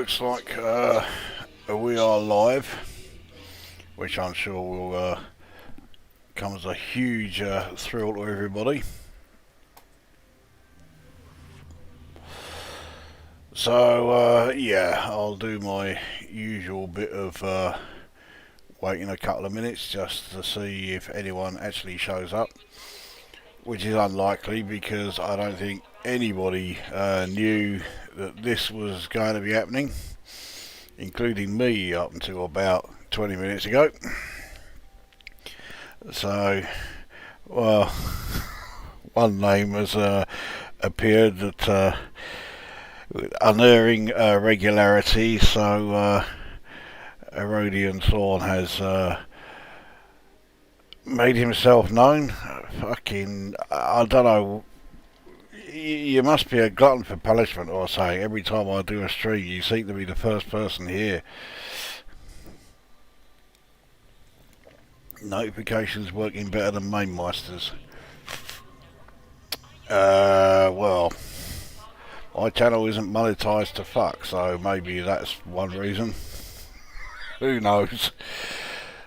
looks like we are live, which I'm sure will come as a huge thrill to everybody. So yeah, I'll do my usual bit of waiting a couple of minutes just to see if anyone actually shows up, which is unlikely because I don't think anybody knew that this was going to be happening, including me up until about 20 minutes ago. So, well, one name has appeared that unerring regularity, so Erodian Thorn has made himself known. Fucking, I don't know. You must be a glutton for punishment or something. Every time I do a stream, you seem to be the first person here. Notifications working better than main meisters. Well, my channel isn't monetized to fuck, so maybe that's one reason. Who knows?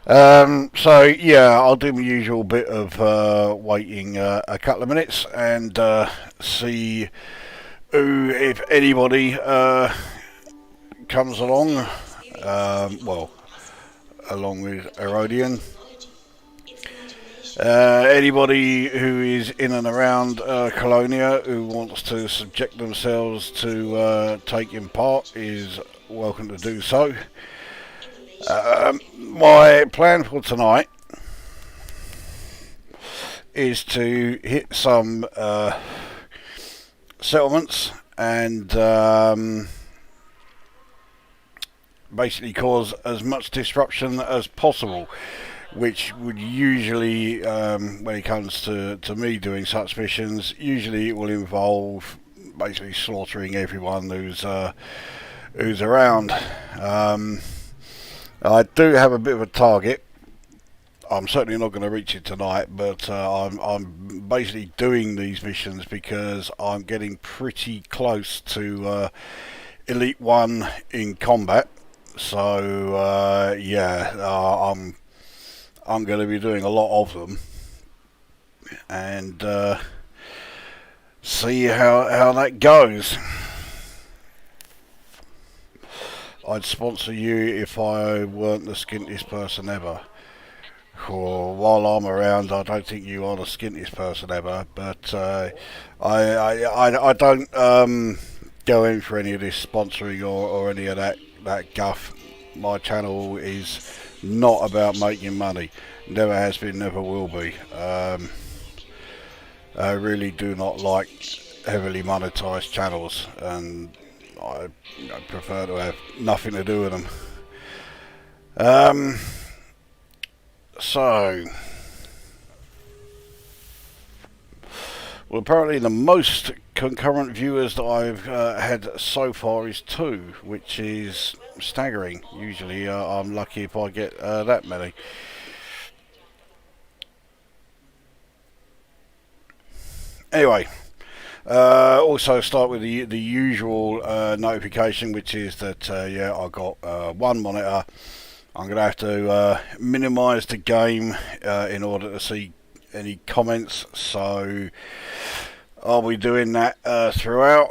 So yeah, I'll do my usual bit of waiting a couple of minutes and see who, if anybody, comes along. Well, along with Erodian. Anybody who is in and around Colonia who wants to subject themselves to taking part is welcome to do so. My plan for tonight is to hit some settlements and basically cause as much disruption as possible, which would usually, when it comes to me doing such missions, usually it will involve basically slaughtering everyone who's around. I do have a bit of a target. I'm certainly not going to reach it tonight, but I'm basically doing these missions because I'm getting pretty close to Elite 1 in combat. So yeah, I'm going to be doing a lot of them and see how that goes. I'd sponsor you if I weren't the skintiest person ever. For while I'm around, I don't think you are the skintiest person ever, but I don't go in for any of this sponsoring or any of that guff. My channel is not about making money. Never has been, never will be. I really do not like heavily monetized channels, and I prefer to have nothing to do with them. So, well, apparently the most concurrent viewers that I've had so far is 2, which is staggering. Usually I'm lucky if I get that many. Anyway, also start with the usual notification, which is that yeah, I got one monitor. I'm going to have to minimise the game in order to see any comments, so I'll be doing that throughout.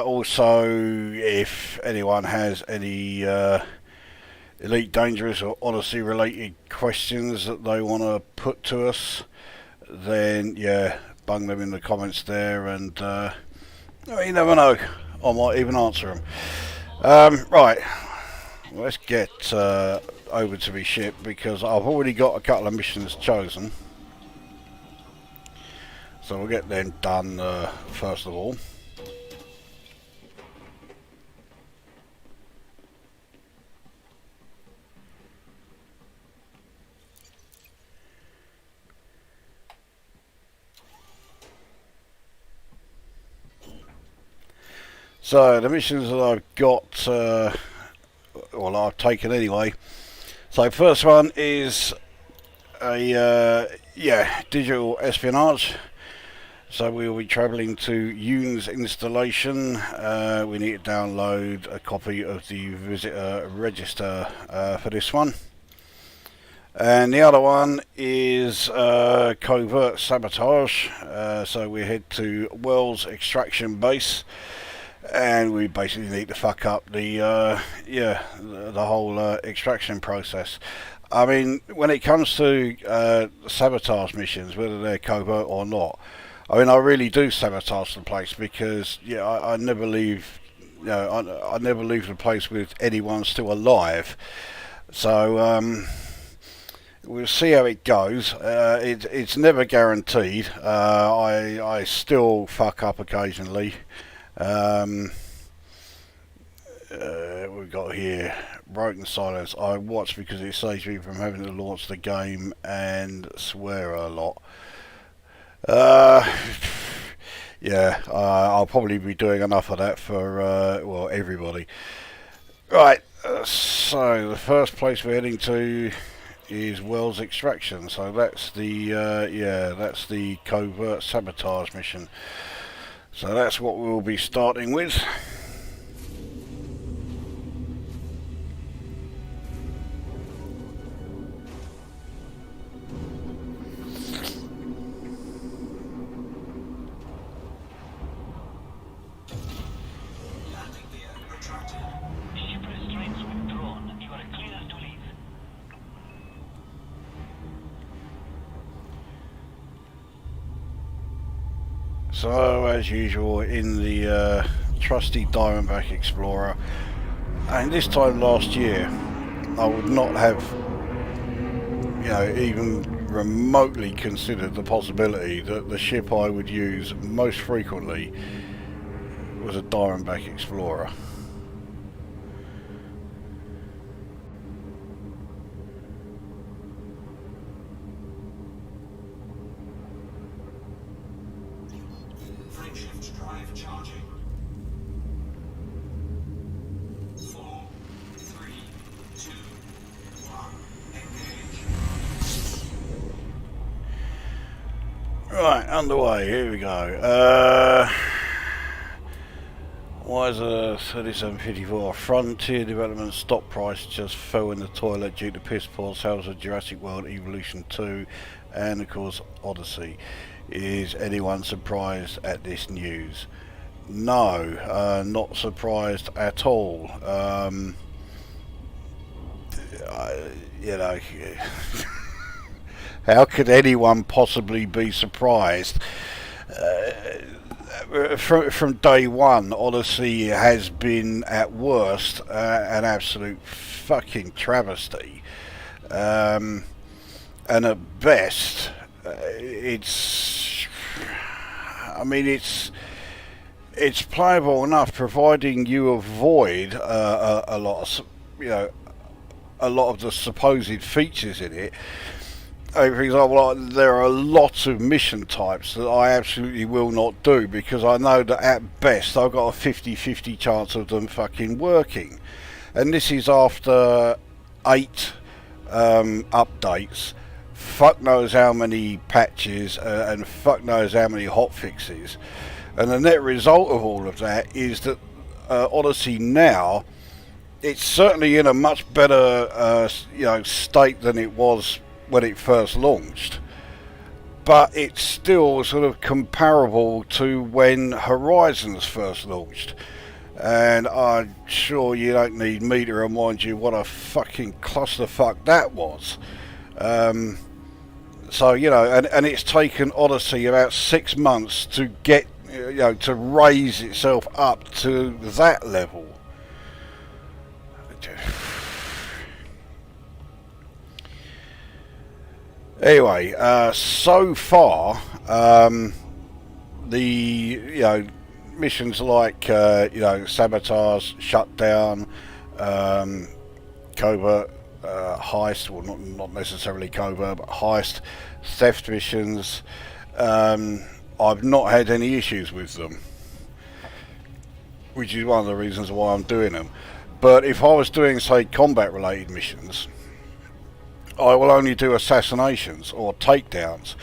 Also, if anyone has any Elite Dangerous or Odyssey related questions that they want to put to us, then yeah, bung them in the comments there, and you never know, I might even answer them. Right, let's get over to my ship because I've already got a couple of missions chosen, so we'll get them done first of all. So the missions that I've got, well, I've taken anyway. So first one is a yeah, digital espionage. So we will be travelling to Yoon's installation. We need to download a copy of the visitor register for this one. And the other one is covert sabotage. So we head to Wells extraction base, and we basically need to fuck up the whole extraction process. I mean, when it comes to sabotage missions, whether they're covert or not, I mean, I really do sabotage the place because I never leave. I never leave the place with anyone still alive. So we'll see how it goes. It's never guaranteed. I still fuck up occasionally. We've got here broken silence. I watch because it saves me from having to launch the game and swear a lot. I'll probably be doing enough of that for everybody. Right, so the first place we're heading to is Wells Extraction. So that's the covert sabotage mission. So that's what we'll be starting with. So, as usual, in the trusty Diamondback Explorer, and this time last year, I would not have, even remotely considered the possibility that the ship I would use most frequently was a Diamondback Explorer. Right, underway, here we go. Why is a 3754 Frontier Development stock price just fell in the toilet due to piss poor sales of Jurassic World Evolution 2 and of course Odyssey? Is anyone surprised at this news? No, not surprised at all. How could anyone possibly be surprised? From day one, Odyssey has been at worst an absolute fucking travesty, and at best, it's playable enough, providing you avoid a lot of the supposed features in it. For example, there are lots of mission types that I absolutely will not do because I know that at best I've got a 50-50 chance of them fucking working. And this is after 8 updates, fuck knows how many patches, and fuck knows how many hotfixes. And the net result of all of that is that Odyssey now, it's certainly in a much better state than it was when it first launched, but it's still sort of comparable to when Horizons first launched, and I'm sure you don't need me to remind you what a fucking clusterfuck that was. So and it's taken Odyssey about 6 months to get to raise itself up to that level. Anyway, so far, the missions like sabotage, shutdown, covert, heist, well not necessarily covert, but heist, theft missions, I've not had any issues with them, which is one of the reasons why I'm doing them. But if I was doing, say, combat related missions, I will only do assassinations or takedowns,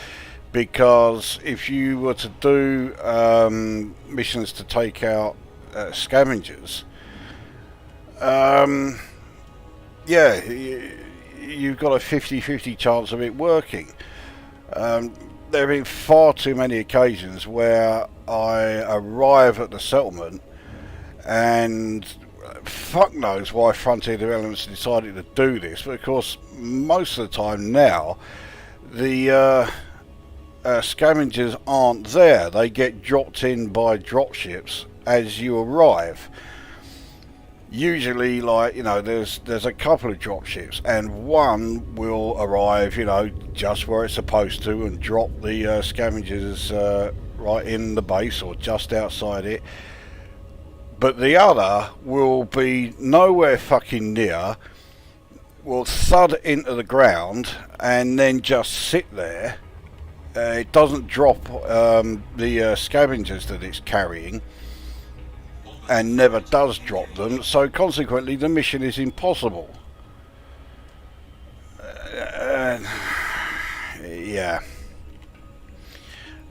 because if you were to do missions to take out scavengers, yeah, you've got a 50-50 chance of it working. There have been far too many occasions where I arrive at the settlement and fuck knows why Frontier Developments decided to do this, but of course most of the time now the scavengers aren't there. They get dropped in by dropships as you arrive. Usually, like, you know, there's a couple of dropships, and one will arrive, you know, just where it's supposed to and drop the scavengers right in the base or just outside it. But the other will be nowhere fucking near, will thud into the ground and then just sit there. It doesn't drop the scavengers that it's carrying, and never does drop them, so consequently the mission is impossible. Yeah.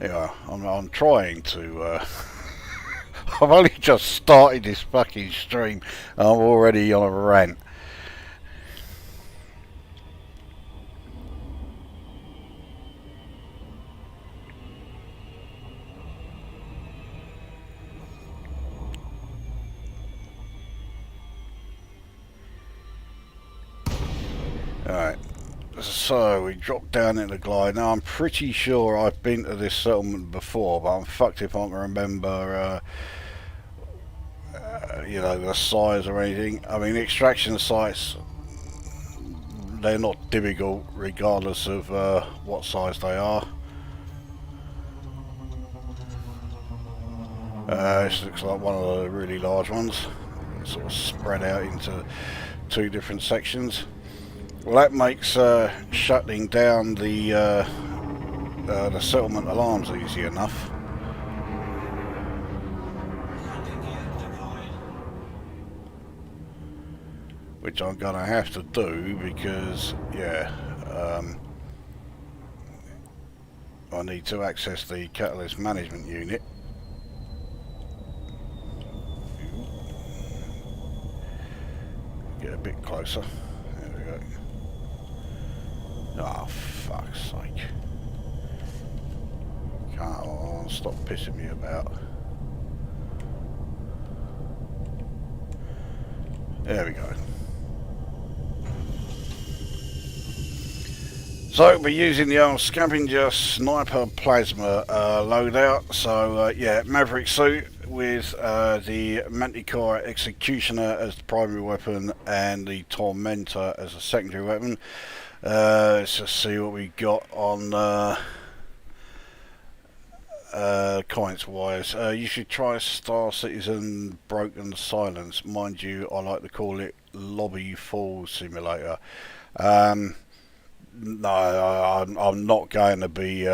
Yeah, I'm trying to... I've only just started this fucking stream and I'm already on a rant. Alright, so we dropped down into the glide. Now I'm pretty sure I've been to this settlement before, but I'm fucked if I can remember, you know, the size or anything. I mean, extraction sites, they're not difficult regardless of what size they are. This looks like one of the really large ones, sort of spread out into two different sections. Well, that makes shutting down the settlement alarms easy enough. Which I'm going to have to do because, yeah, I need to access the catalyst management unit. Get a bit closer. There we go. Oh, fuck's sake. Come on, stop pissing me about. There we go. So we're using the old scavenger sniper plasma loadout. So yeah, Maverick suit with the Manticore Executioner as the primary weapon and the Tormentor as a secondary weapon. Let's just see what we got on comments wise. You should try Star Citizen Broken Silence. Mind you, I like to call it Lobby Fall Simulator. No, I'm not going to be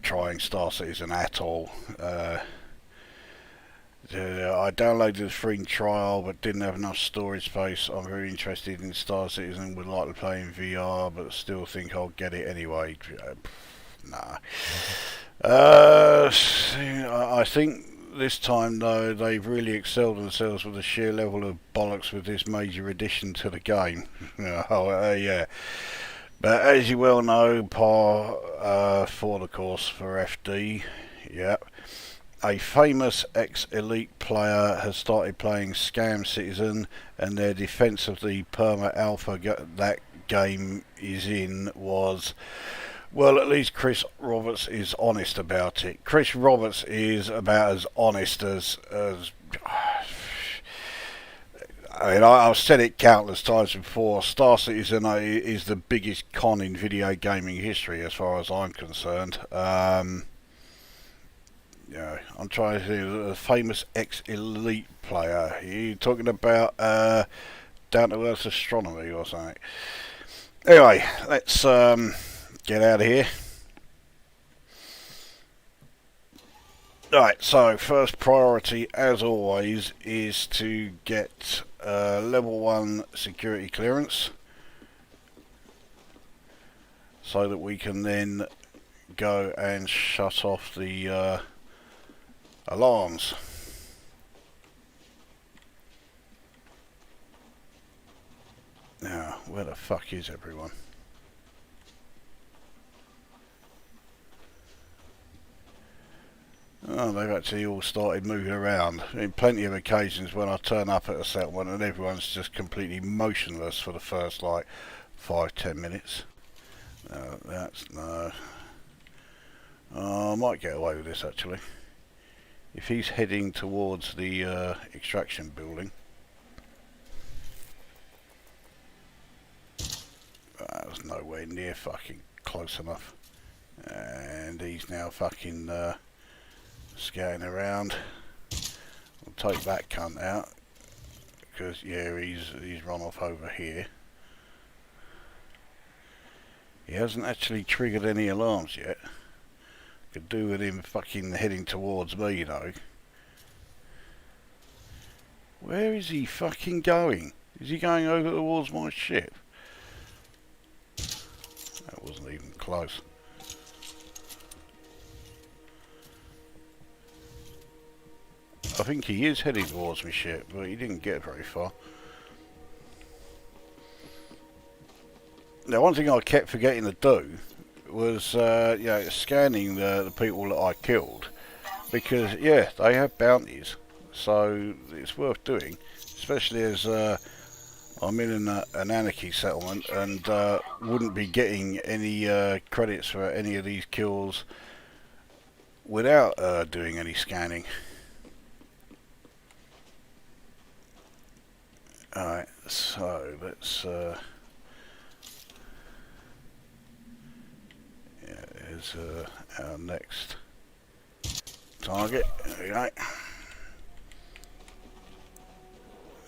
trying Star Citizen at all. I downloaded the free trial but didn't have enough storage space. I'm very interested in Star Citizen, would like to play in VR but still think I'll get it anyway. Nah. I think this time though they've really excelled themselves with the sheer level of bollocks with this major addition to the game. Yeah. But as you well know, par for the course for FD, yeah. A famous ex-elite player has started playing Scam Citizen, and their defence of the Perma Alpha that game is in was, well, at least Chris Roberts is honest about it. Chris Roberts is about as honest as I mean, I've said it countless times before. Star Citizen is the biggest con in video gaming history, as far as I'm concerned. Yeah, I'm trying to think, a famous ex-elite player. Are you talking about down-to-earth astronomy or something? Anyway, let's get out of here. Right, so first priority, as always, is to get level 1 security clearance. so that we can then go and shut off the alarms. Now, where the fuck is everyone? Oh, they've actually all started moving around. In plenty of occasions when I turn up at a settlement and everyone's just completely motionless for the first like 5-10 minutes. No, that's no. Oh, I might get away with this actually. If he's heading towards the extraction building. That's nowhere near fucking close enough. And he's now fucking scouting around. I'll take that cunt out because yeah, he's run off over here. He hasn't actually triggered any alarms yet. Could do with him fucking heading towards me though. Where is he fucking going? Is he going over towards my ship? That wasn't even close. I think he is heading towards my ship, but he didn't get very far. Now, one thing I kept forgetting to do was, scanning the people that I killed, because yeah, they have bounties, so it's worth doing, especially as I'm in an anarchy settlement and wouldn't be getting any credits for any of these kills without doing any scanning. Alright, so let's here's our next target. There we go.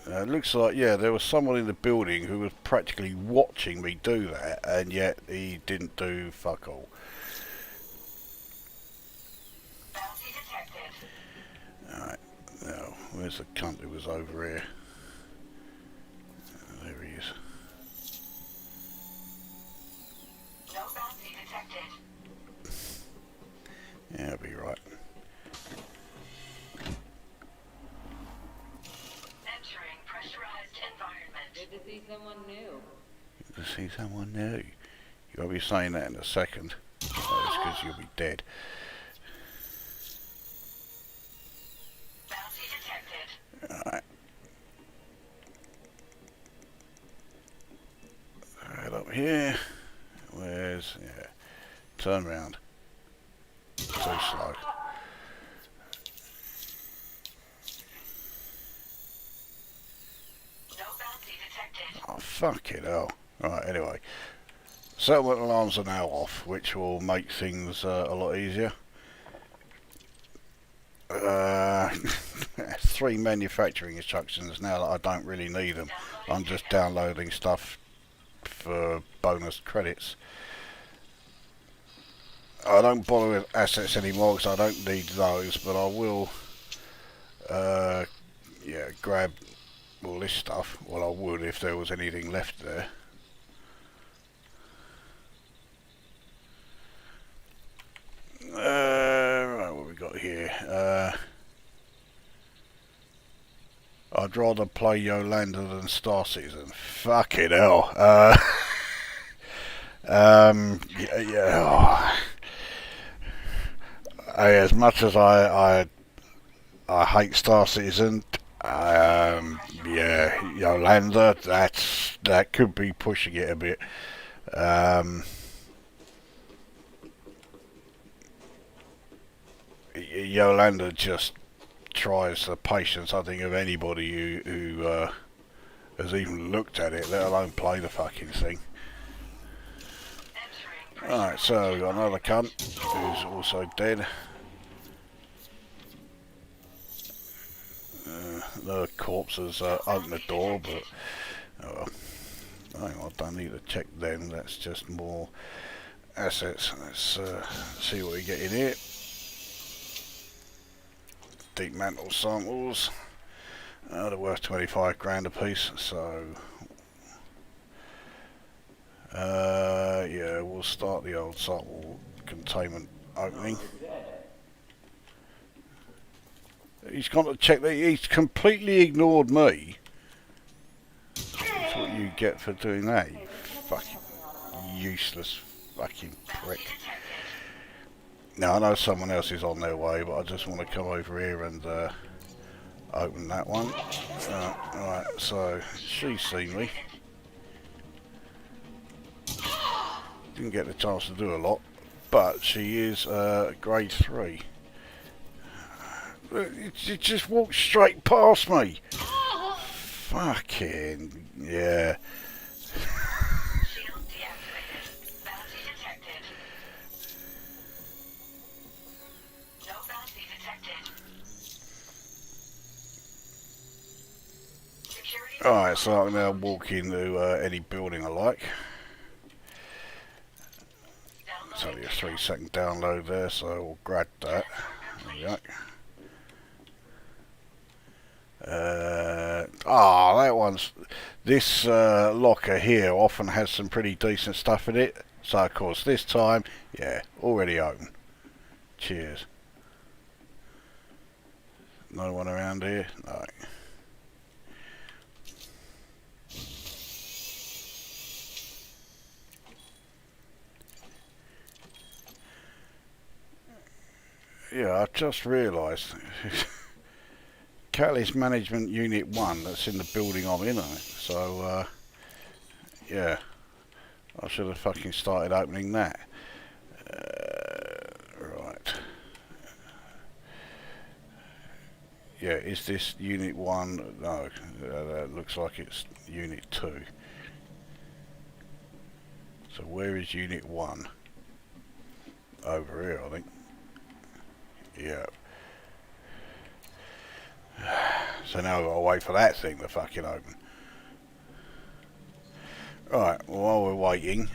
It looks like, yeah, there was someone in the building who was practically watching me do that, and yet he didn't do fuck all. Alright, now, where's the cunt who was over here? There he is. No bounty detected. Yeah, I'll be right. Entering pressurized environment. Good to see someone new. Good to see someone new. You won't be saying that in a second. That's because you'll be dead. Bounty detected. Alright. Right up here. Where's... yeah. Turn round. Too slow. No bounty detected. Oh, fucking hell. Right, anyway. Settlement alarms are now off, which will make things a lot easier. 3 manufacturing instructions now that I don't really need them. I'm just downloading stuff for bonus credits. I don't bother with assets anymore because I don't need those, but I will grab all this stuff. Well, I would if there was anything left there. Right, what we got here? I'd rather play Yolanda than Star Citizen. Fucking hell. As much as I hate Star Citizen, Yolanda, that could be pushing it a bit. Yolanda just tries the patience, I think, of anybody who has even looked at it, let alone play the fucking thing. Alright, so we've got another cunt who's also dead. The corpses open the door, but oh well. I don't need to check them, that's just more assets. Let's see what we get in here. Deep mantle samples. They're worth 25 grand a piece, so Yeah, we'll start the old subtle containment opening. He's gone to check that he's completely ignored me. That's what you get for doing that, you fucking useless fucking prick. Now I know someone else is on their way, but I just want to come over here and open that one. Right, so she's seen me. Didn't get the chance to do a lot, but she is grade 3. It just walked straight past me. Fucking yeah. Shield deactivated. Bounty detected. No bounty detected. Security. Alright, so I can now walk into any building I like. It's only a 3-second download there, so we'll grab that. There we go. That one's... This locker here often has some pretty decent stuff in it. So of course this time, yeah, already open. Cheers. No one around here? No. Yeah, I just realised. Catalyst Management Unit 1, that's in the building I'm in on it. So, yeah. I should have fucking started opening that. Right. Yeah, is this Unit 1? No, that looks like it's Unit 2. So where is Unit 1? Over here, I think. Yeah. So now I've got to wait for that thing to fucking open. Right, well, while we're waiting,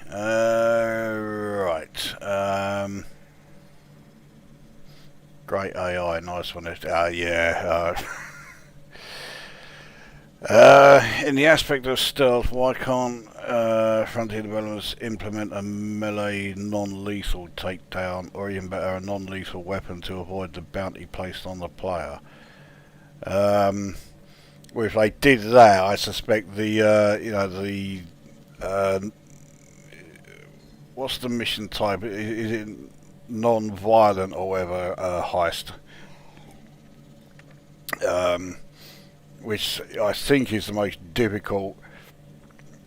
great AI, nice one. Yeah. In the aspect of stealth, why can't Frontier developers implement a melee non-lethal takedown, or even better, a non-lethal weapon to avoid the bounty placed on the player? Well, if they did that, I suspect the what's the mission type? Is it non-violent or whatever heist? Which I think is the most difficult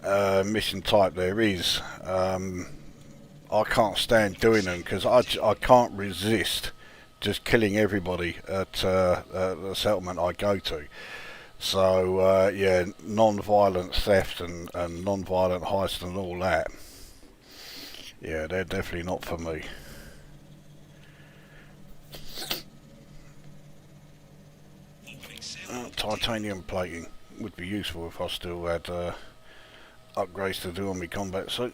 mission type there is. I can't stand doing them because I can't resist just killing everybody at the settlement I go to. So yeah, non-violent theft and non-violent heist and all that. Yeah, they're definitely not for me. Titanium plating would be useful if I still had upgrades to do on my combat suit.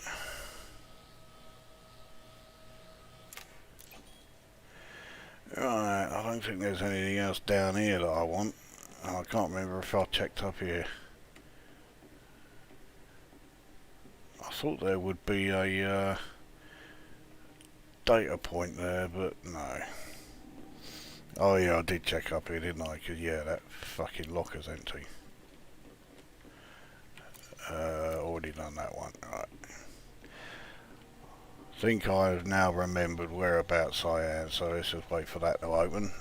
Right, I don't think there's anything else down here that I want. I can't remember if I checked up here. I thought there would be a data point there, but no. Oh yeah, I did check up here, didn't I? Because yeah, that fucking locker's empty. Already done that one. Right. I think I've now remembered whereabouts I am, so let's just wait for that to open.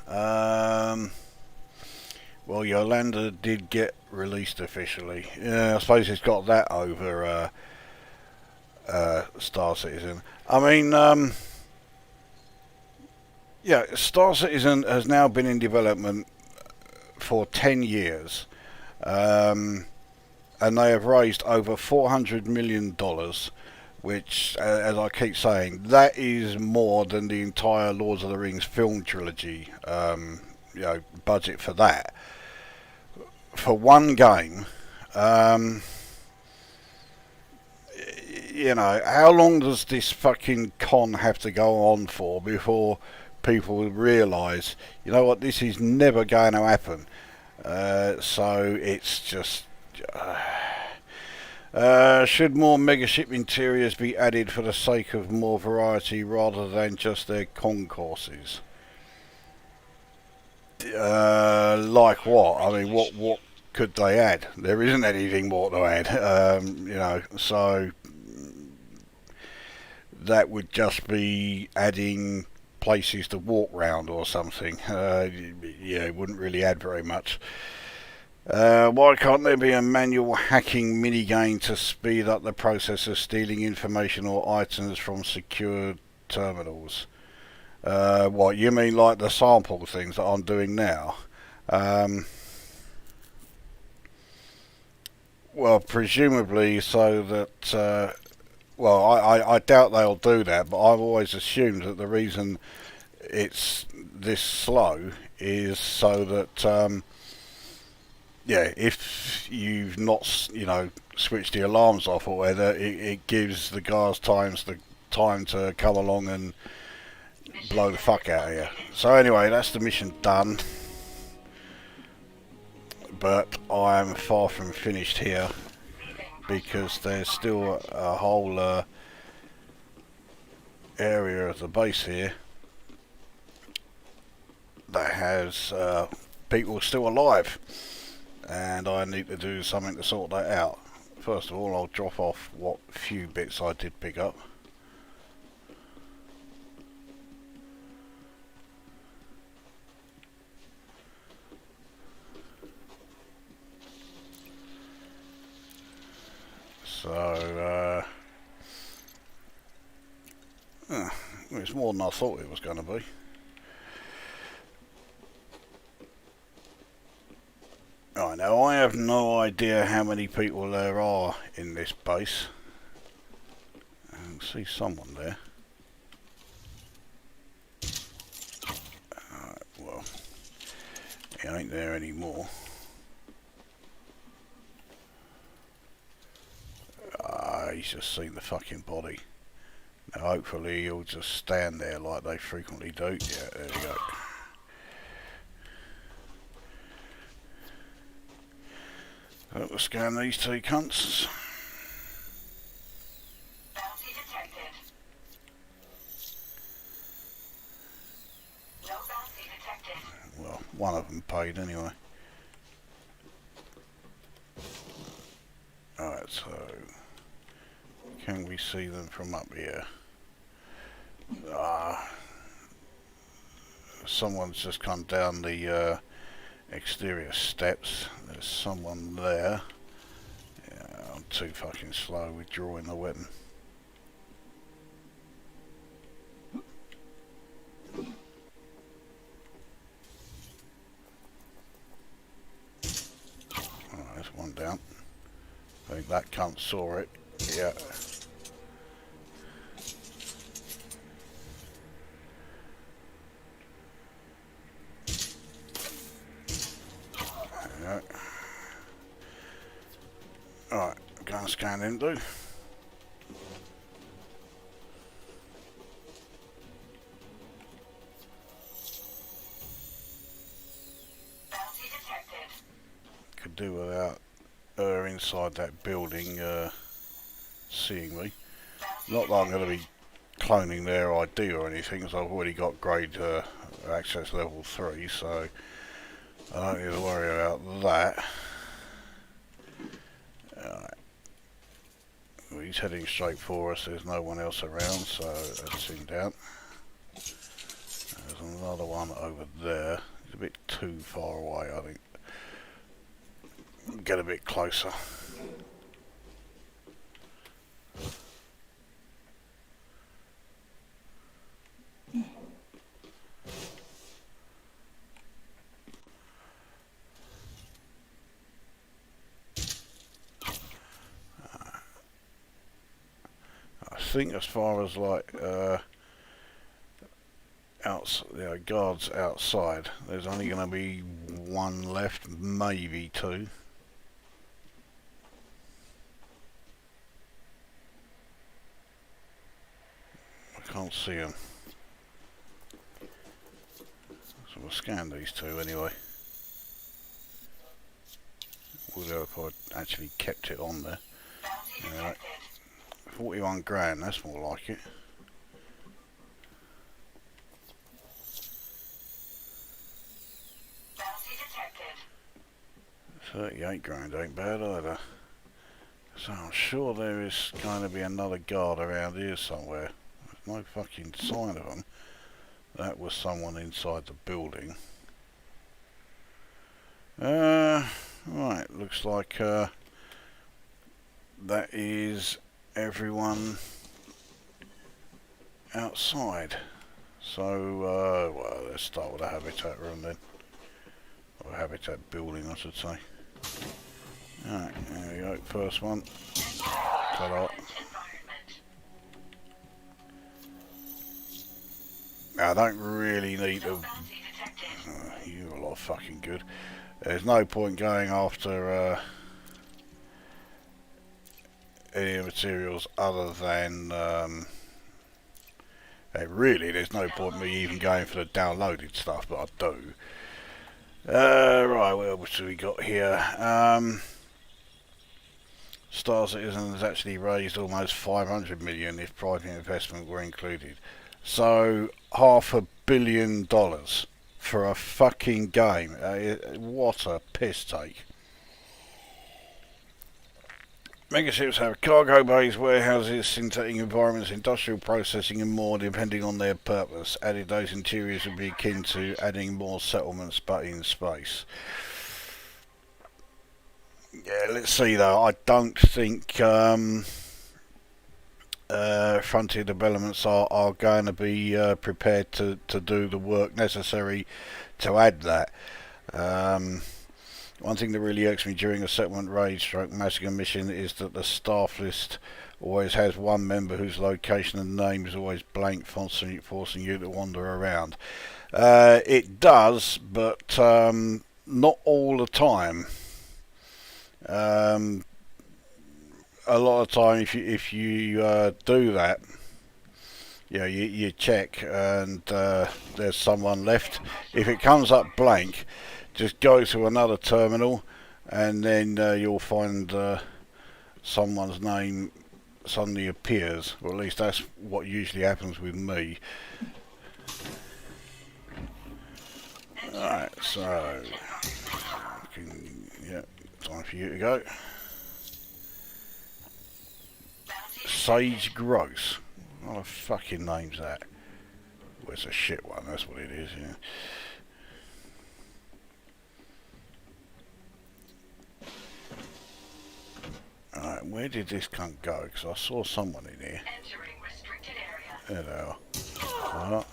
Well, Yolanda did get released officially. Yeah, I suppose it's got that over Star Citizen. I mean, yeah, Star Citizen has now been in development for 10 years. And they have raised over $400 million, which, as I keep saying, that is more than the entire Lord of the Rings film trilogy, budget for that. For one game, how long does this fucking con have to go on for before people realise, you know what, this is never going to happen? So it's just... Should more megaship interiors be added for the sake of more variety rather than just their concourses? Like what? I mean, what could they add? There isn't anything more to add. So that would just be adding places to walk round or something. It wouldn't really add very much. Why can't there be a manual hacking minigame to speed up the process of stealing information or items from secured terminals? What, you mean like the sample things that I'm doing now? Well, presumably so that... I doubt they'll do that, but I've always assumed that the reason it's this slow is so that... if you've not, switched the alarms off or whatever, it gives the guards the time to come along and blow the fuck out of you. So anyway, that's the mission done. But I'm far from finished here because there's still a whole area of the base here that has people still alive. And I need to do something to sort that out. First of all, I'll drop off what few bits I did pick up. So, it's more than I thought it was going to be. Right, now I have no idea how many people there are in this base. I can see someone there. Alright, well, he ain't there anymore. He's just seen the fucking body. Now hopefully he'll just stand there like they frequently do. Yeah, there we go. We'll scan these two cunts. Bounty detected. No bounty detected. Well, one of them paid anyway. Alright, so can we see them from up here? Someone's just come down the exterior steps. There's someone there. Yeah, I'm too fucking slow with drawing the weapon. Alright, there's one down. I think that cunt saw it. Yeah. There. Alright, go and scan him, dude. Bounty detected. Could do without her inside that building seeing me. Not that I'm going to be cloning their ID or anything, because I've already got grade access level 3, so I don't need to worry about that. Alright. Well, he's heading straight for us, there's no one else around, so that's him down. There's another one over there. He's a bit too far away, I think. Get a bit closer. I think as far as like guards outside, there's only going to be one left, maybe two. I can't see them. So we'll scan these two anyway. Would help if I actually kept it on there. Alright, detected. 41 grand, that's more like it. Bounty detected. 38 grand ain't bad either. So I'm sure there is going to be another guard around here somewhere. There's no fucking sign of them. That was someone inside the building. Right, looks like that is everyone outside. So, well, let's start with the habitat room then. Or habitat building, I should say. Alright, there we go, first one. Ta-da. I don't really need to... you're a lot fucking good. There's no point going after any materials other than... really, there's no point me even going for the downloaded stuff, but I do. Right, what else have we got here? Star Citizen has actually raised almost 500 million if private investment were included. So, $500 million for a fucking game. What a piss take. Megaships have cargo bays, warehouses, synthetic environments, industrial processing and more depending on their purpose. Added those interiors would be akin to adding more settlements but in space. Yeah, let's see though. I don't think Frontier Developments are going to be prepared to do the work necessary to add that. One thing that really irks me during a settlement raid stroke massacre mission is that the staff list always has one member whose location and name is always blank, forcing you to wander around. It does, but not all the time. A lot of time, if you do that, you check and there's someone left. If it comes up blank, just go to another terminal, and then you'll find someone's name suddenly appears. Or at least that's what usually happens with me. Alright, so yeah, time for you to go. Sage Gross. What a fucking name's that? Well, it's a shit one, that's what it is, yeah. Alright, where did this cunt go? Because I saw someone in here. Entering restricted area. There they are. Right.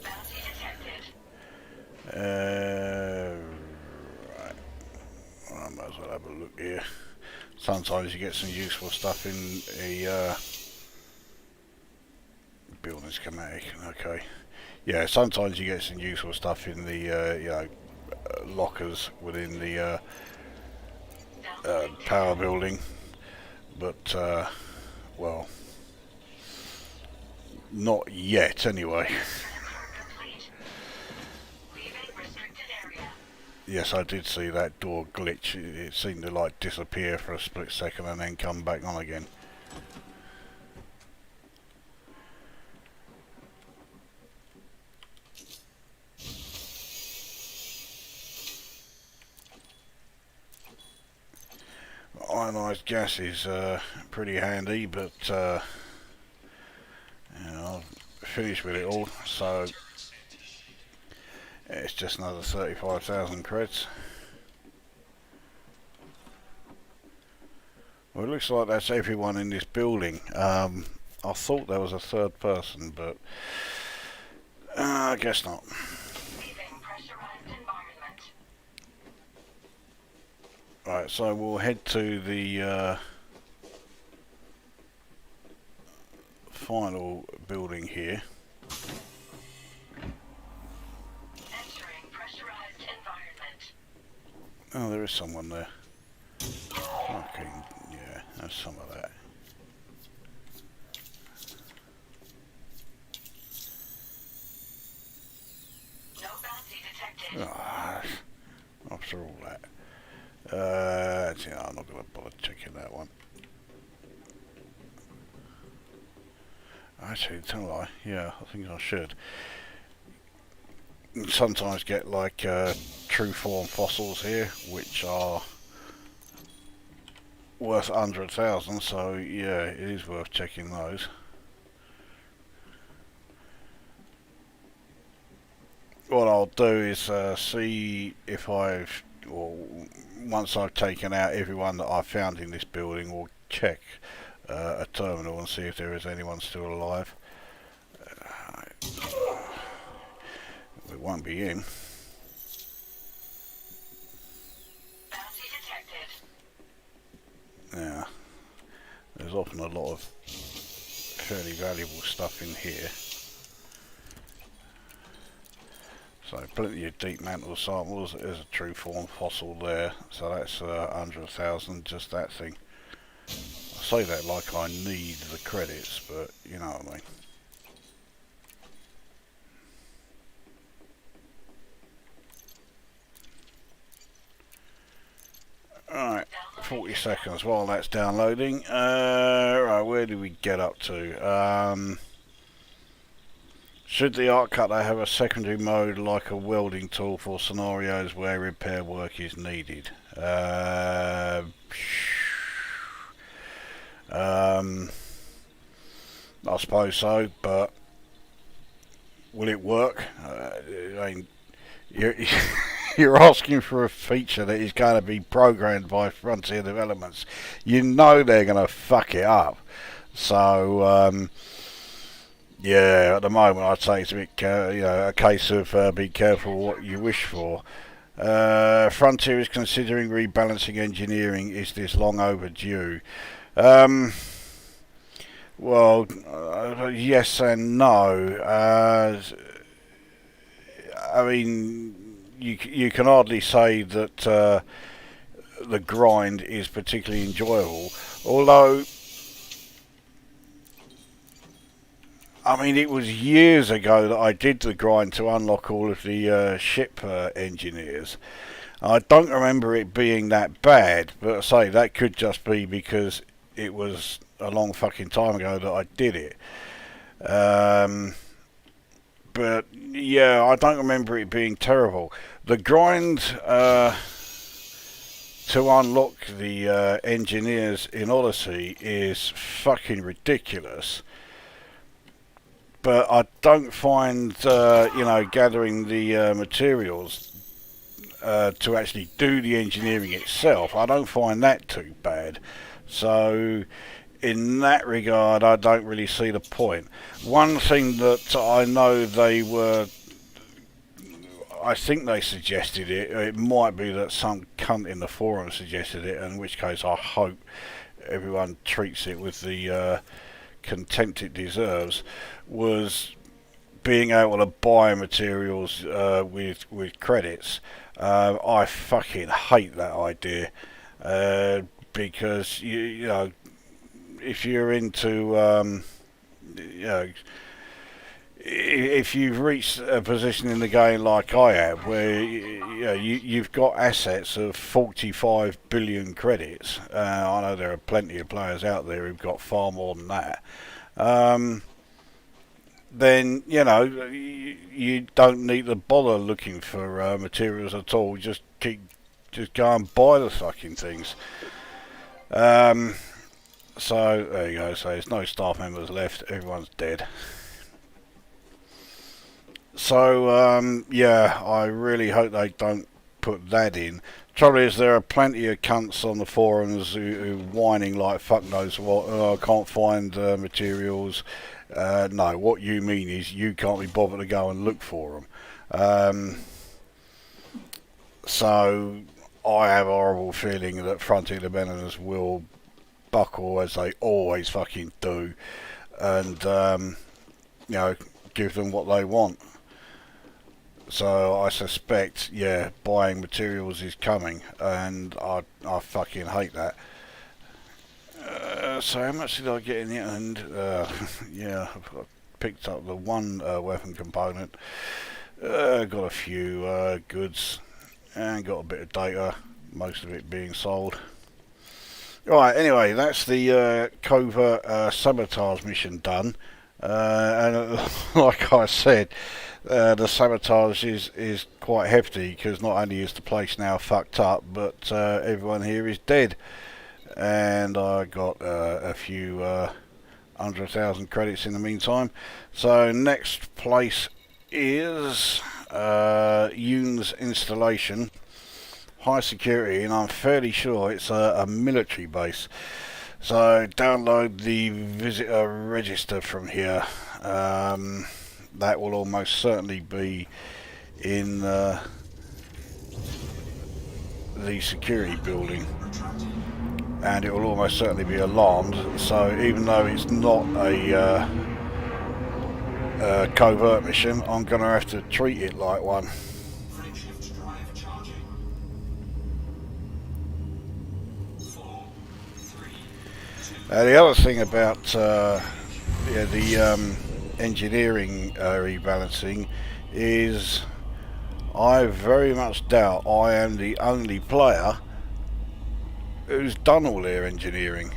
Bounty detected. Right. Well, I might as well have a look here. Sometimes you get some useful stuff in the building schematic. Okay. Yeah, sometimes you get some useful stuff in the lockers within the power building, but well, not yet anyway. Yes, I did see that door glitch. It seemed to like disappear for a split second and then come back on again. Ionised gas is pretty handy, but I've finished with it all, so it's just another 35,000 creds. Well, it looks like that's everyone in this building. I thought there was a third person, but I guess not. Right, so we'll head to the final building here. Entering pressurized environment. Oh, there is someone there. Fucking, yeah, there's some of that. No bounty detected. Oh, I after all that. I'm not going to bother checking that one. Actually, don't I? Yeah, I think I should. You sometimes get like true form fossils here, which are worth under 1,000. So yeah, it is worth checking those. What I'll do is see if once I've taken out everyone that I've found in this building, we'll check a terminal and see if there is anyone still alive. It won't be in. Bounty detected. Yeah, there's often a lot of fairly valuable stuff in here. So plenty of deep mantle samples. There's a true form fossil there, so that's under 1,000, just that thing. I say that like I need the credits, but you know what I mean. Alright, 40 seconds while that's downloading. Right, where do we get up to? Should the art cutter have a secondary mode like a welding tool for scenarios where repair work is needed? I suppose so, but will it work? I mean, you're asking for a feature that is going to be programmed by Frontier Developments. You know they're going to fuck it up. So, yeah, at the moment I'd say it's a bit, a case of be careful what you wish for. Frontier is considering rebalancing engineering. Is this long overdue? Well, yes and no. I mean, you can hardly say that the grind is particularly enjoyable, although I mean, it was years ago that I did the grind to unlock all of the ship engineers. I don't remember it being that bad, but I say that could just be because it was a long fucking time ago that I did it. But yeah, I don't remember it being terrible. The grind to unlock the engineers in Odyssey is fucking ridiculous. But I don't find, gathering the materials to actually do the engineering itself, I don't find that too bad. So, in that regard, I don't really see the point. One thing that I know I think they suggested it. It might be that some cunt in the forum suggested it, in which case I hope everyone treats it with the contempt it deserves, was being able to buy materials with credits. I fucking hate that idea because you know if you're into if you've reached a position in the game like I have, where you've got assets of 45 billion credits, I know there are plenty of players out there who've got far more than that. Then you don't need to bother looking for materials at all. Just go and buy the fucking things. So there you go. So there's no staff members left. Everyone's dead. So I really hope they don't put that in. Trouble is, there are plenty of cunts on the forums who whining like fuck knows what. I can't find materials. No, what you mean is you can't be bothered to go and look for them. So I have a horrible feeling that Frontier Developers will buckle as they always fucking do, and give them what they want. So I suspect, buying materials is coming, and I fucking hate that. So how much did I get in the end? I've picked up the one weapon component. Got a few goods. And got a bit of data, most of it being sold. Right, anyway, that's the covert sabotage mission done. And like I said, the sabotage is quite hefty, because not only is the place now fucked up, but everyone here is dead. And I got a few 100,000 credits in the meantime. So next place is Yoon's installation. High security, and I'm fairly sure it's a military base. So download the visitor register from here. That will almost certainly be in the security building, and it will almost certainly be alarmed. So even though it's not a covert mission, I'm going to have to treat it like one. The other thing about the engineering rebalancing is I very much doubt I am the only player who's done all their engineering.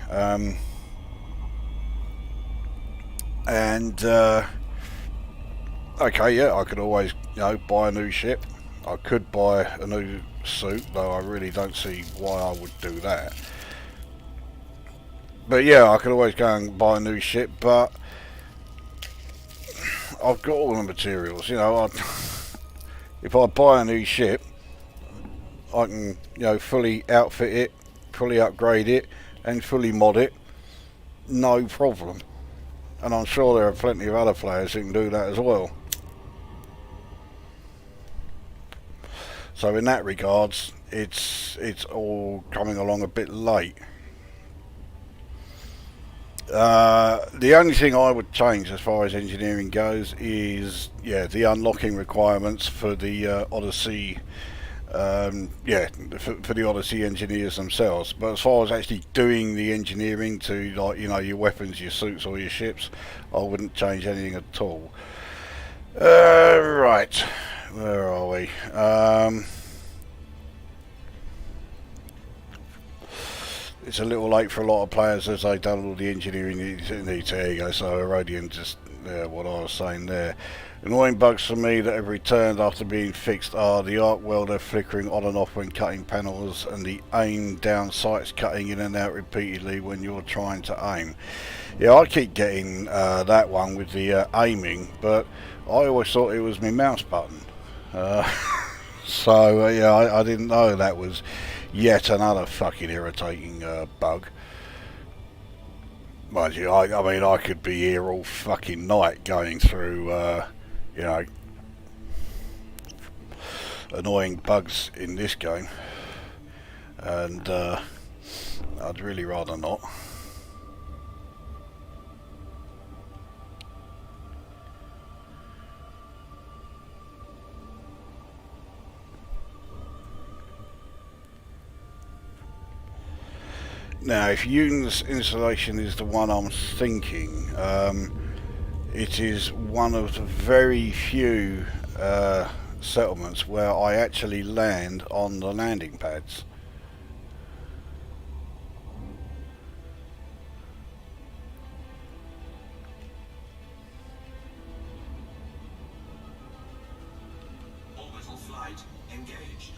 Okay, yeah, I could always, buy a new ship. I could buy a new suit, though I really don't see why I would do that. But yeah, I could always go and buy a new ship, but I've got all the materials, if I buy a new ship, I can, fully outfit it, fully upgrade it, and fully mod it, no problem. And I'm sure there are plenty of other players who can do that as well. So in that regards, it's all coming along a bit late. The only thing I would change as far as engineering goes is, the unlocking requirements for the Odyssey, for the Odyssey engineers themselves. But as far as actually doing the engineering to, your weapons, your suits, or your ships, I wouldn't change anything at all. Right, where are we? It's a little late for a lot of players as they've done all the engineering needs. There you go, so Herodian, just what I was saying there. Annoying bugs for me that have returned after being fixed are the arc welder flickering on and off when cutting panels, and the aim down sights cutting in and out repeatedly when you're trying to aim. Yeah, I keep getting that one with the aiming, but I always thought it was my mouse button. I didn't know that was yet another fucking irritating bug. Mind you, I mean, I could be here all fucking night going through, annoying bugs in this game, and I'd really rather not. Now, if Yoon's installation is the one I'm thinking, it is one of the very few settlements where I actually land on the landing pads. Orbital flight engaged.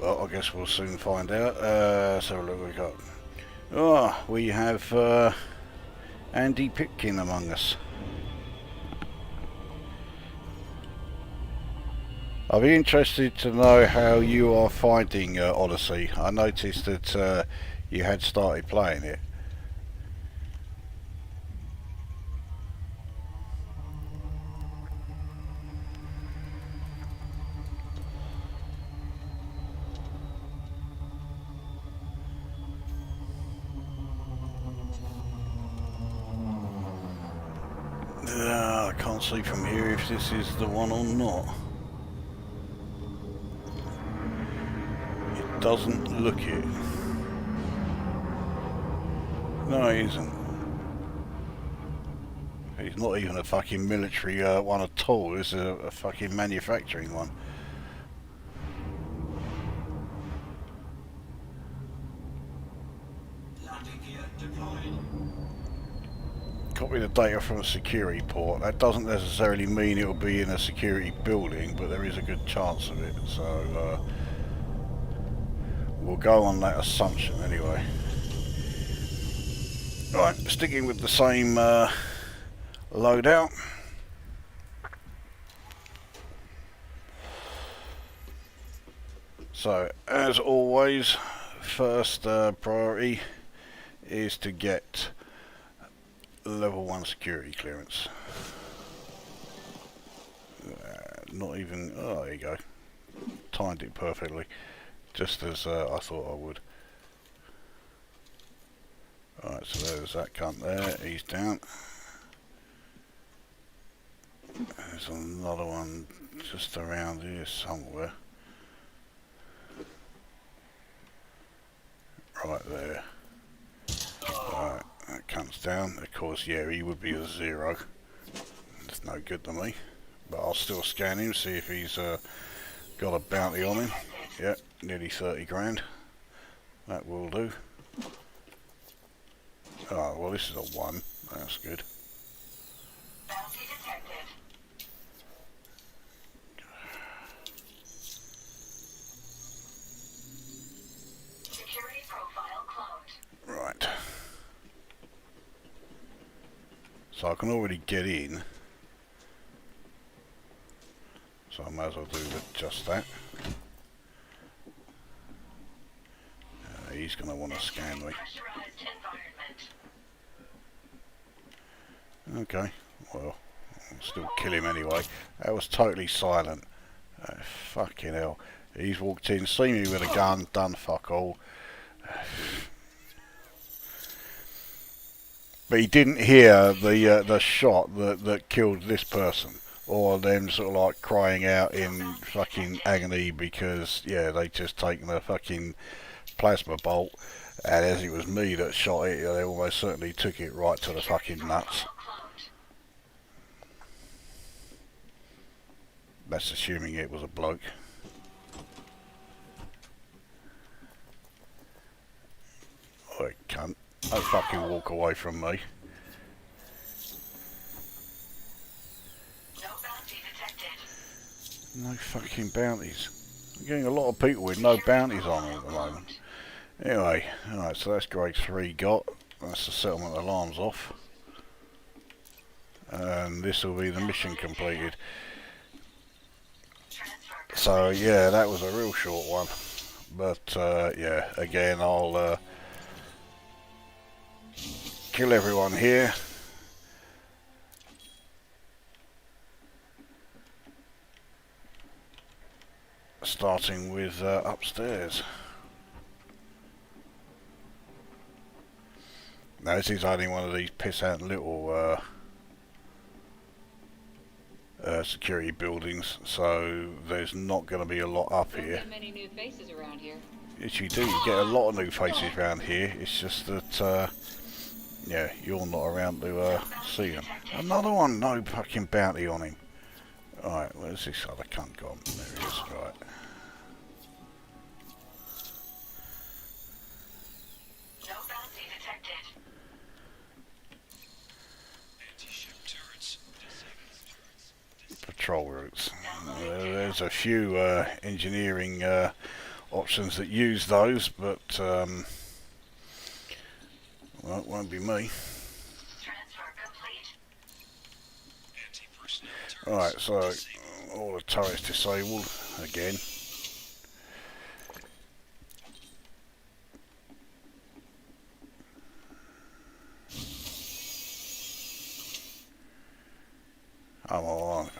Well, I guess we'll soon find out. So look what we got. Oh, we have Andy Pitkin among us. I'll be interested to know how you are finding Odyssey. I noticed that you had started playing it. I can't see from here if this is the one or not. It doesn't look it. No, he isn't. He's not even a fucking military one at all. This is a fucking manufacturing one. Landing gear deployed. Copy the data from a security port. That doesn't necessarily mean it'll be in a security building, but there is a good chance of it. So we'll go on that assumption anyway. Right, sticking with the same loadout. So, as always, first priority is to get level 1 security clearance. Not even, oh, there you go. Timed it perfectly, just as I thought I would. Alright, so there's that cunt there, he's down. There's another one just around here somewhere. Right there. Alright, that comes down. Of course, yeah, he would be a 0. It's no good to me. But I'll still scan him, see if he's got a bounty on him. Yeah, nearly 30 grand. That will do. Oh, well, this is a 1. That's good. Bounty detected. Security profile cloned. Right. So I can already get in. So I might as well do just that. He's going to want to scan me. Pressurized environment. Okay, well, I'll still kill him anyway. That was totally silent. Fucking hell. He's walked in, seen me with a gun, done fuck all. But he didn't hear the shot that killed this person. Or them sort of like crying out in fucking agony because, yeah, they just taken a fucking plasma bolt. And as it was me that shot it, they almost certainly took it right to the fucking nuts. That's assuming it was a bloke. Oh, cunt. Don't fucking walk away from me. No bounty detected. No fucking bounties. I'm getting a lot of people with no bounties on them at the moment. Anyway, alright, so that's grade 3 got. That's the settlement alarms off. And this will be the mission completed. So yeah, that was a real short one. But yeah, again, I'll kill everyone here. Starting with upstairs. Now this is only one of these piss out little security buildings, so there's not going to be a lot up here. Don't get many new faces around here. Yes, you do. You get a lot of new faces around here. It's just that, yeah, you're not around to see them. Another one, no fucking bounty on him. Alright, where's this other cunt gone? There he is, right. No bounty detected. Anti-ship turrets. Patrol routes. There's a few engineering options that use those, but well, it won't be me. Transfer complete. Anti-personnel turrets. Alright, so all the turrets disabled again. I'm on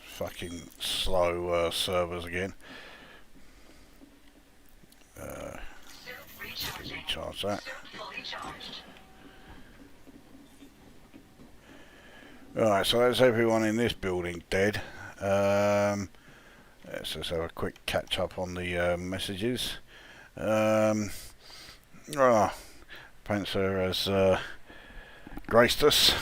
fucking slow servers again. Suit recharging. Recharge that. Suit fully charged. Alright, so that's everyone in this building dead. Let's just have a quick catch up on the messages. Panther has graced us.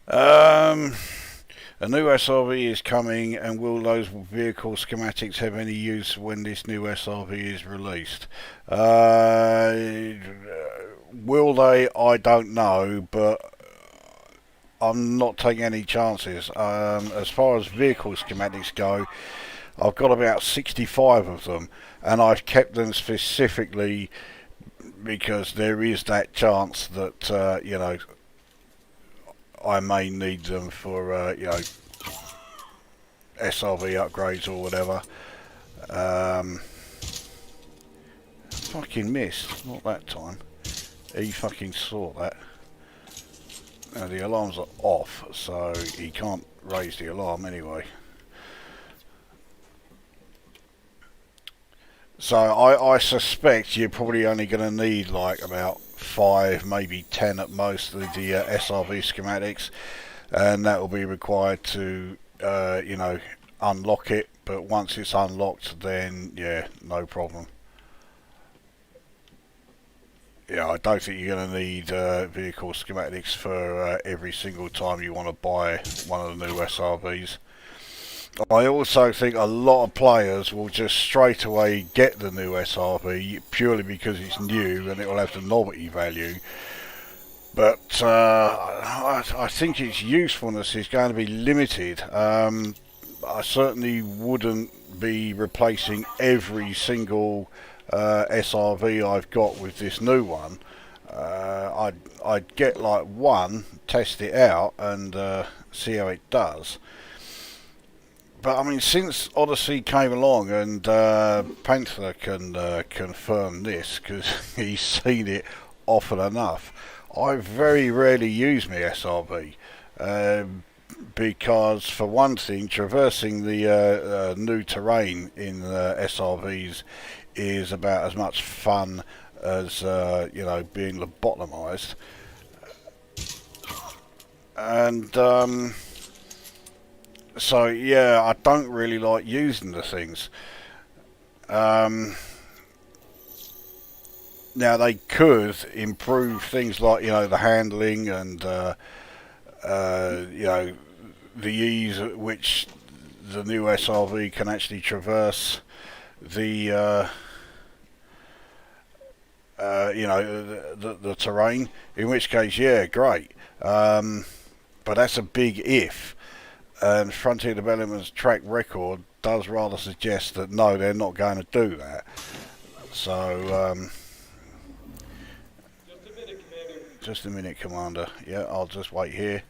A new SRV is coming, and will those vehicle schematics have any use when this new SRV is released? Will they? I don't know, but I'm not taking any chances. As far as vehicle schematics go, I've got about 65 of them, and I've kept them specifically because there is that chance that you know, I may need them for you know, SRV upgrades or whatever. Fucking missed, not that time. He fucking saw that. Now the alarms are off, so he can't raise the alarm anyway. So I suspect you're probably only going to need like about 5, maybe 10 at most of the SRV schematics, and that will be required to you know, unlock it. But once it's unlocked, then yeah, no problem. Yeah, I don't think you're going to need vehicle schematics for every single time you want to buy one of the new SRVs. I also think a lot of players will just straight away get the new SRV purely because it's new and it will have the novelty value. But I think its usefulness is going to be limited. I certainly wouldn't be replacing every single SRV I've got with this new one. I'd get like one, test it out, and see how it does. But I mean, since Odyssey came along, and Panther can confirm this because he's seen it often enough, I very rarely use my SRV. Because for one thing, traversing the new terrain in SRVs is about as much fun as you know, being lobotomized. And so yeah, I don't really like using the things. Now they could improve things like, you know, the handling and you know, the ease at which the new SRV can actually traverse the you know, the terrain. In which case, yeah, great. But that's a big if. And Frontier Development's track record does rather suggest that no, they're not going to do that. So, just a minute, Commander. Yeah, I'll just wait here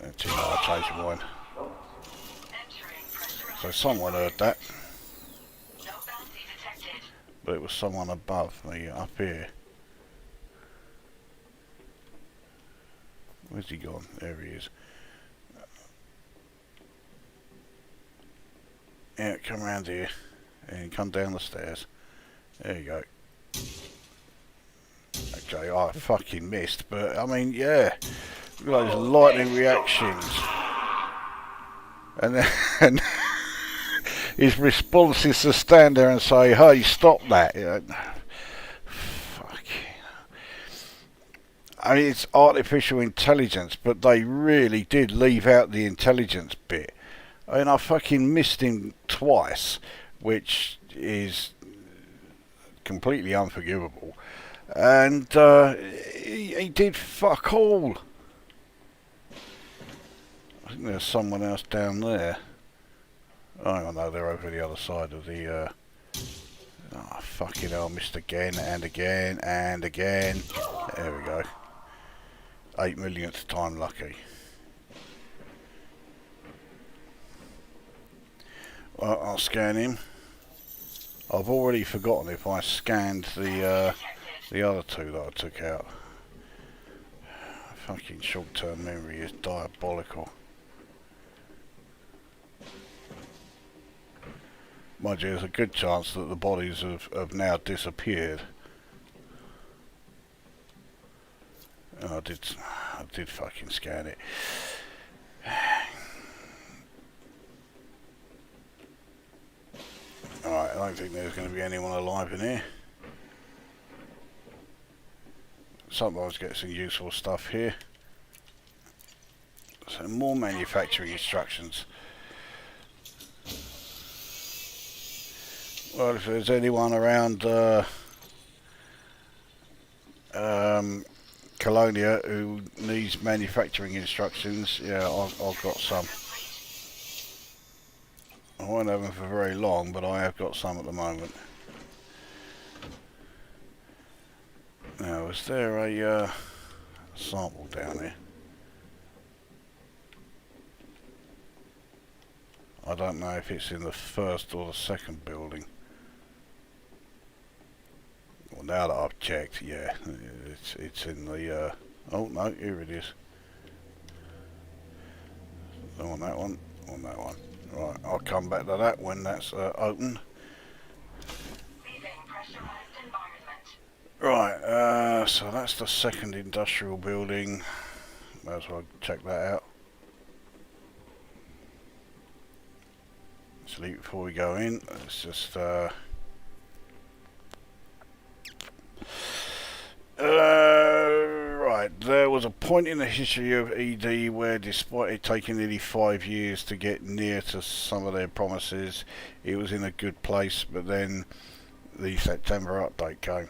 until I change my mind. So someone heard that, No bounty detected. but it was someone above me up here. Where's he gone? There he is. Yeah, come around here and come down the stairs. There you go. Okay, I fucking missed, but I mean, yeah, look at those lightning reactions. And then and his response is to stand there and say, "Hey, stop that!" You know, fuck. I mean, it's artificial intelligence, but they really did leave out the intelligence bit. I mean, I fucking missed him twice, which is completely unforgivable. And he did fuck all. I think there's someone else down there. Oh no, they're over the other side of the... oh, fucking hell, I missed again and again and again. There we go. 8 millionth time lucky. Well, I'll scan him. I've already forgotten if I scanned the other two that I took out. Fucking short-term memory is diabolical. Mind you, there's a good chance that the bodies have now disappeared. And I did fucking scan it. I don't think there's going to be anyone alive in here. Sometimes get some useful stuff here. So more manufacturing instructions. Well, if there's anyone around Colonia who needs manufacturing instructions, yeah, I've got some. I won't have them for very long, but I have got some at the moment. Now, is there a sample down here? I don't know if it's in the first or the second building. Well, now that I've checked, yeah, it's in the. Oh no, here it is. Don't want that one. On that one. Right, I'll come back to that when that's open. Leaving pressurized environment. Right, so that's the second industrial building. Might as well check that out. Sleep before we go in. Let's just right, there was a point in the history of ED where, despite it taking nearly 5 years to get near to some of their promises, it was in a good place, but then the September update came.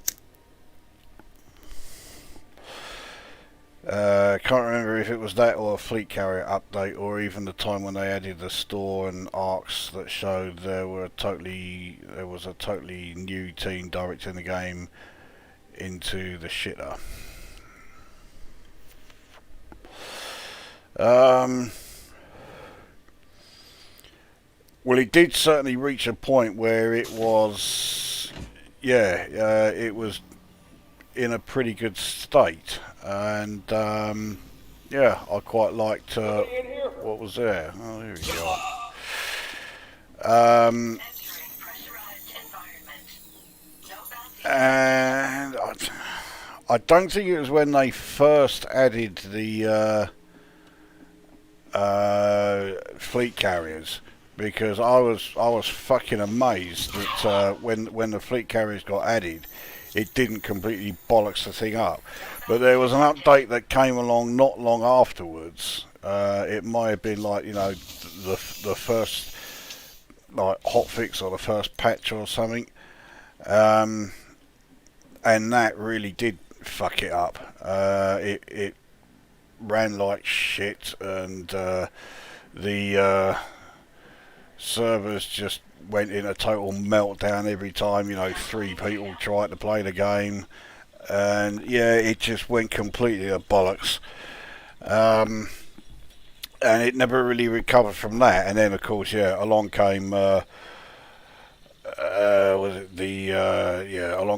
Can't remember if it was that or a fleet carrier update, or even the time when they added the store and arcs that showed there was a totally new team directing the game into the shitter. Well, it did certainly reach a point where it was, it was in a pretty good state, and yeah, I quite liked what was there. Oh, here we go. Entering pressurized environment. No bounty. And I don't think it was when they first added the fleet carriers, because I was fucking amazed that when the fleet carriers got added, it didn't completely bollocks the thing up. But there was an update that came along not long afterwards. It might have been like, the first like hotfix or the first patch or something, and that really did fuck it up. It ran like shit, and the servers just went in a total meltdown every time 3 people tried to play the game, and yeah, it just went completely to bollocks, and it never really recovered from that. And then of course, along came along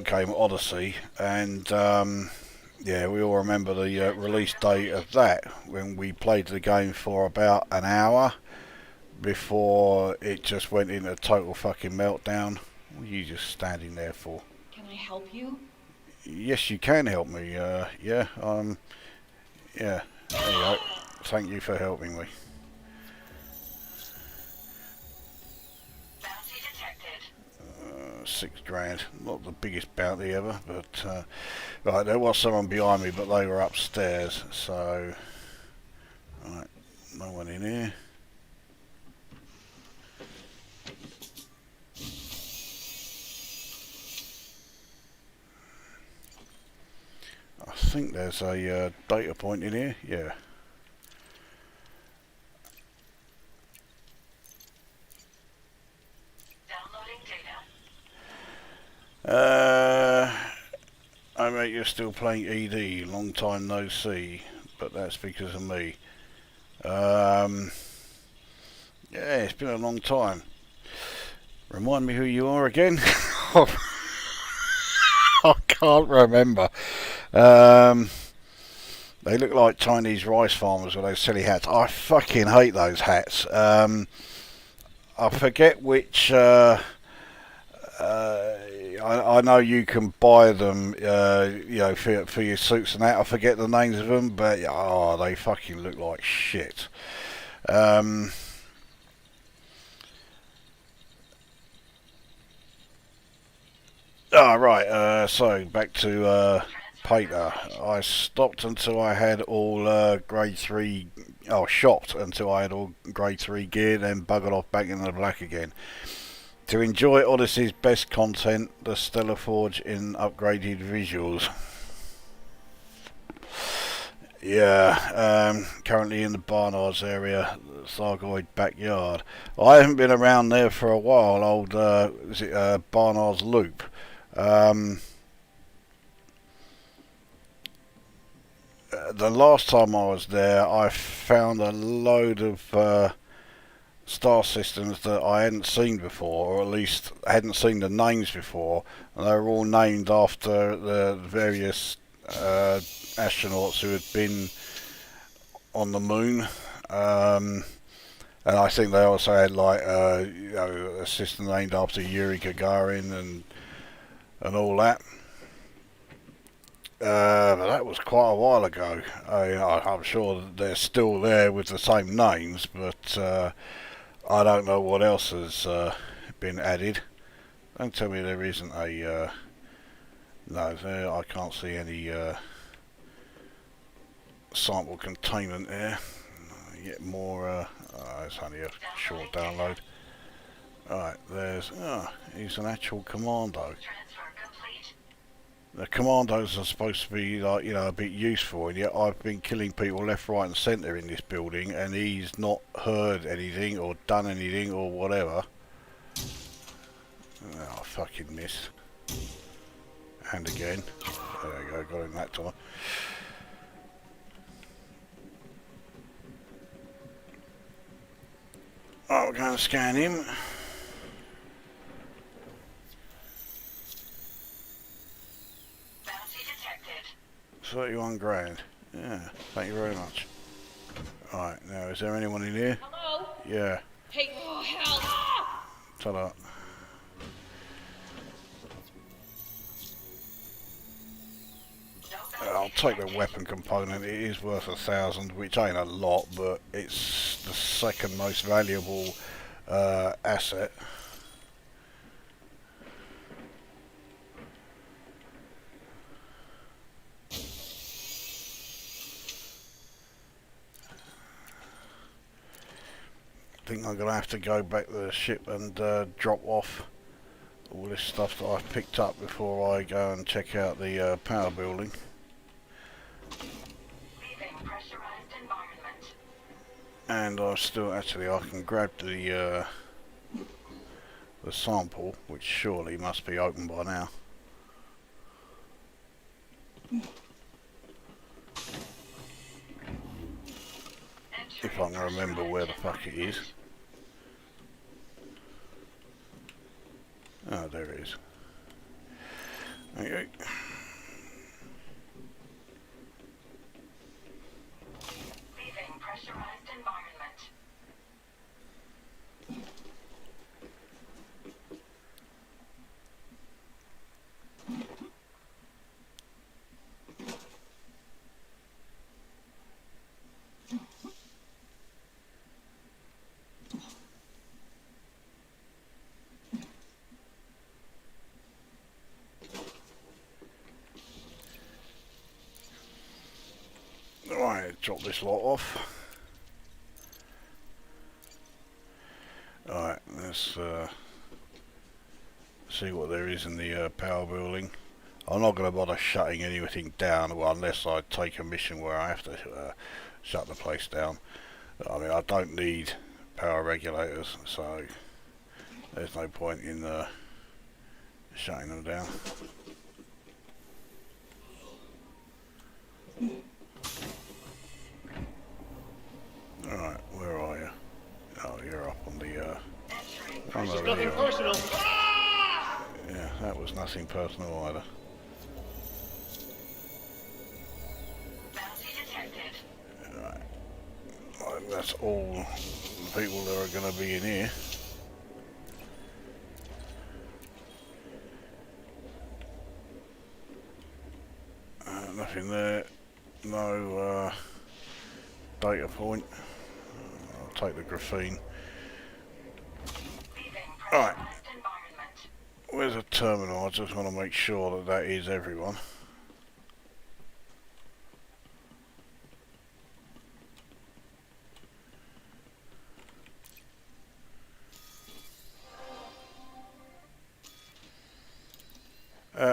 came Odyssey, and we all remember the release date of that, when we played the game for about an hour before it just went into a total fucking meltdown. What are you just standing there for? Can I help you? Yes, you can help me. There you go. Thank you for helping me. Bounty detected. 6 grand, not the biggest bounty ever, but right, there was someone behind me, but they were upstairs, so right, no one in here. I think there's a data point in here, yeah. Downloading data. I mate, you're still playing ED, long time no see, but that's because of me. Yeah, it's been a long time. Remind me who you are again? I can't remember. They look like Chinese rice farmers with those silly hats. I fucking hate those hats. I forget which. I know you can buy them, for your suits and that. I forget the names of them, but they fucking look like shit. Ah, right. So back to paper. I stopped until I had all grade 3. Oh, shopped until I had all grade 3 gear, then buggered off back into the black again. To enjoy Odyssey's best content, the Stellar Forge in upgraded visuals. Yeah, currently in the Barnard's area, Thargoid backyard. I haven't been around there for a while. Old, is it Barnard's Loop? The last time I was there, I found a load of star systems that I hadn't seen before, or at least hadn't seen the names before, and they were all named after the various astronauts who had been on the moon. And I think they also had like a system named after Yuri Gagarin and all that. But that was quite a while ago. I'm sure that they're still there with the same names, but I don't know what else has been added. Don't tell me there isn't a... no, I can't see any sample containment there. Get more... it's only a short download. Right, there's... Oh, he's an actual commando. Transfer complete. The commandos are supposed to be like, you know, a bit useful, and yet I've been killing people left, right and centre in this building, and he's not heard anything or done anything or whatever. Oh, I fucking missed. And again. There you go, got him that time. Oh, we're going to scan him. Bounty detected. 31 grand. Yeah, thank you very much. Alright, now is there anyone in here? Hello? Yeah, Hey, oh, hell. Ah! ta-da. I'll take the weapon component. It is worth 1,000, which ain't a lot, but it's the second most valuable asset. I think I'm going to have to go back to the ship and drop off all this stuff that I've picked up before I go and check out the power building. Leaving pressurized environment. And I still actually I can grab the sample, which surely must be open by now. If I can remember where the fuck it is. Oh, there it is. Okay. Leaving pressurized environment. Right, drop this lot off. Alright, let's see what there is in the power building. I'm not going to bother shutting anything down, well, unless I take a mission where I have to shut the place down. I mean, I don't need power regulators, so there's no point in shutting them down. Alright, where are you? Oh, you're up on the I'm over Nothing here. personal. Yeah, that was nothing personal either. Bounty detected. Right. Well, that's all the people that are going to be in here. Nothing there. No data point. I'll take the graphene. Leaving Alright. pressurized environment. Where's a terminal? I just want to make sure that that is everyone.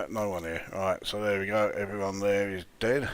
No one here. Alright, so there we go. Everyone there is dead.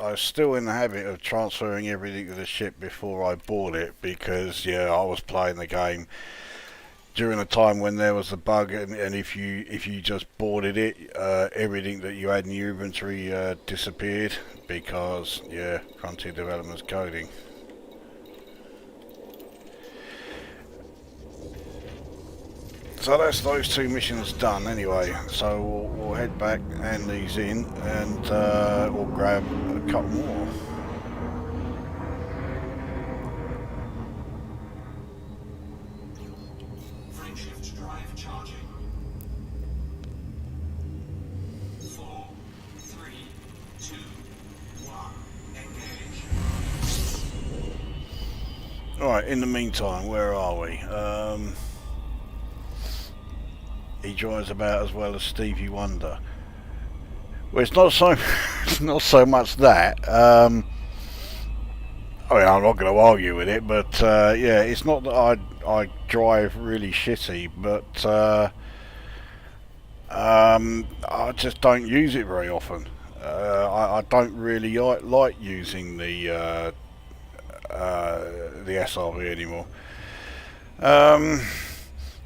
I was still in the habit of transferring everything to the ship before I bought it because, yeah, I was playing the game during a time when there was a bug, and if you just boarded it, everything that you had in your inventory disappeared because, yeah, Frontier Development's coding. So that's those two missions done anyway, so we'll head back, hand these in, and we'll grab a couple more. Frameshift drive charging. 4, 3, 2, 1. Engage. Alright, in the meantime, where are we? He drives about as well as Stevie Wonder. Well, it's not so, it's not so much that. I mean, I'm not going to argue with it, but yeah, it's not that I drive really shitty, but I just don't use it very often. I don't really like using the SRV anymore.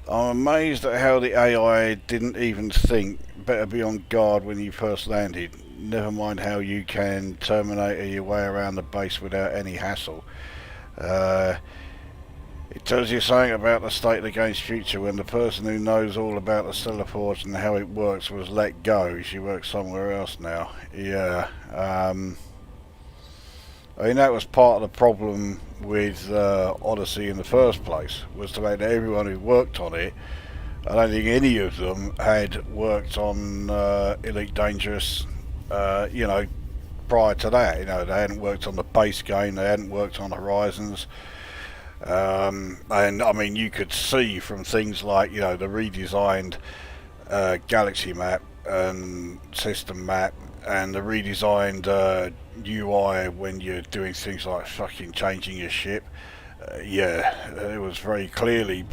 I'm amazed at how the AI didn't even think better be on guard when you first landed. Never mind how you can Terminator your way around the base without any hassle. It tells you something about the state of the game's future when the person who knows all about the Stellar Forge and how it works was let go. She works somewhere else now. Yeah. I mean, that was part of the problem with Odyssey in the first place, was the fact that everyone who worked on it, I don't think any of them had worked on Elite Dangerous, you know, prior to that. You know, they hadn't worked on the base game, they hadn't worked on Horizons. And I mean, you could see from things like, you know, the redesigned galaxy map and system map and the redesigned UI when you're doing things like fucking changing your ship. Yeah, it was very clearly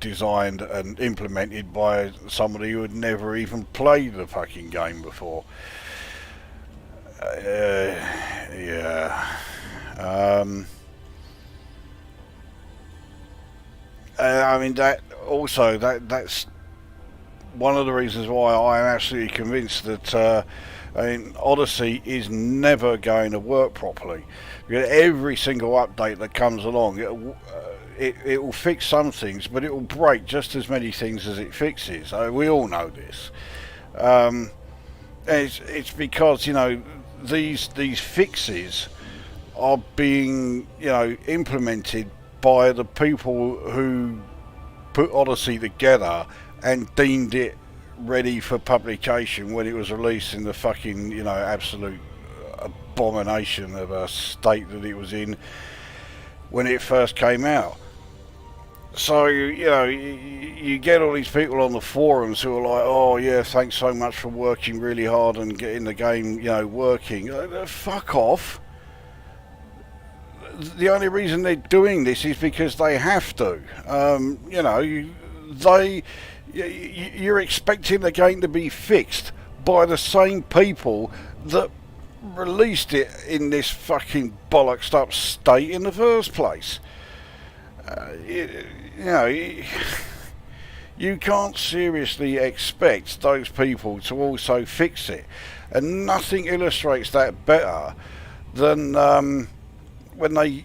designed and implemented by somebody who had never even played the fucking game before. Yeah. I mean, that's one of the reasons why I'm absolutely convinced that I mean, Odyssey is never going to work properly. Because every single update that comes along, it will fix some things, but it will break just as many things as it fixes. We all know this. It's because, you know, these fixes are being, you know, implemented by the people who put Odyssey together and deemed it ready for publication when it was released in the fucking, you know, absolute abomination of a state that it was in when it first came out. So, you know, you get all these people on the forums who are like, oh yeah, thanks so much for working really hard and getting the game, you know, working. Fuck off. The only reason they're doing this is because they have to. You know, you're expecting the game to be fixed by the same people that released it in this fucking bollocksed up state in the first place. You know, you can't seriously expect those people to also fix it, and nothing illustrates that better than when they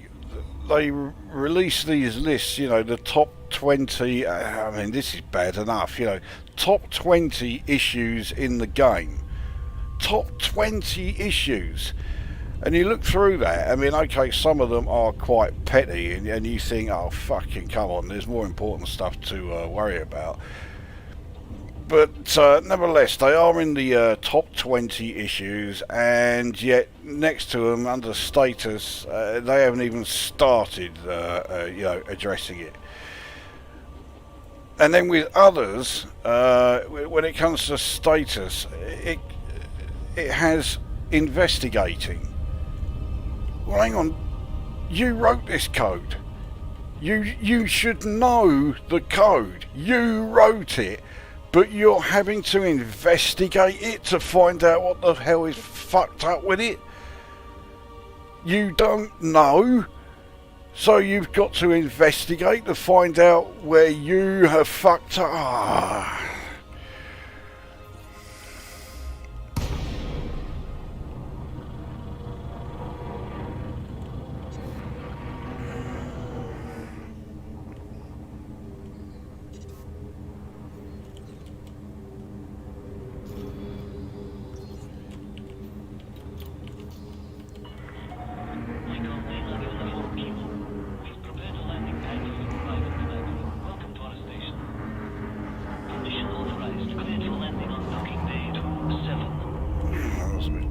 release these lists. You know, the top 20. I mean, this is bad enough. You know, top 20 issues in the game. Top 20 issues. And you look through that, I mean, okay, some of them are quite petty, and you think, oh, fucking come on, there's more important stuff to worry about. But nevertheless, they are in the top 20 issues, and yet next to them, under status, they haven't even started, addressing it. And then with others, when it comes to status, it has investigating. Well, hang on. You wrote this code. You should know the code. You wrote it, but you're having to investigate it to find out what the hell is fucked up with it. You don't know, so you've got to investigate to find out where you have fucked up. Ah.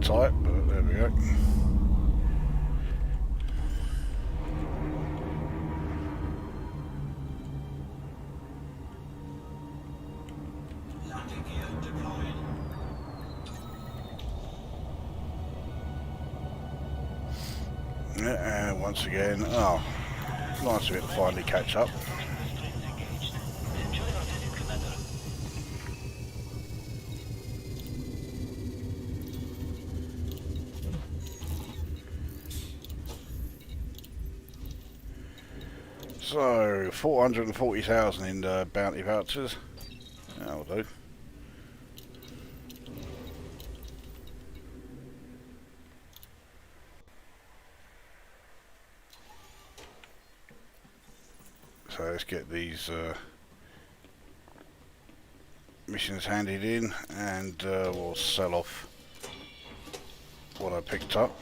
Tight, but there we go. Landing gear deployed. And once again, oh, nice of it to finally catch up. So, 440,000 in bounty vouchers. That'll do. So let's get these missions handed in, and we'll sell off what I picked up.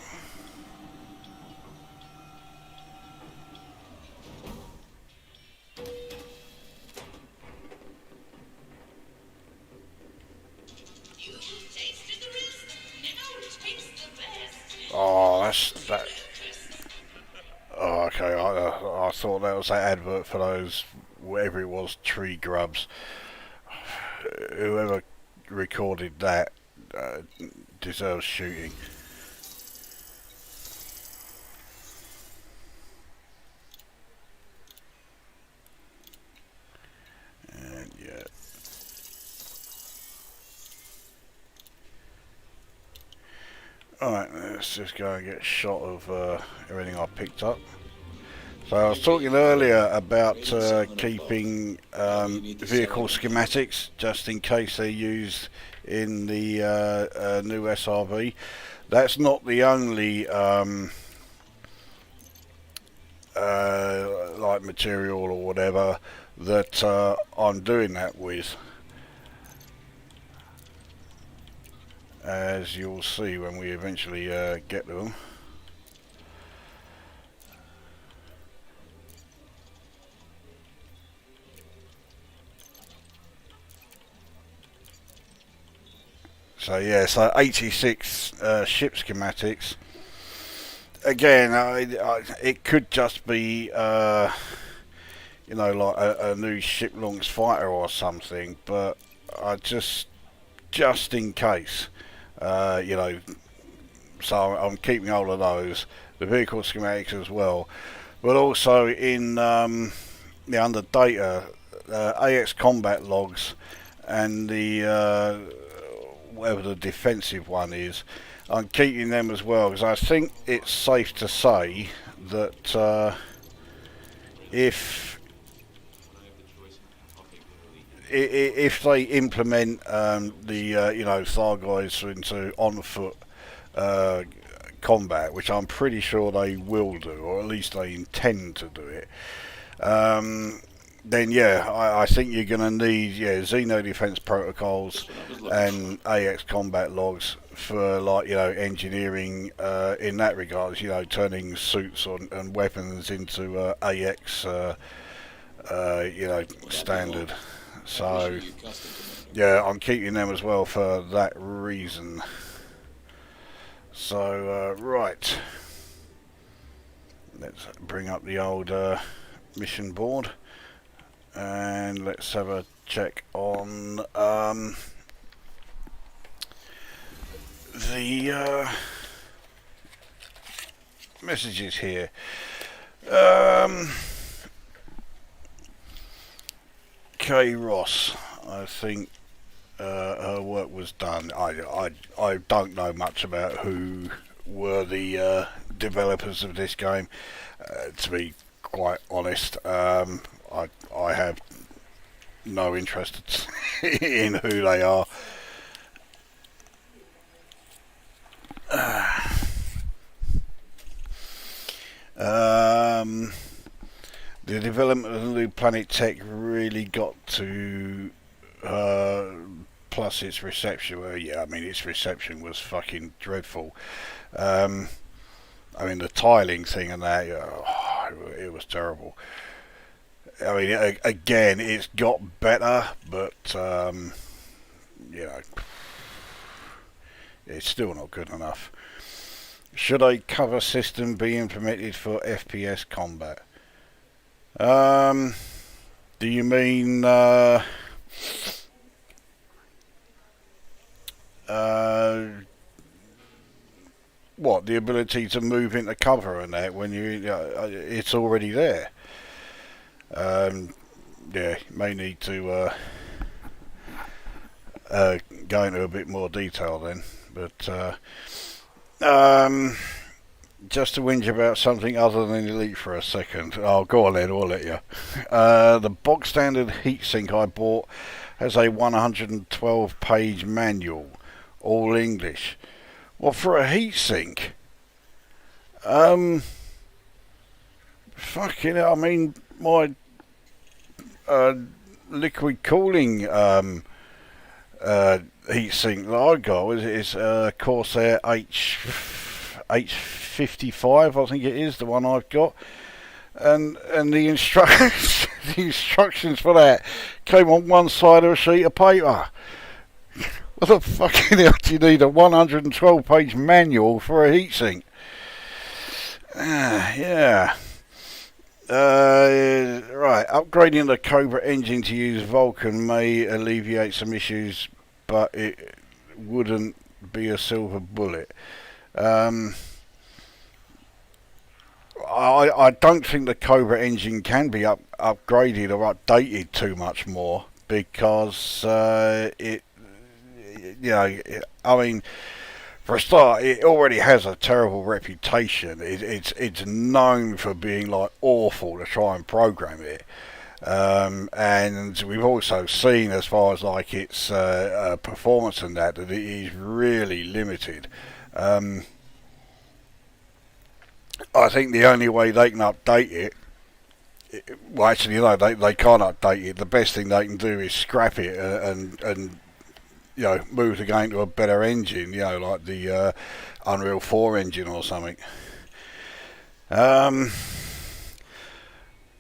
Oh, that's that. Oh, okay. I thought that was that advert for those, whatever it was, tree grubs. Whoever recorded that deserves shooting. And yeah. Alright, let's just go and get a shot of everything I picked up. So I was talking earlier about keeping vehicle schematics just in case they're used in the new SRV. That's not the only like material or whatever that I'm doing that with. As you'll see when we eventually get to them. So yeah, so 86 ship schematics. Again, it could just be, you know, like a new ship launch fighter or something, but I just in case. You know, so I'm keeping hold of those, the vehicle schematics as well, but also in under data, AX combat logs and the whatever the defensive one is, I'm keeping them as well, because I think it's safe to say that if they implement the you know, Thargoids into on foot combat, which I'm pretty sure they will do, or at least they intend to do it, then yeah, I think you're going to need Xeno defense protocols That's what I was looking and AX combat logs for like engineering in that regards. Turning suits and weapons into AX standard. for. I So appreciate you custom to me. yeah, I'm keeping them as well for that reason. So right, let's bring up the old mission board and let's have a check on the messages here. Kay Ross, I think her work was done. I don't know much about who were the developers of this game. To be quite honest, I have no interest in who they are. The development of the new Planet Tech really got to plus its reception. Well, yeah, I mean its reception was fucking dreadful. I mean the tiling thing and that, it was terrible. I mean, again, it's got better, but it's still not good enough. Should a cover system be implemented for FPS combat? Do you mean what, the ability to move into cover and that when it's already there? Yeah, may need to go into a bit more detail then, but just to whinge about something other than Elite for a second. Oh, go on then, I'll let you. The box standard heatsink I bought has a 112 page manual, all English. Well, for a heatsink, fucking hell, I mean, my liquid cooling heatsink that I got is Corsair H55, I think it is the one I've got, and the instructions the instructions for that came on one side of a sheet of paper. What the fucking hell do you need a 112 page manual for a heatsink? Yeah. Right, upgrading the Cobra engine to use Vulcan may alleviate some issues, but it wouldn't be a silver bullet. I don't think the Cobra engine can be upgraded or updated too much more because I mean, for a start, it already has a terrible reputation. It's known for being like awful to try and program it, and we've also seen as far as like its performance and that it is really limited. I think the only way they can update it, well, actually, no, they can't update it. The best thing they can do is scrap it and move the game to a better engine, like the Unreal 4 engine or something. But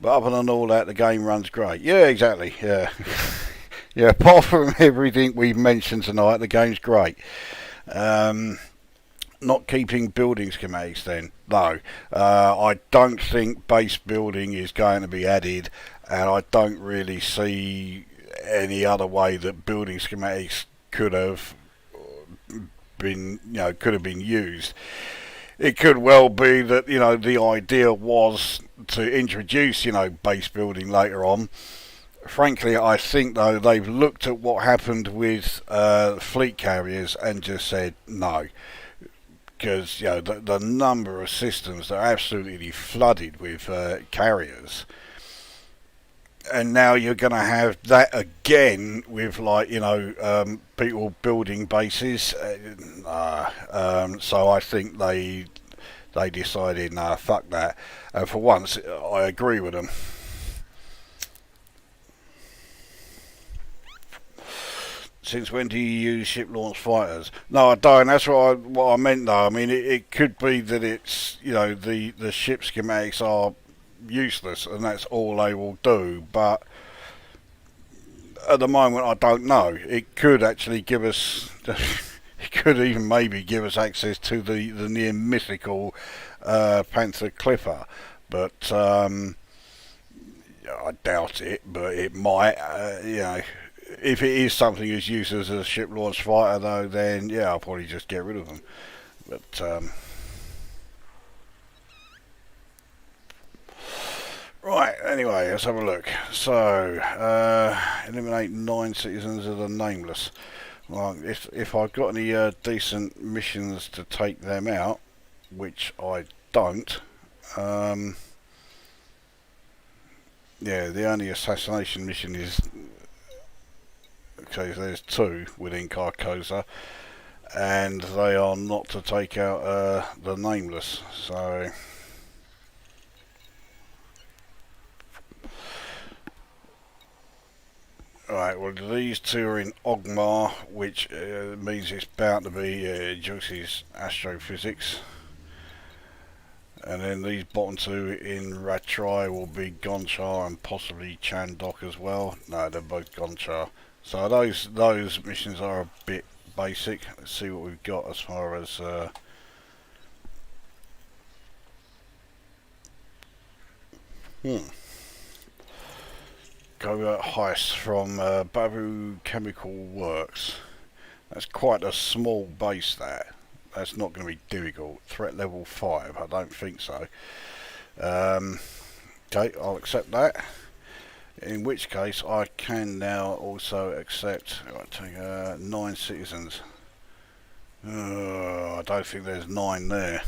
other than all that, the game runs great. Yeah, exactly. Yeah, yeah. Apart from everything we've mentioned tonight, the game's great. Not keeping building schematics then? No. I don't think base building is going to be added, and I don't really see any other way that building schematics could have been used. It could well be that the idea was to introduce base building later on. Frankly, I think though they've looked at what happened with fleet carriers and just said no, because the number of systems that are absolutely flooded with carriers. And now you're going to have that again with people building bases. So I think they decided, nah, fuck that. And for once, I agree with them. Since when do you use ship-launched fighters? No, I don't. That's what I meant, though. I mean, it could be that it's, you know, the ship schematics are useless and that's all they will do. But at the moment, I don't know. It could actually give us... it could even maybe give us access to the near mythical Panther Clipper. But I doubt it, but it might, you know... If it is something as used as a ship-launched fighter, though, then yeah, I'll probably just get rid of them. But right, anyway, let's have a look. So, eliminate 9 citizens of the Nameless. Well, if I've got any decent missions to take them out, which I don't, yeah, the only assassination mission is... Okay, there's 2 within Lukozer, and they are not to take out the Nameless. So, right. Well, these 2 are in Ogmar, which means it's bound to be Juicy's astrophysics. And then these bottom 2 in Ratrai will be Gonchar and possibly Chandok as well. No, they're both Gonchar. So those missions are a bit basic. Let's see what we've got as far as covert heist from Babu Chemical Works. That's quite a small base there. That's not going to be difficult. Threat level 5, I don't think so. Okay, I'll accept that. In which case, I can now also accept 9 citizens. I don't think there's 9 there.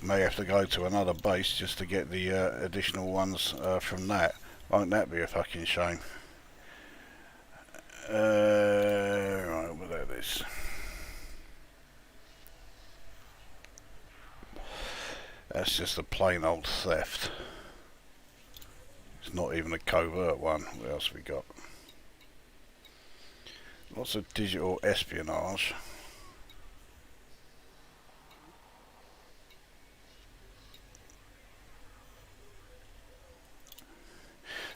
May have to go to another base just to get the additional ones from that. Won't that be a fucking shame? Right, we'll do this. That's just a plain old theft. It's not even a covert one. What else have we got? Lots of digital espionage.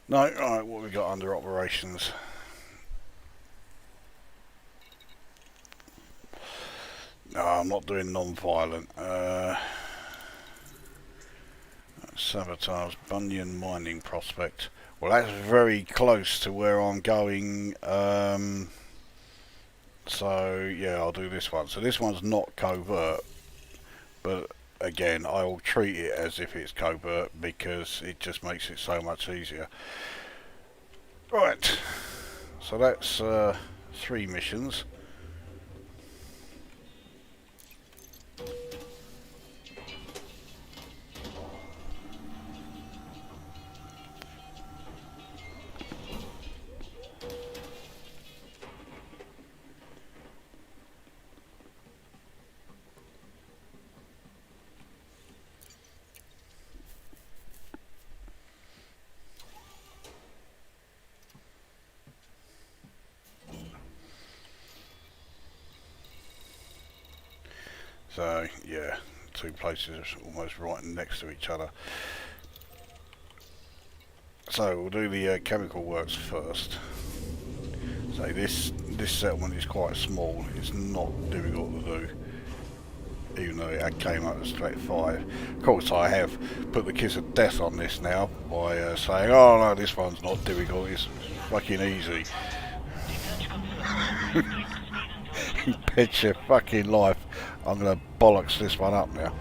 No, right, what have we got under operations? No, I'm not doing non-violent. Sabotage Bunyan Mining Prospect. Well, that's very close to where I'm going. So yeah, I'll do this one. So this one's not covert, but again, I will treat it as if it's covert because it just makes it so much easier. Right. So that's 3 missions. So yeah, 2 places almost right next to each other. So we'll do the chemical works first. So this settlement is quite small. It's not difficult to do, even though it came up as threat 5. Of course, I have put the kiss of death on this now by saying, "Oh no, this one's not difficult. It's fucking easy." Bet your fucking life I'm gonna bollocks this one up now.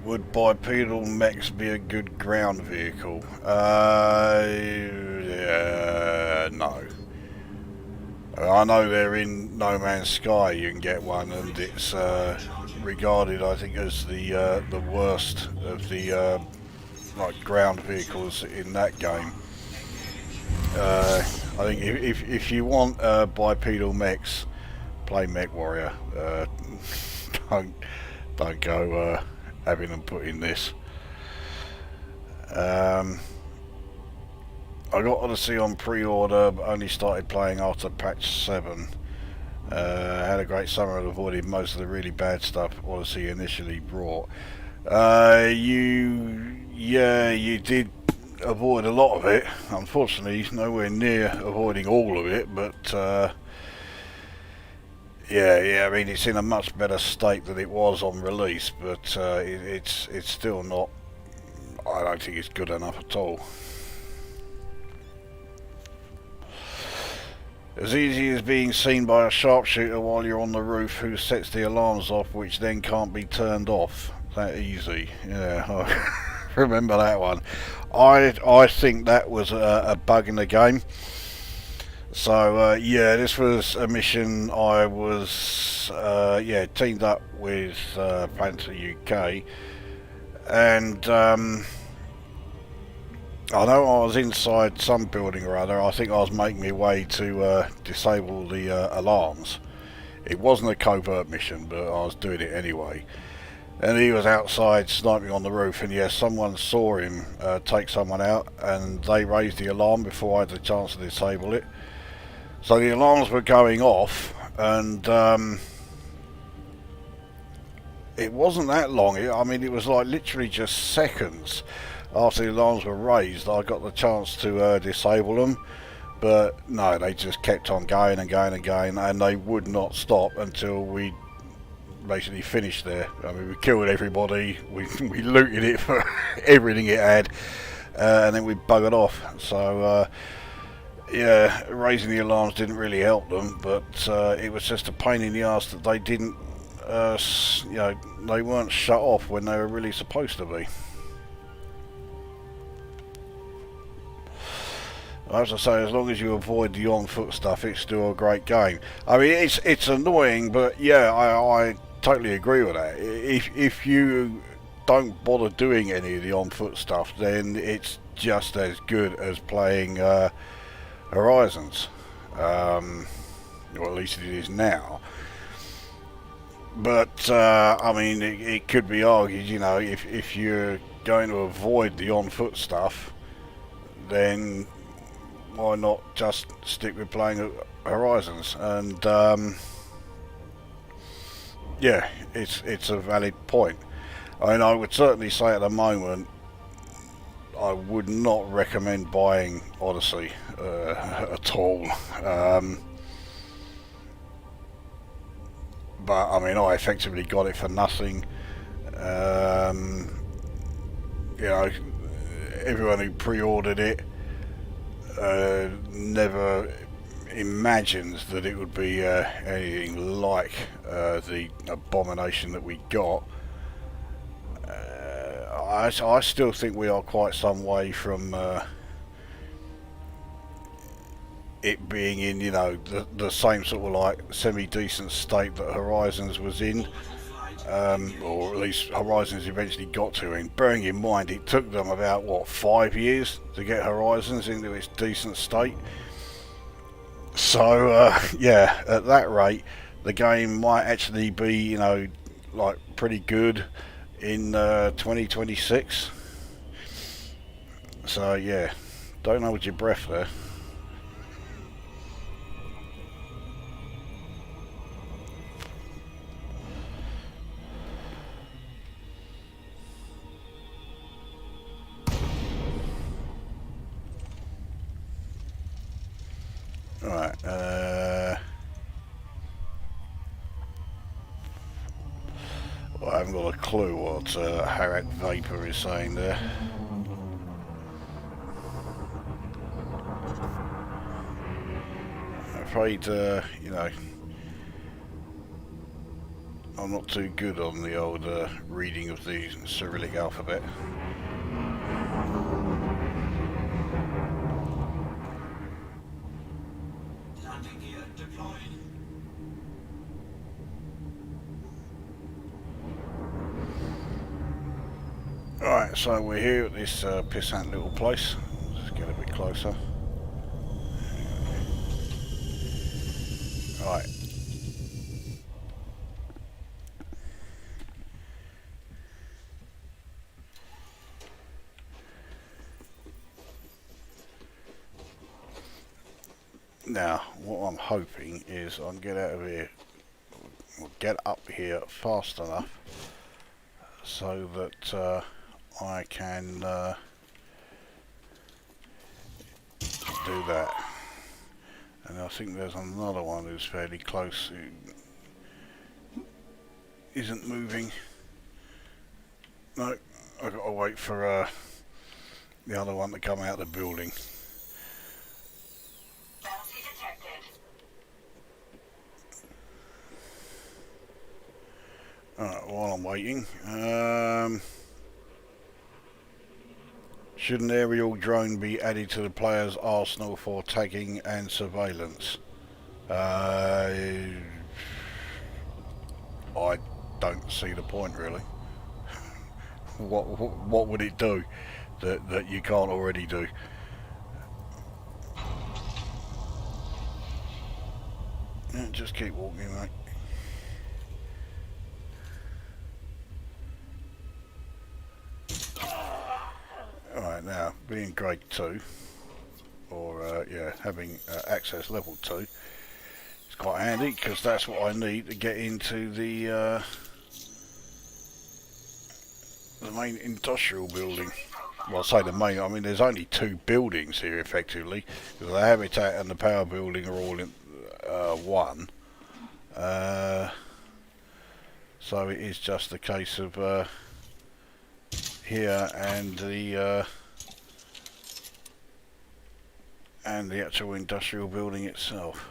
Would bipedal mechs be a good ground vehicle? Yeah, no. I know they're in No Man's Sky. You can get one, and it's regarded, I think, as the worst of the like ground vehicles in that game. I think if you want bipedal mechs, play Mech Warrior. Don't go having them put in this. I got Odyssey on pre-order, but only started playing after patch 7. Had a great summer and avoided most of the really bad stuff Odyssey initially brought. You did avoid a lot of it. Unfortunately, nowhere near avoiding all of it, but yeah. I mean, it's in a much better state than it was on release, but it's still not. I don't think it's good enough at all. As easy as being seen by a sharpshooter while you're on the roof who sets the alarms off, which then can't be turned off. That easy. Yeah, I remember that one. I think that was a bug in the game. So yeah, this was a mission I was teamed up with Panther UK, and I know I was inside some building or other. I think I was making my way to disable the alarms. It wasn't a covert mission, but I was doing it anyway. And he was outside sniping on the roof, and yes, someone saw him take someone out, and they raised the alarm before I had the chance to disable it. So the alarms were going off, and it wasn't that long. I mean, it was like literally just seconds after the alarms were raised I got the chance to disable them. But no, they just kept on going and going and going, and they would not stop until we basically finished there. I mean, we killed everybody, we looted it for everything it had, and then we buggered off. So yeah, raising the alarms didn't really help them, but it was just a pain in the ass that they didn't, they weren't shut off when they were really supposed to be. As I say, as long as you avoid the on-foot stuff, it's still a great game. I mean, it's annoying, but yeah, I totally agree with that. If you don't bother doing any of the on-foot stuff, then it's just as good as playing Horizons, or at least it is now. But I mean, it could be argued, you know, if you're going to avoid the on-foot stuff, then why not just stick with playing Horizons? And yeah, it's a valid point. I mean, I would certainly say at the moment I would not recommend buying Odyssey at all. But I mean, I effectively got it for nothing. You know, everyone who pre-ordered it never imagines that it would be anything like the abomination that we got. I still think we are quite some way from it being in, you know, the same sort of like semi-decent state that Horizons was in, or at least Horizons eventually got to. And bearing in mind, it took them about, what, 5 years to get Horizons into its decent state. So yeah, at that rate, the game might actually be, you know, like pretty good in 2026. So yeah, don't hold your breath there. Right, well, I haven't got a clue what Harriet Vapor is saying there. I'm afraid, you know, I'm not too good on the old reading of the Cyrillic alphabet. Alright, so we're here at this pissant little place. Let's get a bit closer. Right. Now, what I'm hoping is I can get out of here, or get up here fast enough so that I can do that. And I think there's another one who's fairly close who isn't moving. No, I've got to wait for the other one to come out of the building. Bounty detected. Alright, while I'm waiting, should an aerial drone be added to the player's arsenal for tagging and surveillance? I don't see the point really. What would it do that you can't already do? Yeah, just keep walking, mate. Alright, now, being grade 2, or yeah, having access level 2, it's quite handy, because that's what I need to get into the main industrial building. Well, I say the main, I mean there's only 2 buildings here effectively, because the habitat and the power building are all in one. So it is just a case of here and the actual industrial building itself.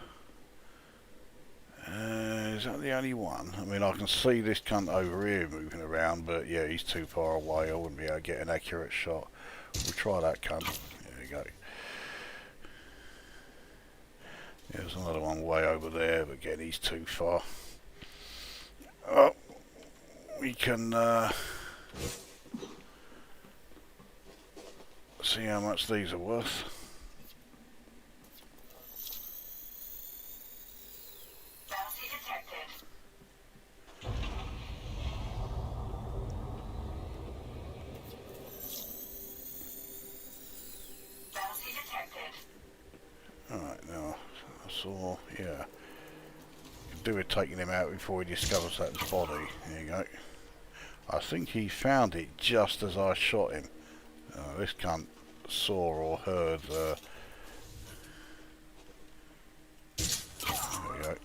Is that the only one? I mean, I can see this cunt over here moving around, but yeah, he's too far away. I wouldn't be able to get an accurate shot. We'll try that cunt. There we go. There's another one way over there, but again, he's too far. Oh, we can see how much these are worth. Bounty detected. Bounty detected. Alright, now, I saw, yeah. Could do with taking him out before he discovers that body. There you go. I think he found it just as I shot him. This cunt saw or heard. There we go.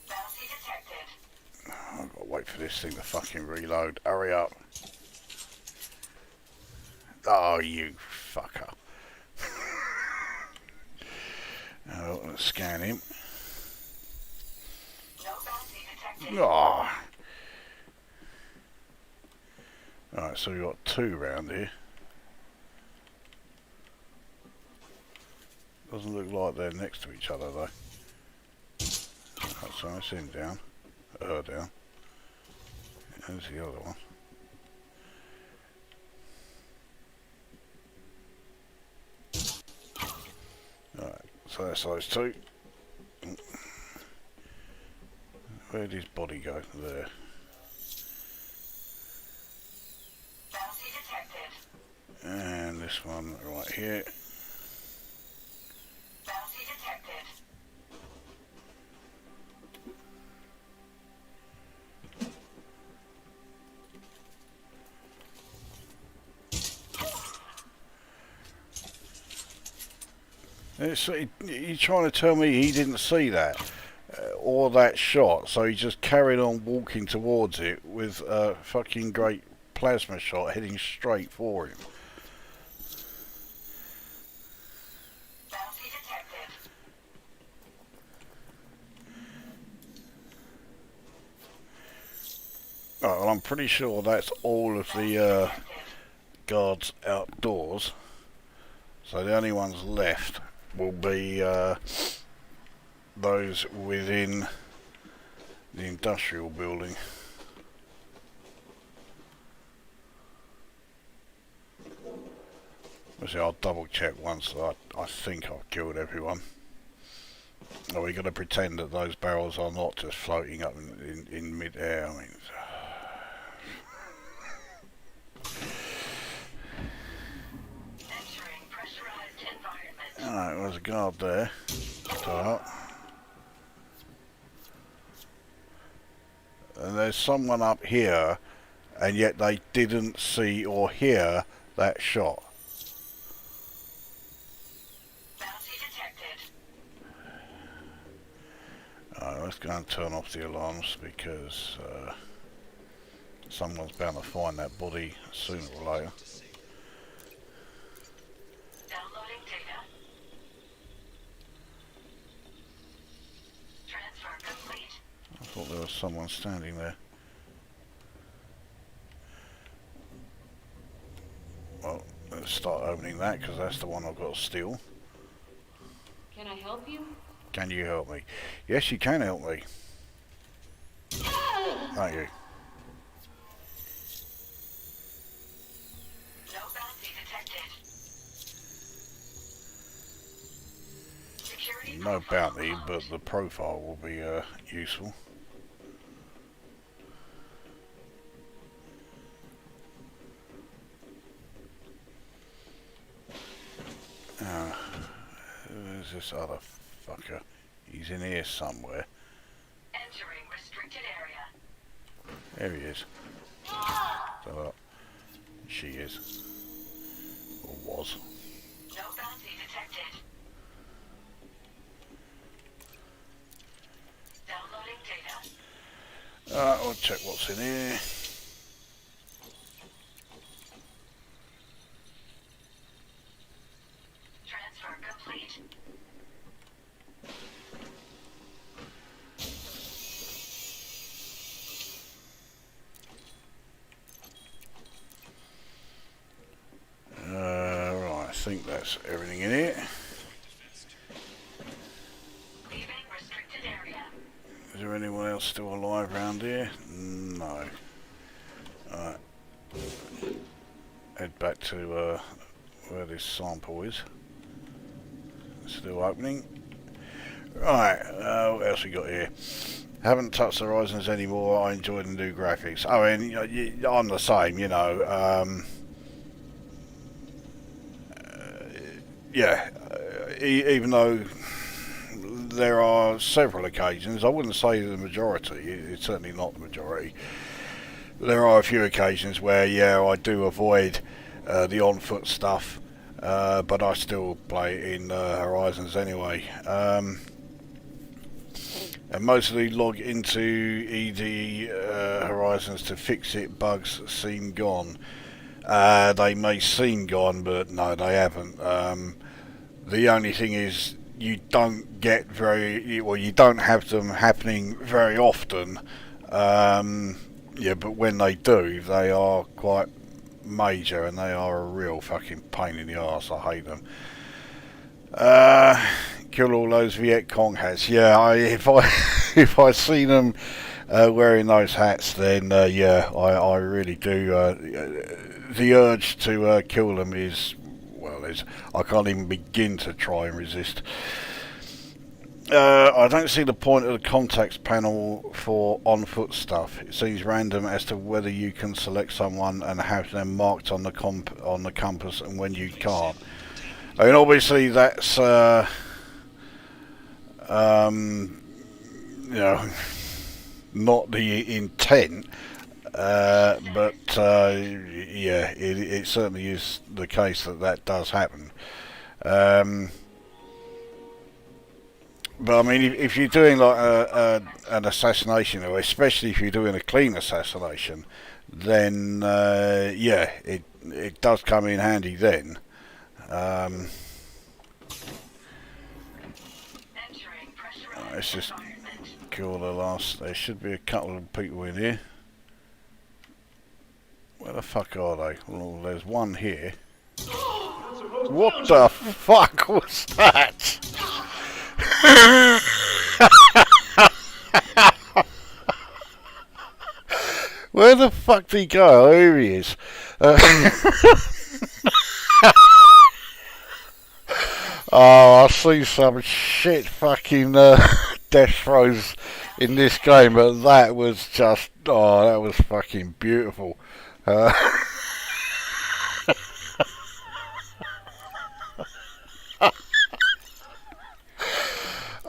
Bounty detected. I've got to wait for this thing to fucking reload. Hurry up. Oh, you fucker. Oh, let's scan him. No bounty detected. Oh. Alright, so we've got 2 round here. Doesn't look like they're next to each other though. Right, so it's him down. Her down. There's the other one. Alright, so that's those 2. Where did his body go? There. Bounty detected. And this one right here. Bounty detected. You're trying to tell me he didn't see that or that shot, so he just carried on walking towards it with a fucking great plasma shot heading straight for him. Bounty detected. Right, well, I'm pretty sure that's all of the guards outdoors, so the only ones left will be those within the industrial building. I'll double check once. I think I've killed everyone. Are we going to pretend that those barrels are not just floating up in mid-air? I mean, Entering pressurized environment. alright, there's a guard there. So, and there's someone up here, and yet they didn't see or hear that shot. Bounty detected. Alright, let's go and turn off the alarms because someone's bound to find that body sooner or later. Downloading data. Transfer complete. I thought there was someone standing there. Well, let's start opening that because that's the one I've got to steal. Can I help you? Can you help me? Yes, you can help me. Thank you. No bounty detected. Security No profile bounty, locked. but the profile will be useful. Who's this other fucker? He's in here somewhere. Entering restricted area. There he is. So, she is. Or was. No bounty detected. Downloading data. I'll check what's in here. Transfer complete. Right, I think that's everything in here. Leaving restricted area. Is there anyone else still alive around here? No. Alright. Head back to where this sample is. Still opening. Right, what else we got here? Haven't touched Horizons anymore. I enjoy the new graphics. I mean, I'm the same, you know. Yeah, even though there are several occasions, I wouldn't say the majority, it's certainly not the majority. There are a few occasions where, yeah, I do avoid the on-foot stuff, but I still play in Horizons anyway. And mostly log into ED Horizons to fix it. Bugs seem gone. They may seem gone, but no, they haven't. The only thing is you don't get you don't have them happening very often. Yeah, but when they do, they are quite major, and they are a real fucking pain in the arse. I hate them. Kill all those Viet Cong hats. Yeah, if I see them wearing those hats, then yeah, I really do. The urge to kill them is, well, I can't even begin to try and resist. I don't see the point of the contacts panel for on-foot stuff. It seems random as to whether you can select someone and have them marked on the compass and when you can't. I mean, obviously that's you know, not the intent, but yeah, it certainly is the case that does happen. But I mean, if you're doing like an assassination, or especially if you're doing a clean assassination, then yeah, it does come in handy then. Let's just kill the last. There should be a couple of people in here. Where the fuck are they? Well, there's one here. What the fuck was that? fuck did he go? Oh, here he is. Oh, I see some shit fucking death throws in this game, but that was just, oh, that was fucking beautiful.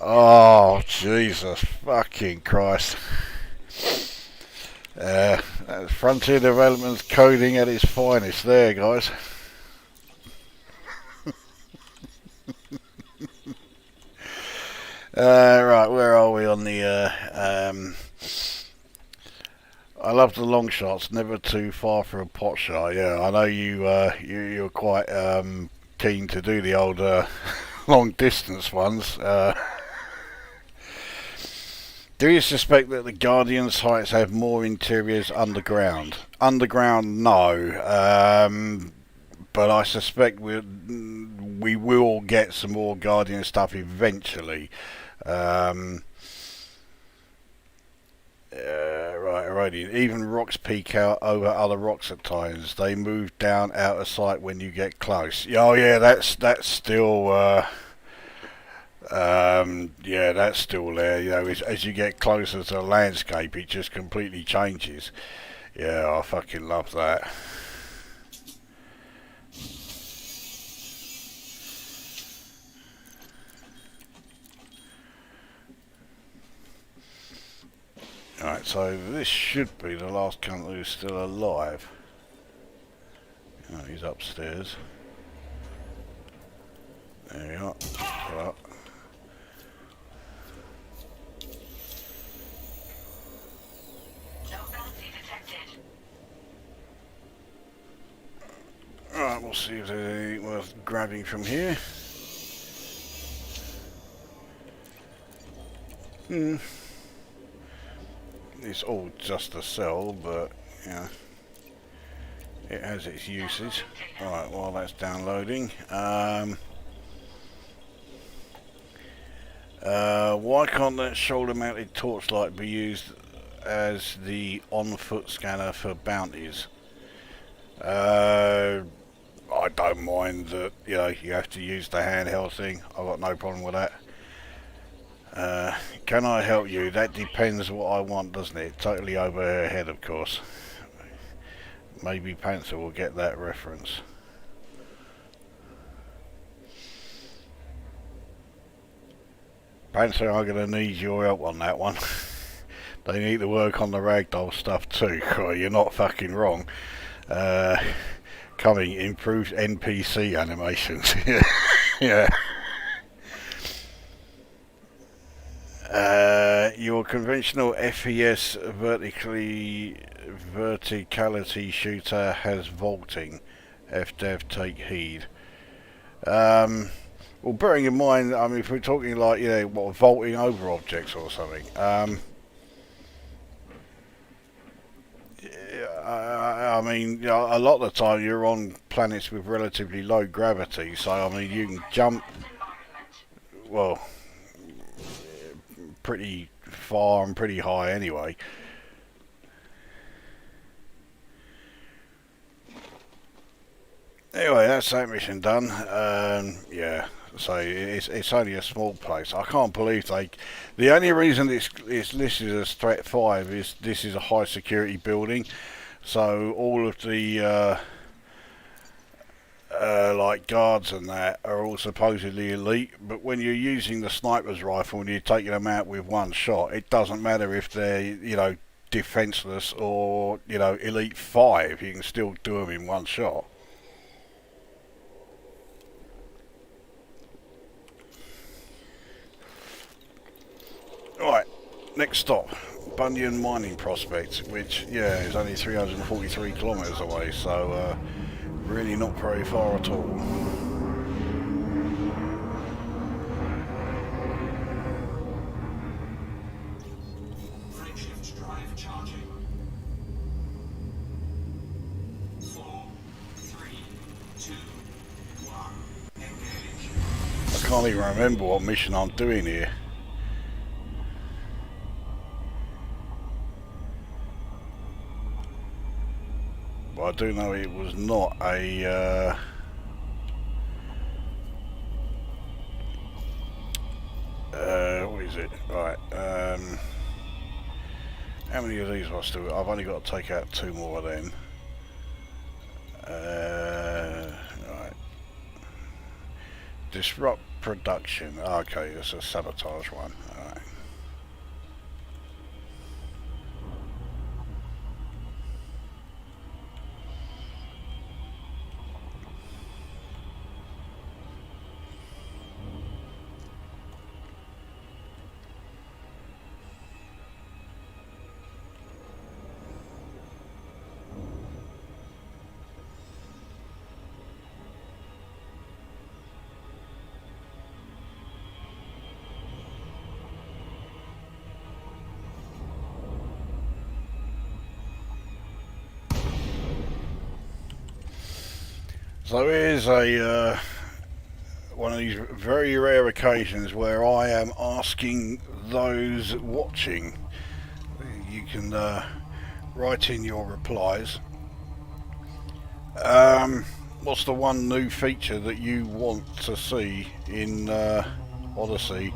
Oh, Jesus fucking Christ. That's Frontier Development's coding at its finest there, guys. Right, where are we on the... I love the long shots, never too far for a pot shot. Yeah, I know you're quite keen to do the old long distance ones. Do you suspect that the Guardian sites have more interiors underground? Underground, no. But I suspect we will get some more Guardian stuff eventually. Right, alrighty. Even rocks peek out over other rocks at times. They move down out of sight when you get close. Oh yeah, that's still. Yeah, that's still there. You know, as you get closer to the landscape, it just completely changes. Yeah, I fucking love that. Alright, so this should be the last cunt who's still alive. Oh, he's upstairs. There you are. Right. No bounty detected. Alright, we'll see if there's anything worth grabbing from here. It's all just a cell, but yeah, it has its uses. Alright, while that's downloading, why can't that shoulder-mounted torchlight be used as the on-foot scanner for bounties? I don't mind that, you know, you have to use the handheld thing. I've got no problem with that. Can I help you? That depends what I want, doesn't it? Totally over her head, of course. Maybe Panther will get that reference. Panther, I'm going to need your help on that one. They need to work on the ragdoll stuff too. You're not fucking wrong. Coming, improved NPC animations. Yeah. Your conventional FES verticality shooter has vaulting. FDev, take heed. Well, bearing in mind, I mean, if we're talking like, you know, what, vaulting over objects or something, I mean, you know, a lot of the time you're on planets with relatively low gravity, so I mean, you can jump, well, pretty far and pretty high anyway. Anyway, that's that mission done. Yeah, so it's only a small place. I can't believe the only reason it's listed as threat 5 is this is a high security building, so all of the like guards and that are all supposedly elite, but when you're using the sniper's rifle and you're taking them out with one shot, it doesn't matter if they're, you know, defenseless or, you know, elite 5, you can still do them in one shot. Alright, next stop, Bunyan Mining Prospect, which, yeah, is only 343 kilometres away, so really not very far at all. Frameshift drive charging. 4, 3, 2, 1, engage. I can't even remember what mission I'm doing here. I do know it was not a what is it? Right. How many of these have I still got? I've only got to take out 2 more of them. Right. Disrupt production. Okay, it's a sabotage one. Alright. So here's a one of these very rare occasions where I am asking those watching. You can write in your replies. What's the one new feature that you want to see in Odyssey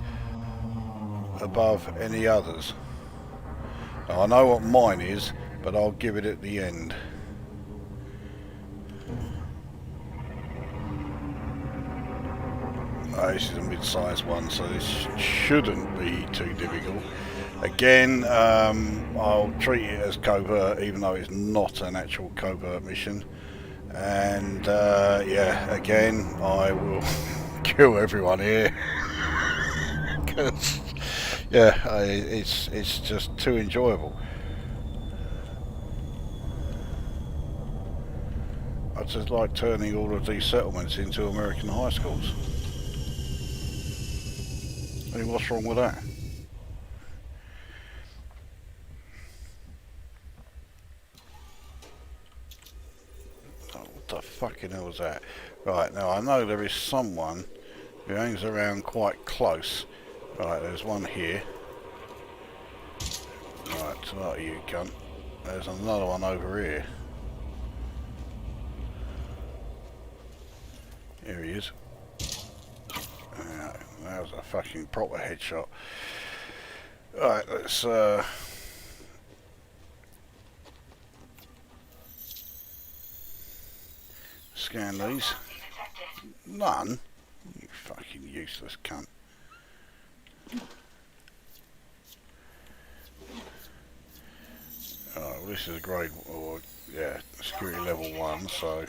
above any others? Now, I know what mine is, but I'll give it at the end. This is a mid-sized one, so this shouldn't be too difficult. Again, I'll treat it as covert, even though it's not an actual covert mission. And yeah, again, I will kill everyone here. 'Cause, yeah, it's just too enjoyable. I just like turning all of these settlements into American high schools. I mean, what's wrong with that? Oh, what the fucking hell was that? Right, now I know there is someone who hangs around quite close. Right, there's one here. Right, tomato you cunt. There's another one over here. Here he is. That was a fucking proper headshot. Right, let's scan these. None? You fucking useless cunt. Oh, well, this is a grade, or yeah, security level 1, so I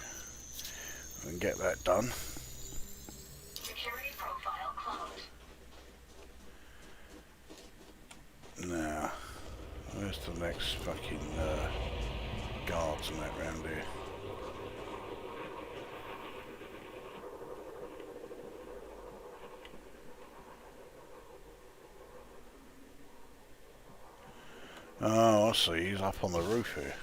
can get that done. Security profile closed. Now, where's the next fucking guards and that round here? Oh, I see, he's up on the roof here.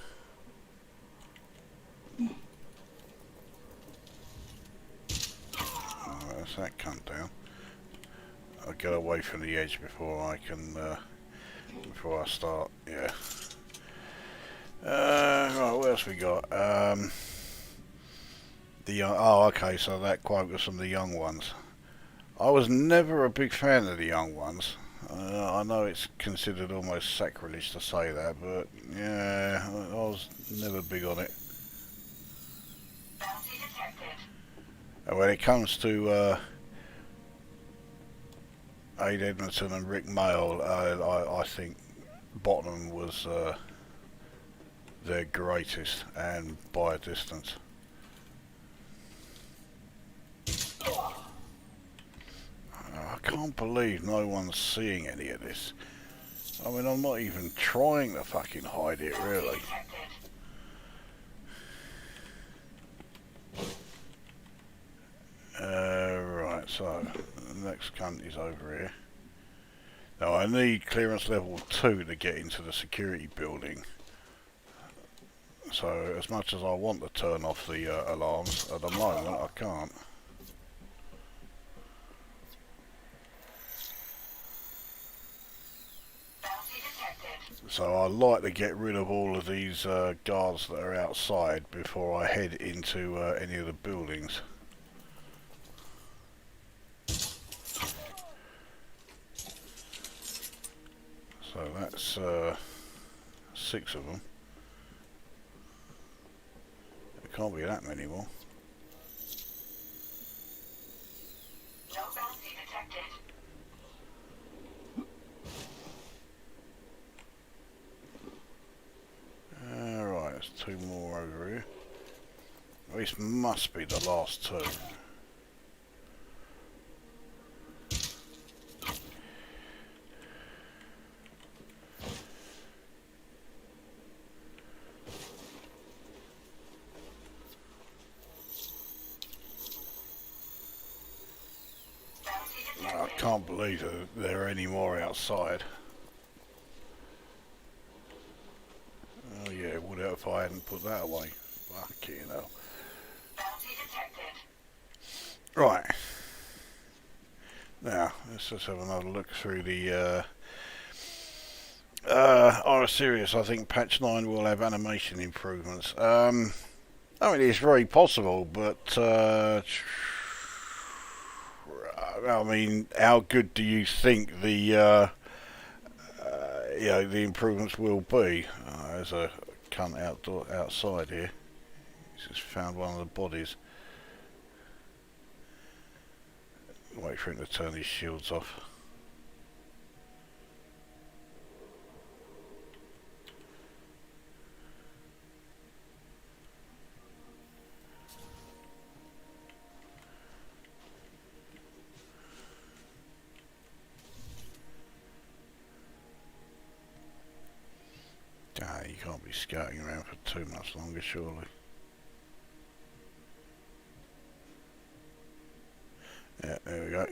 Oh, that's that cunt down. I'll get away from the edge before I can, before I start, yeah. Right, what else we got? The young, oh, okay, so that quote was from the young ones. I was never a big fan of the young ones. I know it's considered almost sacrilege to say that, but yeah, I was never big on it. Bounty detected. And when it comes to Aid Edmondson and Rick Mail, I think Bottom was their greatest, and by a distance. I can't believe no one's seeing any of this. I mean, I'm not even trying to fucking hide it, really. Right, so the next cunt is over here. Now I need clearance level 2 to get into the security building. So as much as I want to turn off the alarms, at the moment I can't. Bounty detected. So I like to get rid of all of these guards that are outside before I head into any of the buildings. So that's 6 of them. There can't be that many more. No bounty detected. Right, there's 2 more over here. This must be the last 2. I can't believe that there are any more outside. Oh yeah, would it if I hadn't put that away? Fucking hell. Bounty detected. Right. Now, let's just have another look through the Serious. I think patch 9 will have animation improvements. I mean, it's very possible, but I mean, how good do you think the the improvements will be? There's a cunt outside here. He's just found one of the bodies. Wait for him to turn his shields off. You can't be scouting around for too much longer, surely. Yeah, there we go.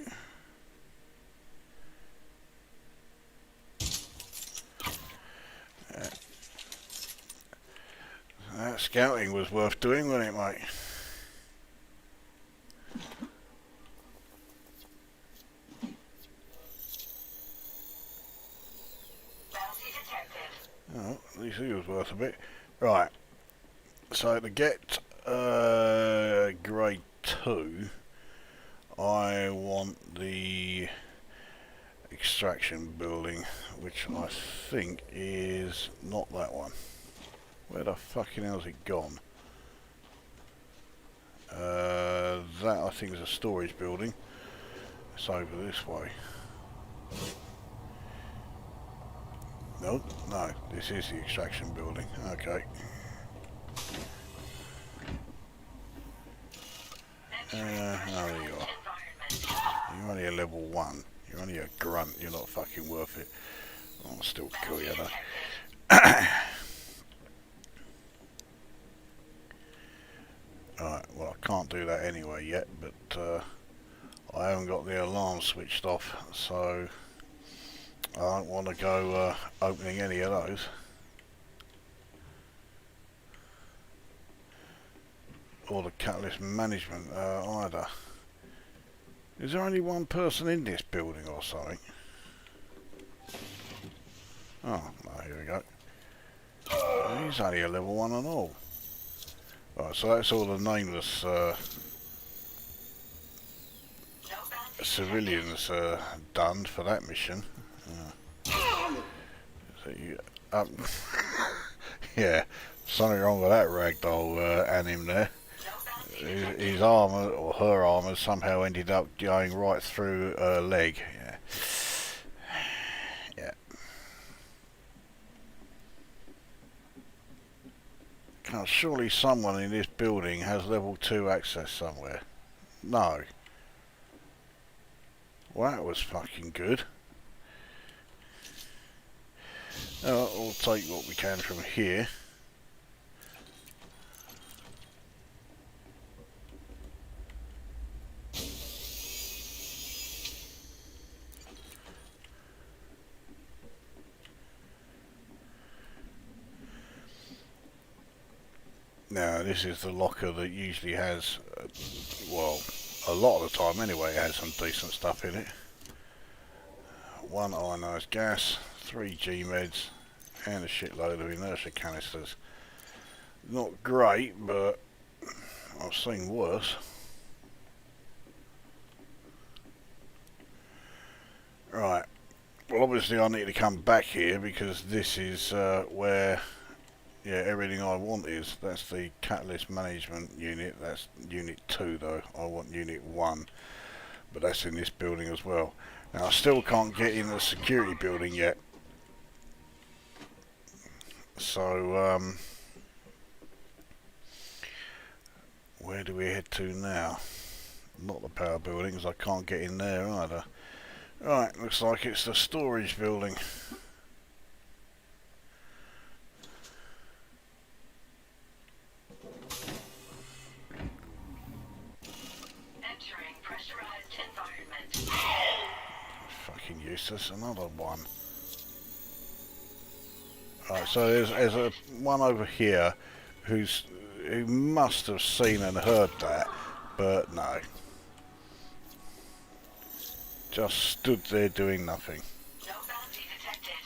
That scouting was worth doing, wasn't it, mate? Oh, at least he was worth a bit. Right. So to get grade 2, I want the extraction building, which I think is not that one. Where the fucking hell's it gone? That I think is a storage building. It's over this way. No, this is the extraction building. Okay. There you are. You're only a level 1. You're only a grunt. You're not fucking worth it. I'll still kill you though. Alright, well I can't do that anyway yet, but I haven't got the alarm switched off, so I don't want to go opening any of those. Or the catalyst management either. Is there only one person in this building or something? Oh, no, here we go. He's only a level 1 and all. Right, so that's all the nameless civilians done for that mission. So you, yeah, something wrong with that ragdoll anim there. His armour, or her armour, somehow ended up going right through her leg. Yeah. Yeah. Now, surely someone in this building has level 2 access somewhere. No. Well, that was fucking good. We'll take what we can from here. Now, this is the locker that usually has, well, a lot of the time anyway, it has some decent stuff in it. 1 ionised gas, 3 G-meds, and a shitload of inertia canisters. Not great, but I've seen worse. Right, well obviously I need to come back here because this is where everything I want is. That's the catalyst management unit. That's unit 2 though. I want unit 1, but that's in this building as well. Now I still can't get in the security building yet, so where do we head to now? Not the power buildings, I can't get in there either. Right, looks like it's the storage building. Entering pressurized environment. Fucking useless, another one. Right, so there's a one over here who must have seen and heard that, but no. Just stood there doing nothing. No bounty detected.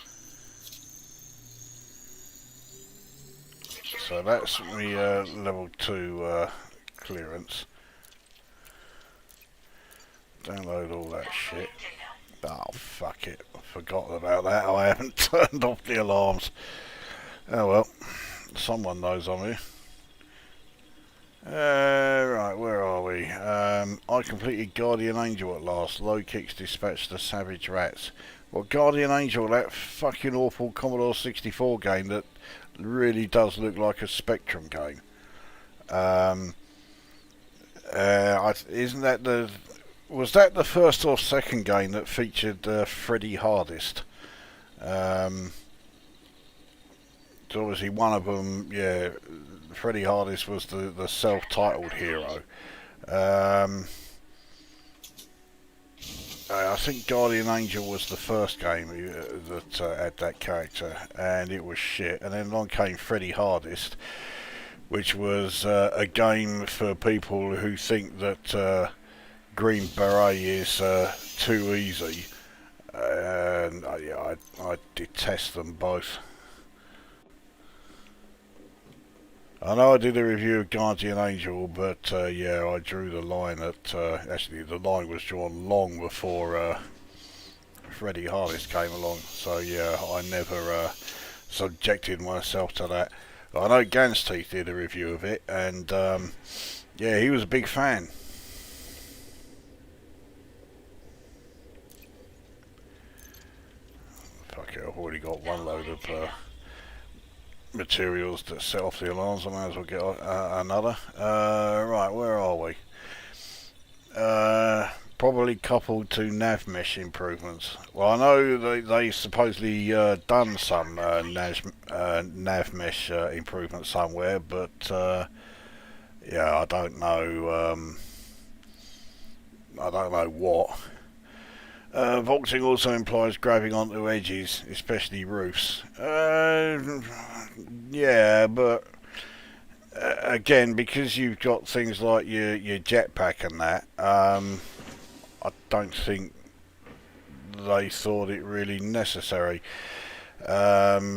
So that's me level 2 clearance. Download all that shit. Oh fuck it, I forgot about that. I haven't turned off the alarms. Oh well, someone knows I'm here. Right, where are we? I completed Guardian Angel at last. Low kicks dispatched the savage rats. Well, Guardian Angel, that fucking awful Commodore 64 game that really does look like a Spectrum game. Isn't that the... Was that the first or second game that featured Freddie Hardest? So obviously one of them, yeah, Freddie Hardest was the self-titled hero. I think Guardian Angel was the first game that had that character, and it was shit. And then along came Freddie Hardest, which was a game for people who think that Green Beret is too easy, and I detest them both. I know I did a review of Guardian Angel, but yeah, I drew the line at actually the line was drawn long before Freddie Hardest came along, so yeah, I never subjected myself to that. I know Gans Teeth did a review of it, and yeah, he was a big fan. Fuck it, I've already got one load of materials that set off the alarms. I might as well get another. Right, where are we? Probably coupled to nav mesh improvements. Well, I know they supposedly done some nav mesh improvements somewhere, but yeah, I don't know. I don't know what. Vaulting also implies grabbing onto edges, especially roofs. Yeah, but again, because you've got things like your jetpack and that, I don't think they thought it really necessary. But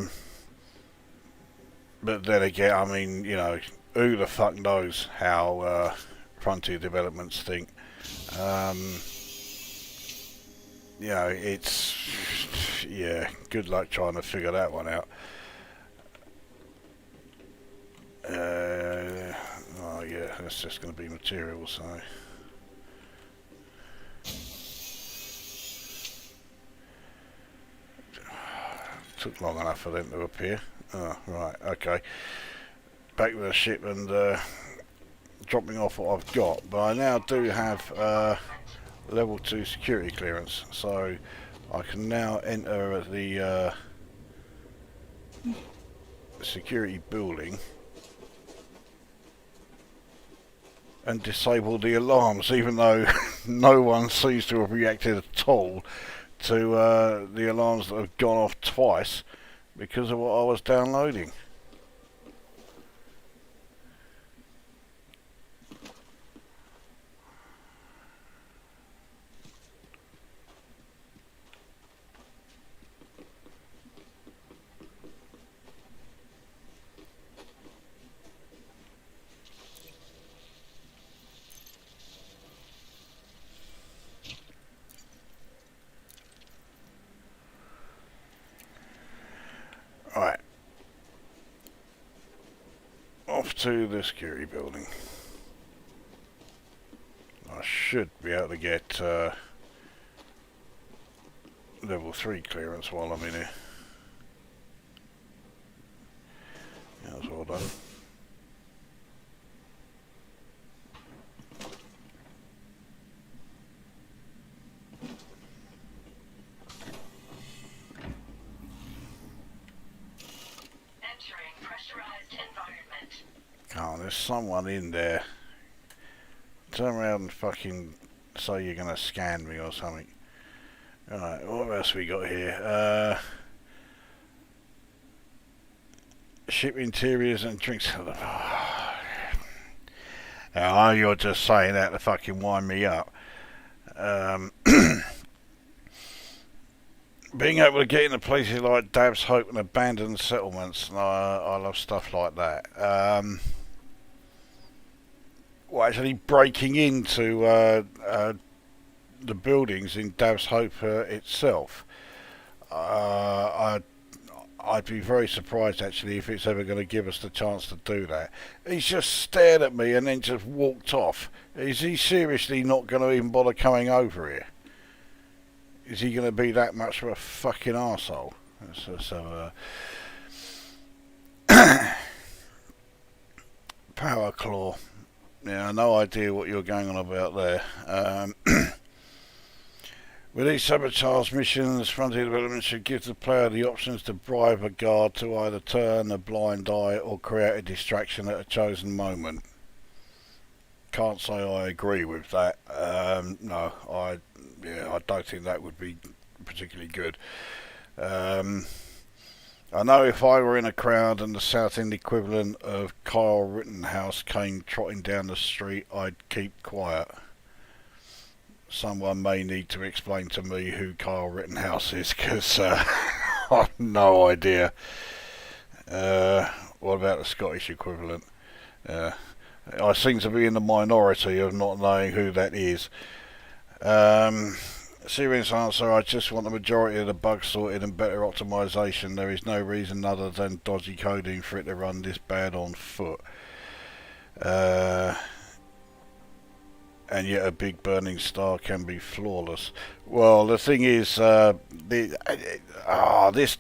then again, I mean, you know, who the fuck knows how Frontier Developments think. You know, it's, yeah, good luck trying to figure that one out. Oh yeah, that's just going to be materials, so. Took long enough for them to appear. Oh, right, okay. Back with the ship and dropping off what I've got. But I now do have level 2 security clearance, so I can now enter the security building and disable the alarms, even though no one seems to have reacted at all to the alarms that have gone off twice because of what I was downloading. off to the security building. I should be able to get level 3 clearance while I'm in here. Yeah, that's all done. Entering pressurized environment. Oh, there's someone in there. Turn around and fucking say you're gonna scan me or something. Alright, what else we got here? Ship interiors and drinks. Oh, you're just saying that to fucking wind me up. Being able to get into places like Dab's Hope and abandoned settlements, I love stuff like that. Well, actually breaking into the buildings in Dab's Hope itself. I'd be very surprised actually if it's ever going to give us the chance to do that. He's just stared at me and then just walked off. Is he seriously not going to even bother coming over here? Is he going to be that much of a fucking arsehole? Power Claw. Yeah, no idea what you're going on about there. With these sabotage missions, Frontier Development should give the player the options to bribe a guard to either turn a blind eye or create a distraction at a chosen moment. Can't say I agree with that. No, I don't think that would be particularly good. I know if I were in a crowd and the South End equivalent of Kyle Rittenhouse came trotting down the street, I'd keep quiet. Someone may need to explain to me who Kyle Rittenhouse is, because I've no idea. What about the Scottish equivalent? I seem to be in the minority of not knowing who that is. Serious answer, I just want the majority of the bugs sorted and better optimization. There is no reason other than dodgy coding for it to run this bad on foot. And yet a big burning star can be flawless. Well, the thing is, this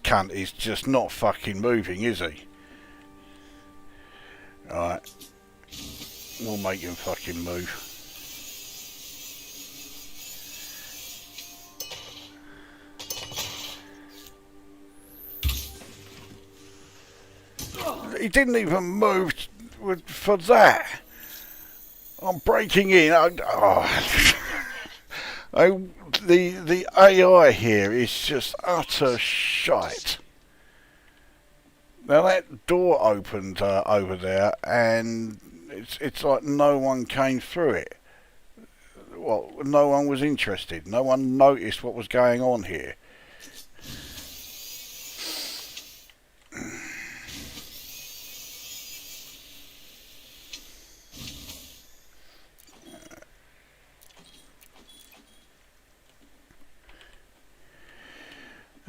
cunt is just not fucking moving, is he? Alright. We'll make him fucking move. He didn't even move for that. I'm breaking in. The AI here is just utter shite. Now that door opened over there, and it's like no one came through it. Well, no one was interested. No one noticed what was going on here.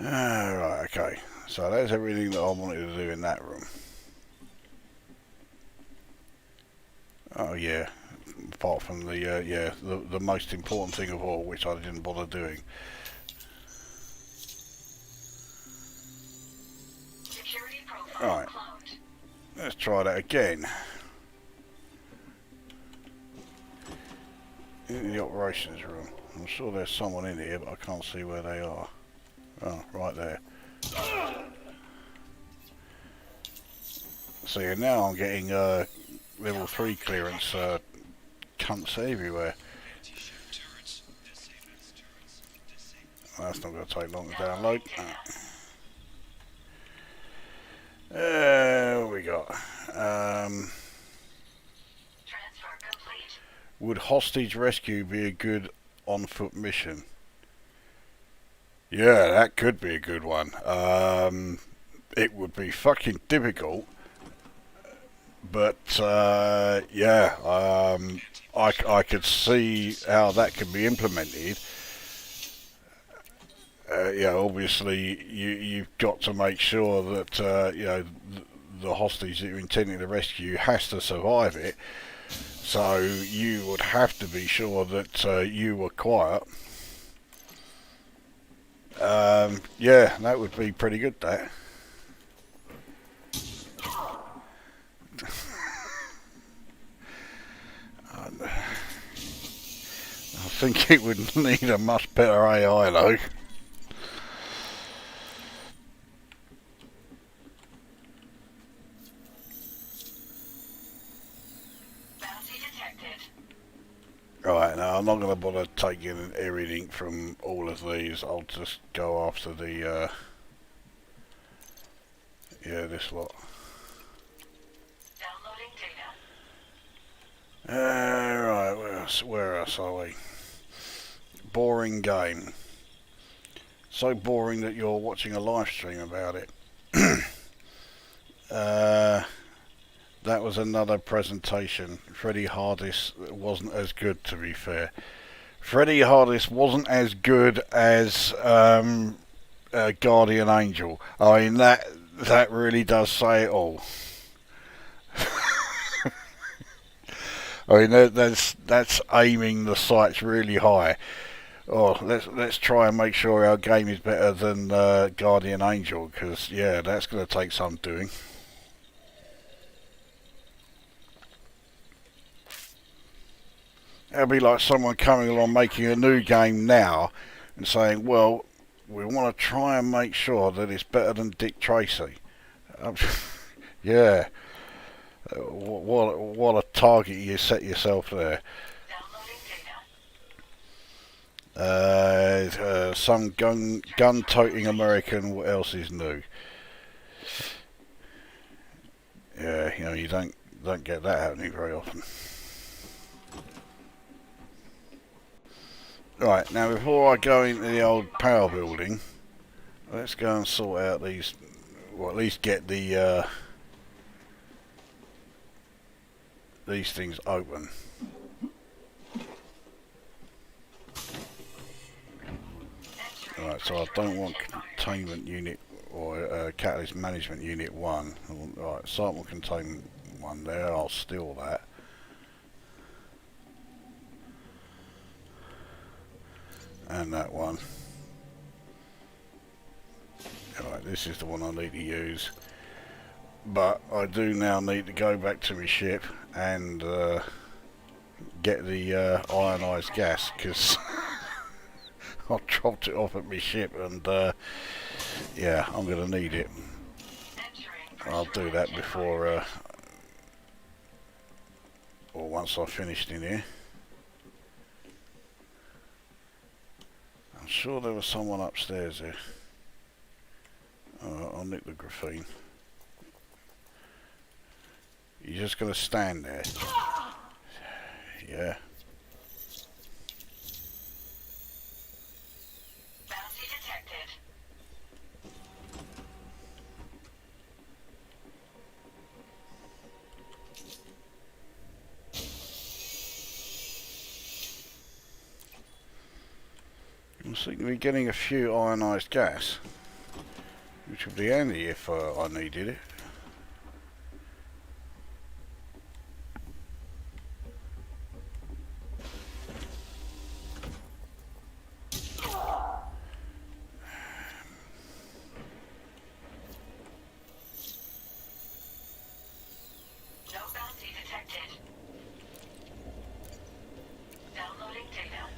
Right, okay. So that's everything that I wanted to do in that room. Oh yeah, apart from the most important thing of all, which I didn't bother doing. Security profile Right, cloned. let's try that again. In the operations room. I'm sure there's someone in here, but I can't see where they are. Oh, right there. See, now I'm getting level 3 clearance cunts everywhere. That's not going to take long to download. What we got? Transfer complete. Would hostage rescue be a good on-foot mission? Yeah, that could be a good one. It would be fucking difficult, but yeah, I could see how that could be implemented. Yeah, obviously you've got to make sure that the hostage that you're intending to rescue has to survive it. So you would have to be sure that you were quiet. Yeah, that would be pretty good, that. I think it would need a much better AI though. Bounty detected. Right, now I'm not going to bother taking everything from all of these. I'll just go after the, yeah, this lot. Downloading data. Right, where else are we? Boring game. So boring that you're watching a live stream about it. That was another presentation. Freddie Hardis wasn't as good, to be fair. Freddie Hardis wasn't as good as Guardian Angel. I mean, that really does say it all. I mean, that's aiming the sights really high. Oh, let's try and make sure our game is better than Guardian Angel, because yeah, that's going to take some doing. It'll be like someone coming along making a new game now and saying, well, we want to try and make sure that it's better than Dick Tracy. Yeah. What a target you set yourself there. Downloading data. Some gun-toting American. What else is new? Yeah, you know, you don't get that happening very often. Right, now before I go into the old power building, let's go and sort out these, or at least get the these things open. Right, so I don't want containment unit or catalyst management unit 1. Right, sample containment 1 there, I'll steal that. And that one. Alright, this is the one I need to use. But I do now need to go back to my ship and get the ionised gas, because I dropped it off at my ship and yeah, I'm going to need it. I'll do that before or once I've finished in here. I'm sure there was someone upstairs here. I'll nick the graphene. You're just going to stand there. Yeah. Bounty detected. I seem to be getting a few ionised gas, which would be handy if I needed it. No bounty detected. Downloading data.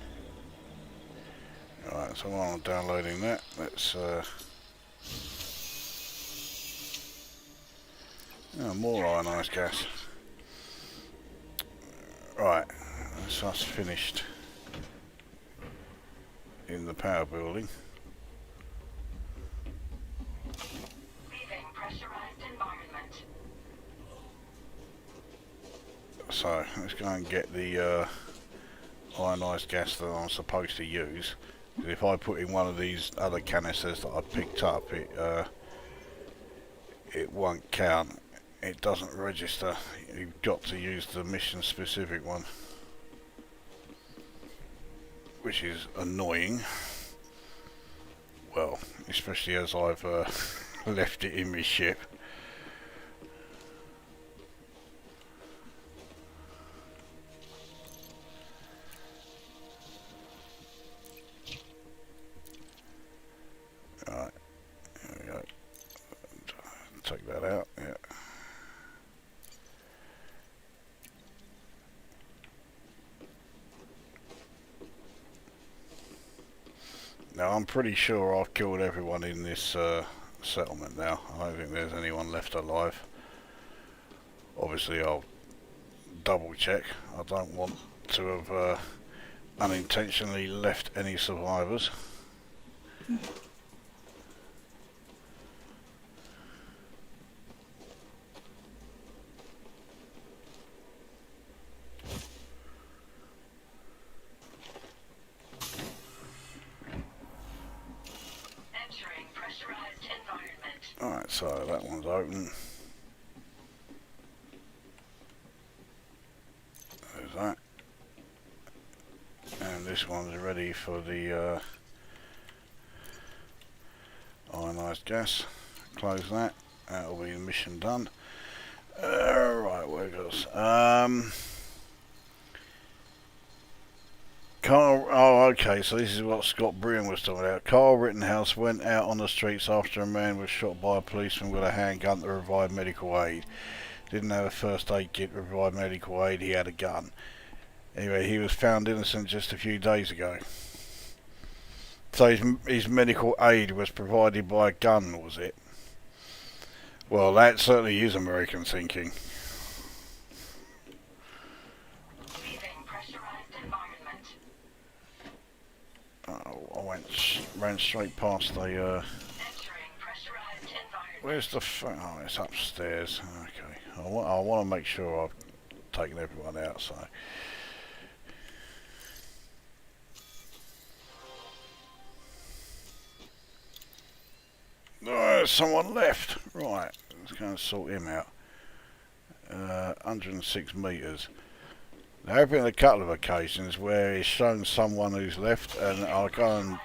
Alright, so while I'm downloading that, let's oh, more ionised gas. Right, that's us finished in the power building. Leaving pressurized environment. So let's go and get the ionised gas that I'm supposed to use. If I put in one of these other canisters that I picked up, it won't count. It doesn't register. You've got to use the mission specific one, which is annoying. Well, especially as I've left it in my ship. Alright, there we go. Take that out, yeah. Now I'm pretty sure I've killed everyone in this settlement now. I don't think there's anyone left alive. Obviously I'll double check. I don't want to have unintentionally left any survivors. Entering pressurized environment. Alright, so that one's open. There's that. And this one's ready for the ionised gas. Close that. That'll be the mission done. Right, where it goes? Carl, oh, okay, so this is what Scott Brian was talking about. Carl Rittenhouse went out on the streets after a man was shot by a policeman with a handgun to provide medical aid. Didn't have a first aid kit to provide medical aid, he had a gun. Anyway, he was found innocent just a few days ago. So his medical aid was provided by a gun, was it? Well, that certainly is American thinking. Leaving pressurized environment. Oh, I ran straight past the, Entering pressurized environment. where's the oh, it's upstairs. Okay, I want to make sure I've taken everyone out, so. Oh, someone left. Right, let's go and sort him out. 106 metres. There have been a couple of occasions where it's shown someone who's left, and I'll go and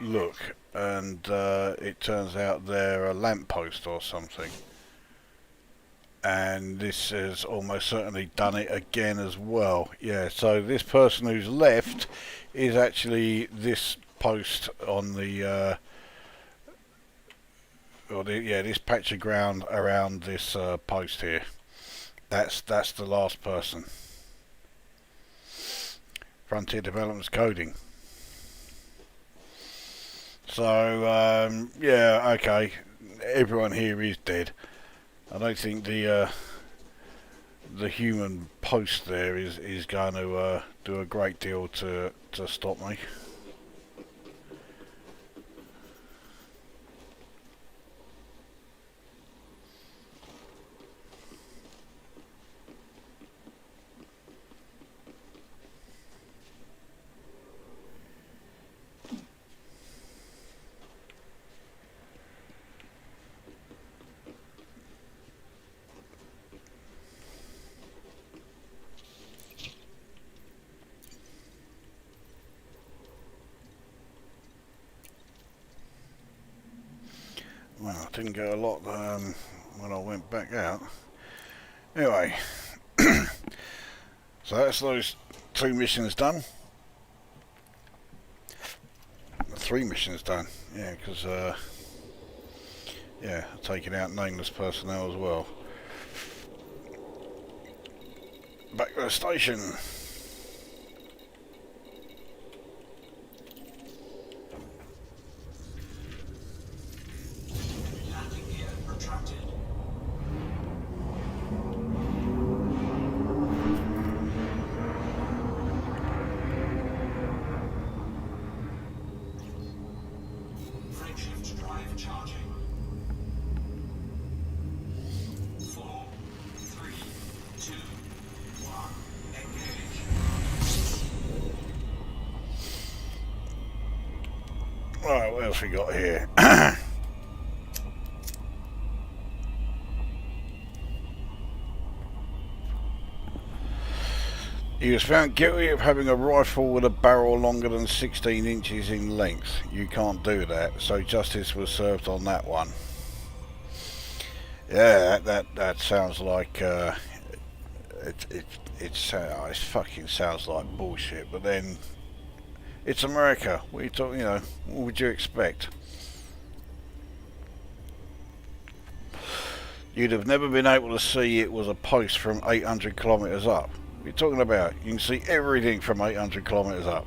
look, and it turns out they're a lamppost or something. And this has almost certainly done it again as well. Yeah, so this person who's left is actually this post on the this patch of ground around this post here. That's the last person. Frontier Development's coding. So yeah, okay. Everyone here is dead. I don't think the human post there is going to do a great deal to stop me. Well, I didn't get a lot when I went back out. Anyway, so that's those 2 missions done. 3 missions done, yeah, because yeah, taking out nameless personnel as well. Back to the station. Landing gear retracted. Frameshift drive charging. 4, 3, 2, 1. Engage. Right, what else we got here? He was found guilty of having a rifle with a barrel longer than 16 inches in length. You can't do that, so justice was served on that one. Yeah, that sounds like it fucking sounds like bullshit. But then it's America. What you talking? You know, what would you expect? you'd have never been able to see it was a post from 800 kilometres up. What are you talking about? You can see everything from 800 kilometres up.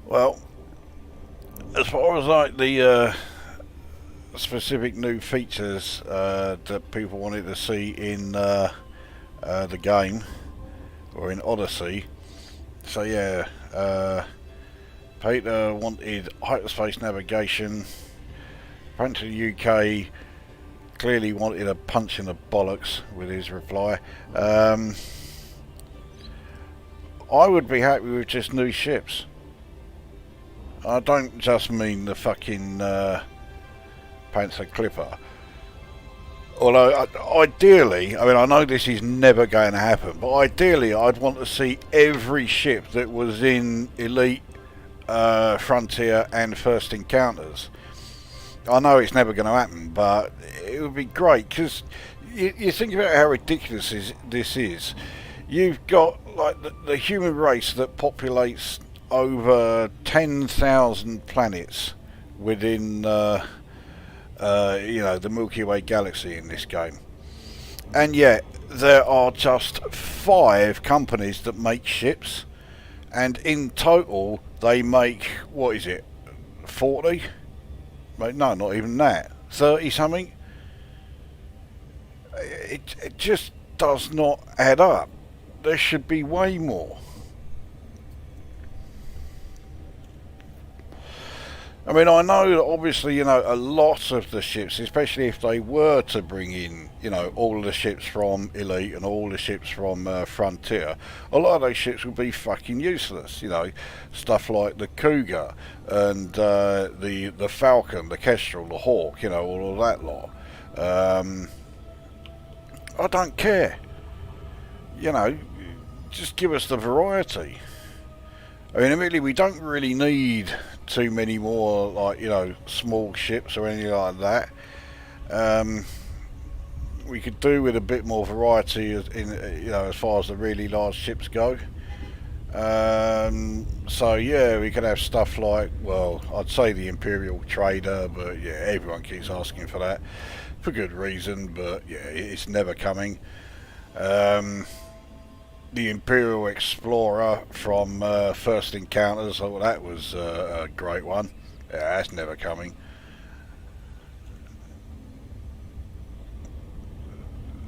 Well, as far as like the specific new features that people wanted to see in the game or in Odyssey, so yeah, Peter wanted hyperspace navigation. Apparently the UK clearly wanted a punch in the bollocks with his reply. I would be happy with just new ships. I don't just mean the fucking Panther Clipper. Although, ideally, I mean, I know this is never going to happen, but ideally I'd want to see every ship that was in Elite, Frontier and First Encounters. I know it's never going to happen, but it would be great, because you think about how ridiculous this is. You've got like the human race that populates over 10,000 planets within you know, the Milky Way galaxy in this game, and yet there are just 5 companies that make ships, and in total they make, what is it, 40? No, not even that, 30 something. It just does not add up. There should be way more. I mean, I know that obviously, you know, a lot of the ships, especially if they were to bring in, you know, all the ships from Elite and all the ships from Frontier, a lot of those ships would be fucking useless. You know, stuff like the Cougar and the Falcon, the Kestrel, the Hawk, you know, all of that lot. I don't care. You know, just give us the variety. I mean, admittedly, we don't really need too many more, like, you know, small ships or anything like that. We could do with a bit more variety in, you know, as far as the really large ships go. So yeah, we could have stuff like, well, I'd say the Imperial Trader, but yeah, everyone keeps asking for that for good reason, but yeah, it's never coming. The Imperial Explorer from First Encounters, I thought that was a great one. Yeah, that's never coming.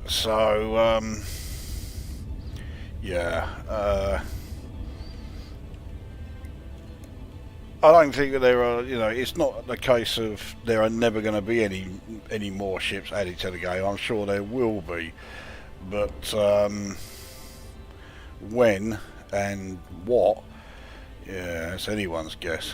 So, yeah, I don't think that there are, you know, it's not the case of there are never going to be any more ships added to the game. I'm sure there will be, but when and what, yeah, it's anyone's guess.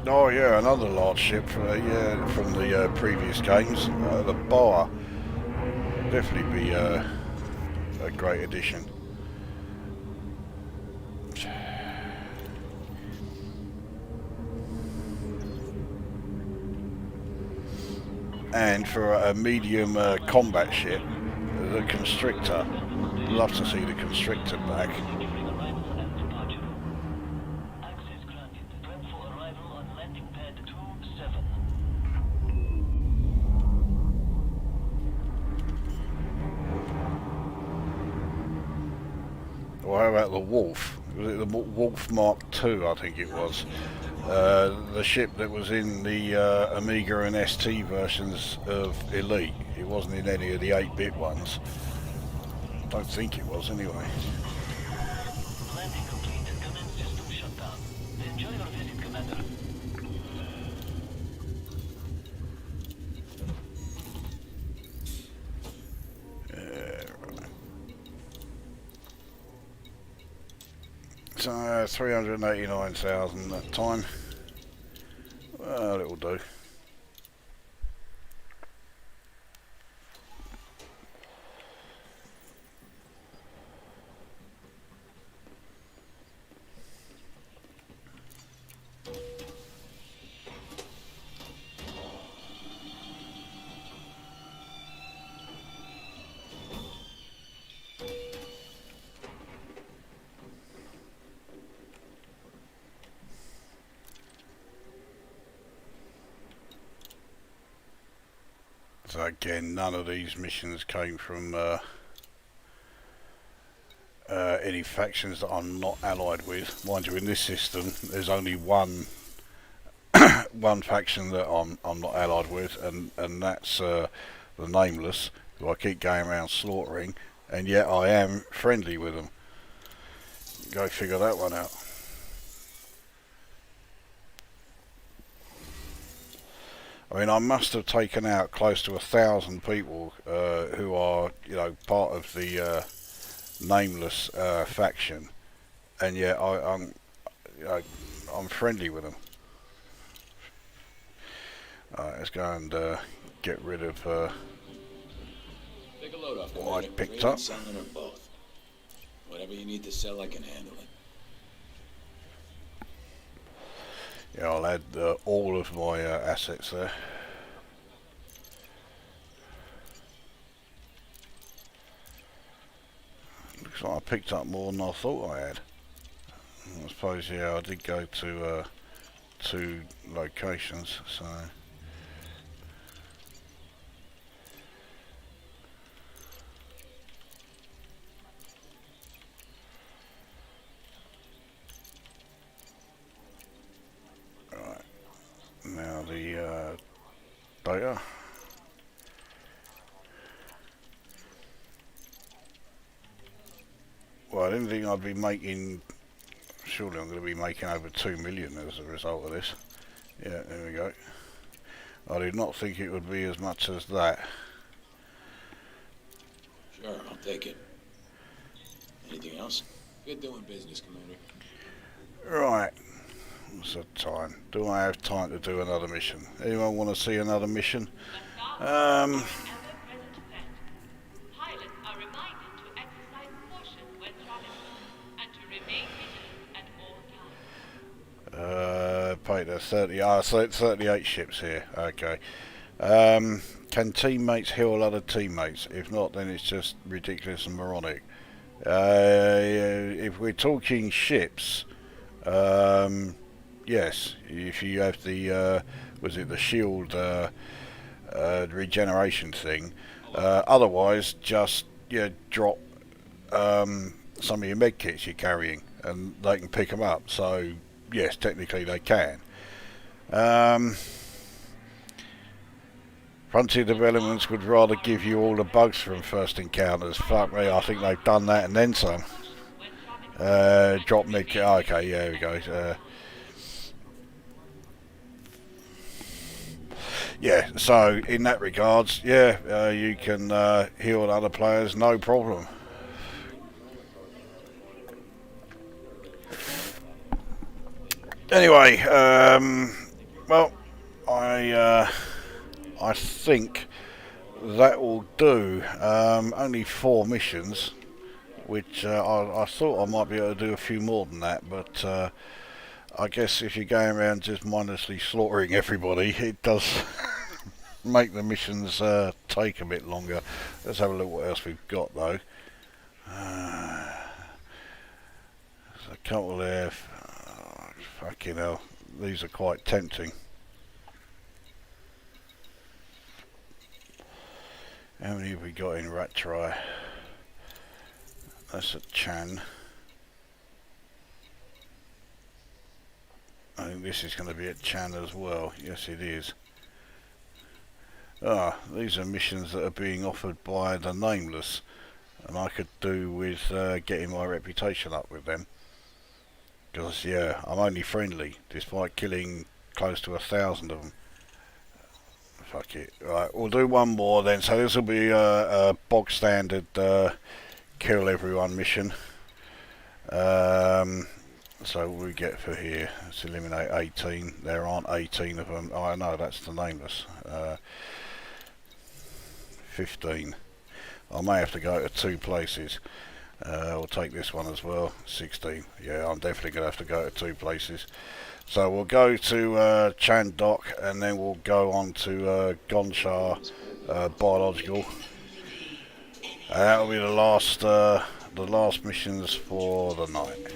Oh yeah, another large ship yeah, from the previous games, the Boa. Definitely be a great addition. And for a medium combat ship, the Constrictor. Love to see the Constrictor back. Access granted. Prep for arrival on landing pad 27. Or how about the Wolf? Was it the Wolf Mark II, I think it was. The ship that was in the Amiga and ST versions of Elite. It wasn't in any of the 8-bit ones. Don't think it was anyway. Landing complete. Commence system shutdown. Enjoy your visit, Commander. So 389,000 that time. Well, it'll do. So again, none of these missions came from any factions that I'm not allied with. Mind you, in this system, there's only one faction that I'm not allied with, and that's the Nameless, who I keep going around slaughtering, and yet I am friendly with them. Go figure that one out. I mean, I must have taken out close to 1,000 people who are, you know, part of the Nameless faction, and yet I'm friendly with them. Alright, let's go and get rid of Take a load off, what I Commander. picked Trading, up. selling, or both. Whatever you need to sell, I can handle it. Yeah, I'll add all of my assets there. Looks like I picked up more than I thought I had. I suppose, yeah, I did go to 2 locations, so... Right, now the data. Well, I didn't think I'd be making... Surely I'm going to be making over 2 million as a result of this. Yeah, there we go. I did not think it would be as much as that. Sure, I'll take it. Anything else? Good doing business, Commander. Right. What's the time? Do I have time to do another mission? Anyone want to see another mission? Ever-present threat. Pilots are reminded to exercise caution when traveling and to remain vigilant at all times. Peter, 38 ships here. Okay. Can teammates heal other teammates? If not, then it's just ridiculous and moronic. If we're talking ships, yes. If you have the, was it the shield regeneration thing? Otherwise, just drop some of your med kits you're carrying, and they can pick them up. So yes, technically they can. Frontier Developments would rather give you all the bugs from first encounters. Fuck me, I think they've done that and then some. Drop mid. Okay, yeah, there we go. Yeah, so in that regards, yeah, you can heal other players, no problem. Anyway, well, I think that will do. Only 4 missions, which I thought I might be able to do a few more than that, but I guess if you're going around just mindlessly slaughtering everybody, it does make the missions take a bit longer. Let's have a look what else we've got though. There's a couple there. Fucking hell, these are quite tempting. How many have we got in Ratry? That's a Chan. I think this is going to be at Chan as well. Yes, it is. These are missions that are being offered by the Nameless, and I could do with getting my reputation up with them. Because, yeah, I'm only friendly, despite killing close to 1,000 of them. Fuck it. Right, we'll do one more then. So this will be a bog standard kill everyone mission. So what we get for here? Let's eliminate 18. There aren't 18 of them. Oh, no, that's the Nameless. 15. I may have to go to 2 places. We'll take this one as well. 16. Yeah, I'm definitely going to have to go to 2 places. So we'll go to Chan Dock, and then we'll go on to Gonchar Biological. That'll be the last missions for the night.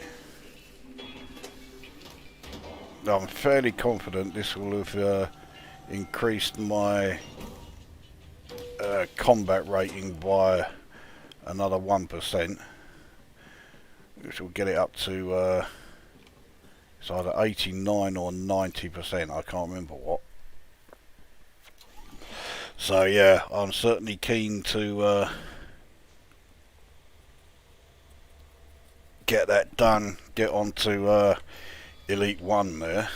I'm fairly confident this will have increased my combat rating by another 1%, which will get it up to it's either 89 or 90%. I can't remember what. So yeah, I'm certainly keen to get that done. Get on to Elite 1 there.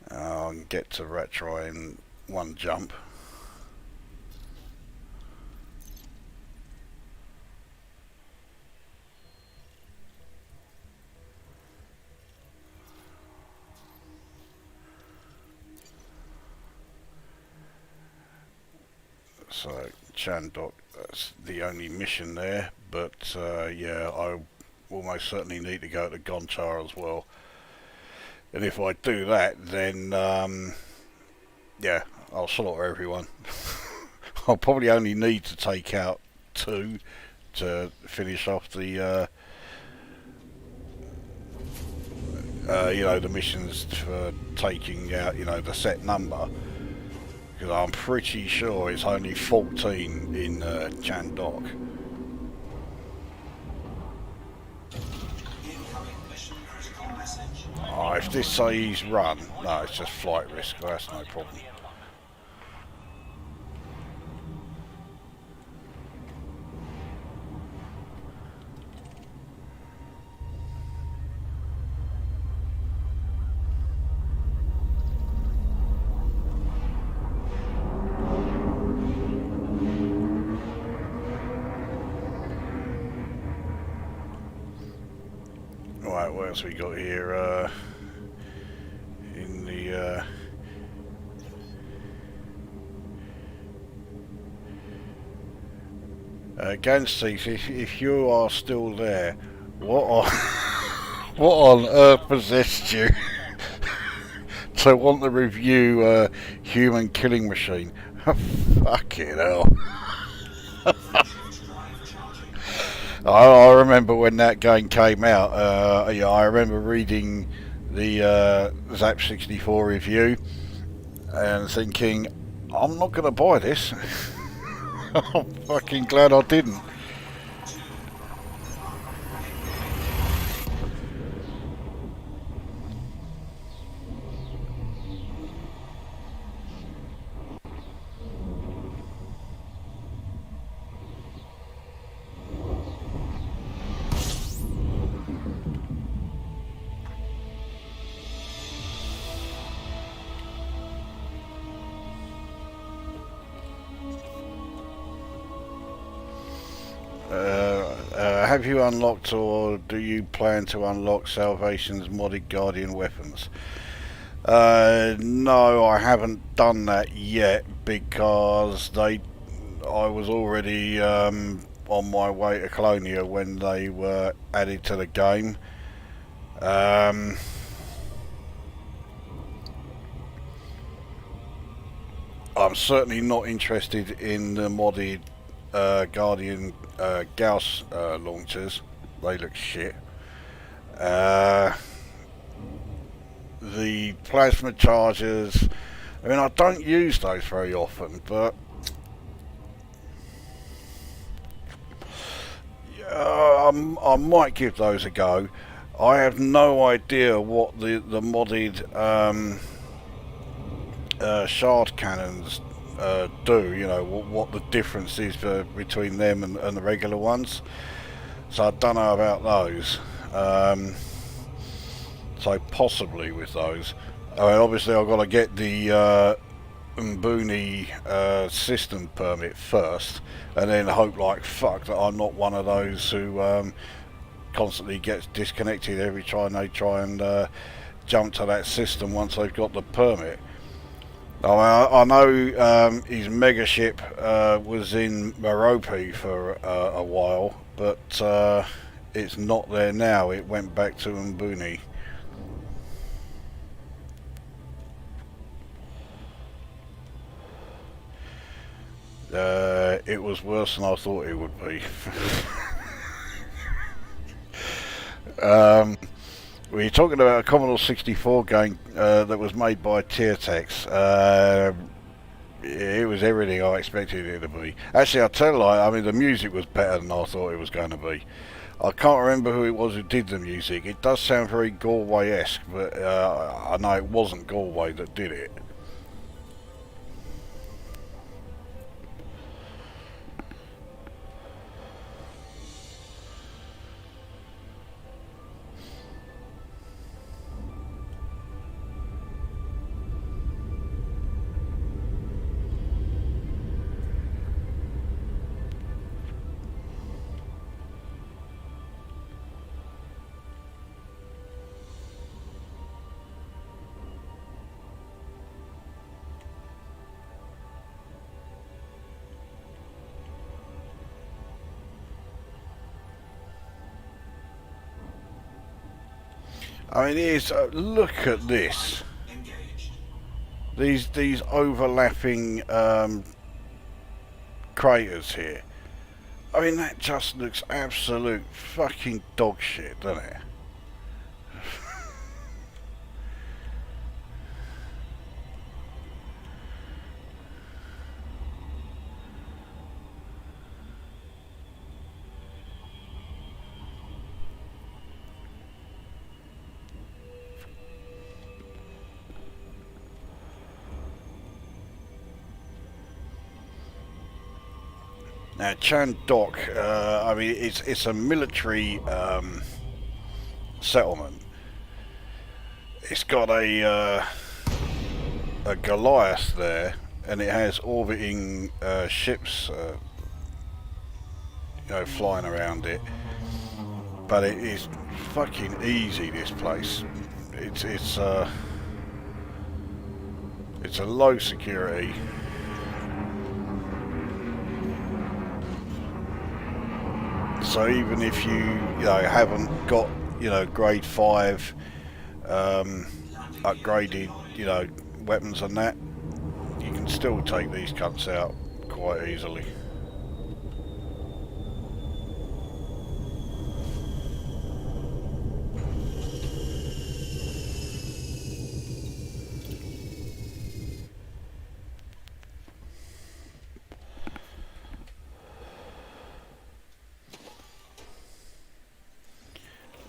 I'll get to Retro in one jump. So Chandok, that's the only mission there, but yeah, I will most certainly need to go to Gonchar as well. And if I do that, then yeah, I'll slaughter everyone. I'll probably only need to take out 2 to finish off the you know, the missions for taking out, you know, the set number. Because I'm pretty sure it's only 14 in Chandok. Oh, if this says run, no, it's just flight risk, that's no problem. Right, what else we got here? In the Gansey, if you are still there, what on what on earth possessed you to want to review Human Killing Machine? Fucking hell. I remember when that game came out. Yeah, I remember reading the Zap 64 review and thinking, I'm not going to buy this. I'm fucking glad I didn't. Have you unlocked or do you plan to unlock Salvation's modded Guardian weapons? No, I haven't done that yet because I was already on my way to Colonia when they were added to the game. I'm certainly not interested in the modded Guardian Gauss launchers. They look shit. The plasma chargers, I mean, I don't use those very often, but I might give those a go. I have no idea what the modded shard cannons do, you know, what the difference is between them and the regular ones. So I don't know about those. So possibly with those. I mean, obviously I've got to get the Mbuni system permit first, and then hope like fuck that I'm not one of those who constantly gets disconnected every time they try and jump to that system once they've got the permit. I know his mega ship was in Merope for a while, but it's not there now. It went back to Mbuni. It was worse than I thought it would be. We're talking about a Commodore 64 game that was made by Tiertex. It was everything I expected it to be. Actually, I'll tell you, I mean, the music was better than I thought it was going to be. I can't remember who it was who did the music. It does sound very Galway-esque, but I know it wasn't Galway that did it. I mean, look at this. These overlapping craters here. I mean, that just looks absolute fucking dog shit, doesn't it? Now, Chandok, I mean, it's a military settlement. It's got a Goliath there, and it has orbiting ships, flying around it. But it is fucking easy. This place. It's a low security. So even if you haven't got grade 5 upgraded weapons and that, you can still take these cunts out quite easily.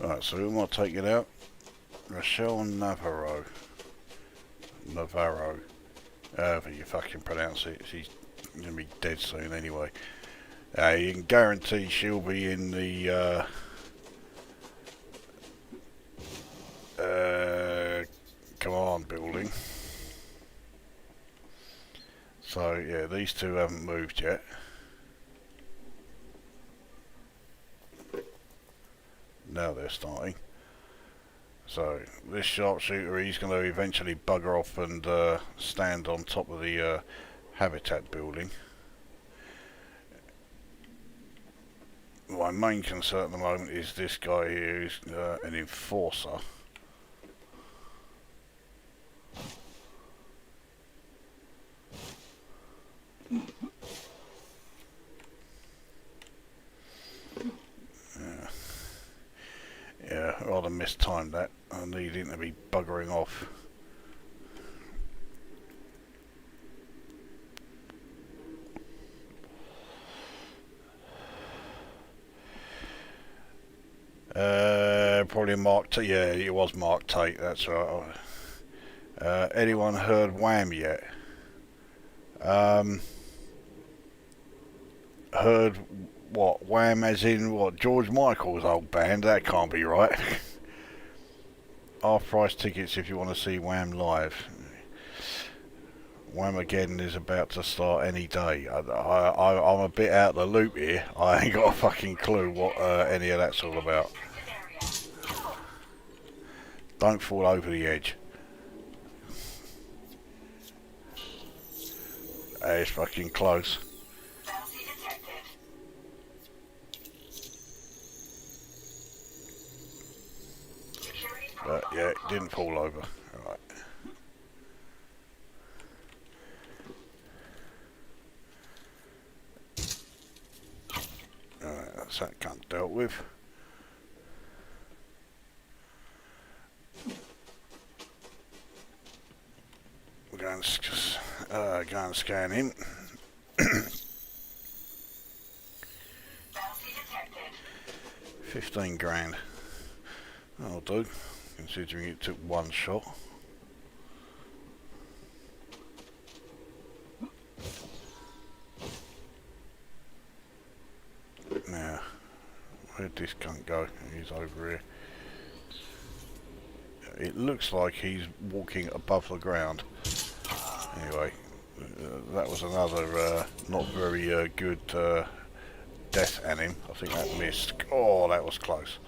Right, so who am I taking out? Rochelle Navarro. However you fucking pronounce it. She's going to be dead soon anyway. You can guarantee she'll be in the command building. So yeah, these two haven't moved yet. Now they're starting. So this sharpshooter, he's going to eventually bugger off and stand on top of the habitat building. My main concern at the moment is this guy here, who's an enforcer. Yeah, rather mistimed that. I need him to be buggering off. Probably Mark Tate. Yeah, it was Mark Tate. That's right. Anyone heard Wham yet? Heard what? Wham as in what? George Michael's old band? That can't be right. Half-price tickets if you want to see Wham live. Whamageddon is about to start any day. I'm a bit out of the loop here. I ain't got a fucking clue what any of that's all about. Don't fall over the edge. It's fucking close. Bounty detected. Security But protocol yeah, it didn't fall over. Alright. Alright, that's that cunt dealt with. We're going to just go and scan him. Bounty detected. 15 grand. That'll do, considering it took one shot. Now, where'd this cunt go? He's over here. It looks like he's walking above the ground. Anyway, that was another not very good death at him. I think that missed. Oh, that was close.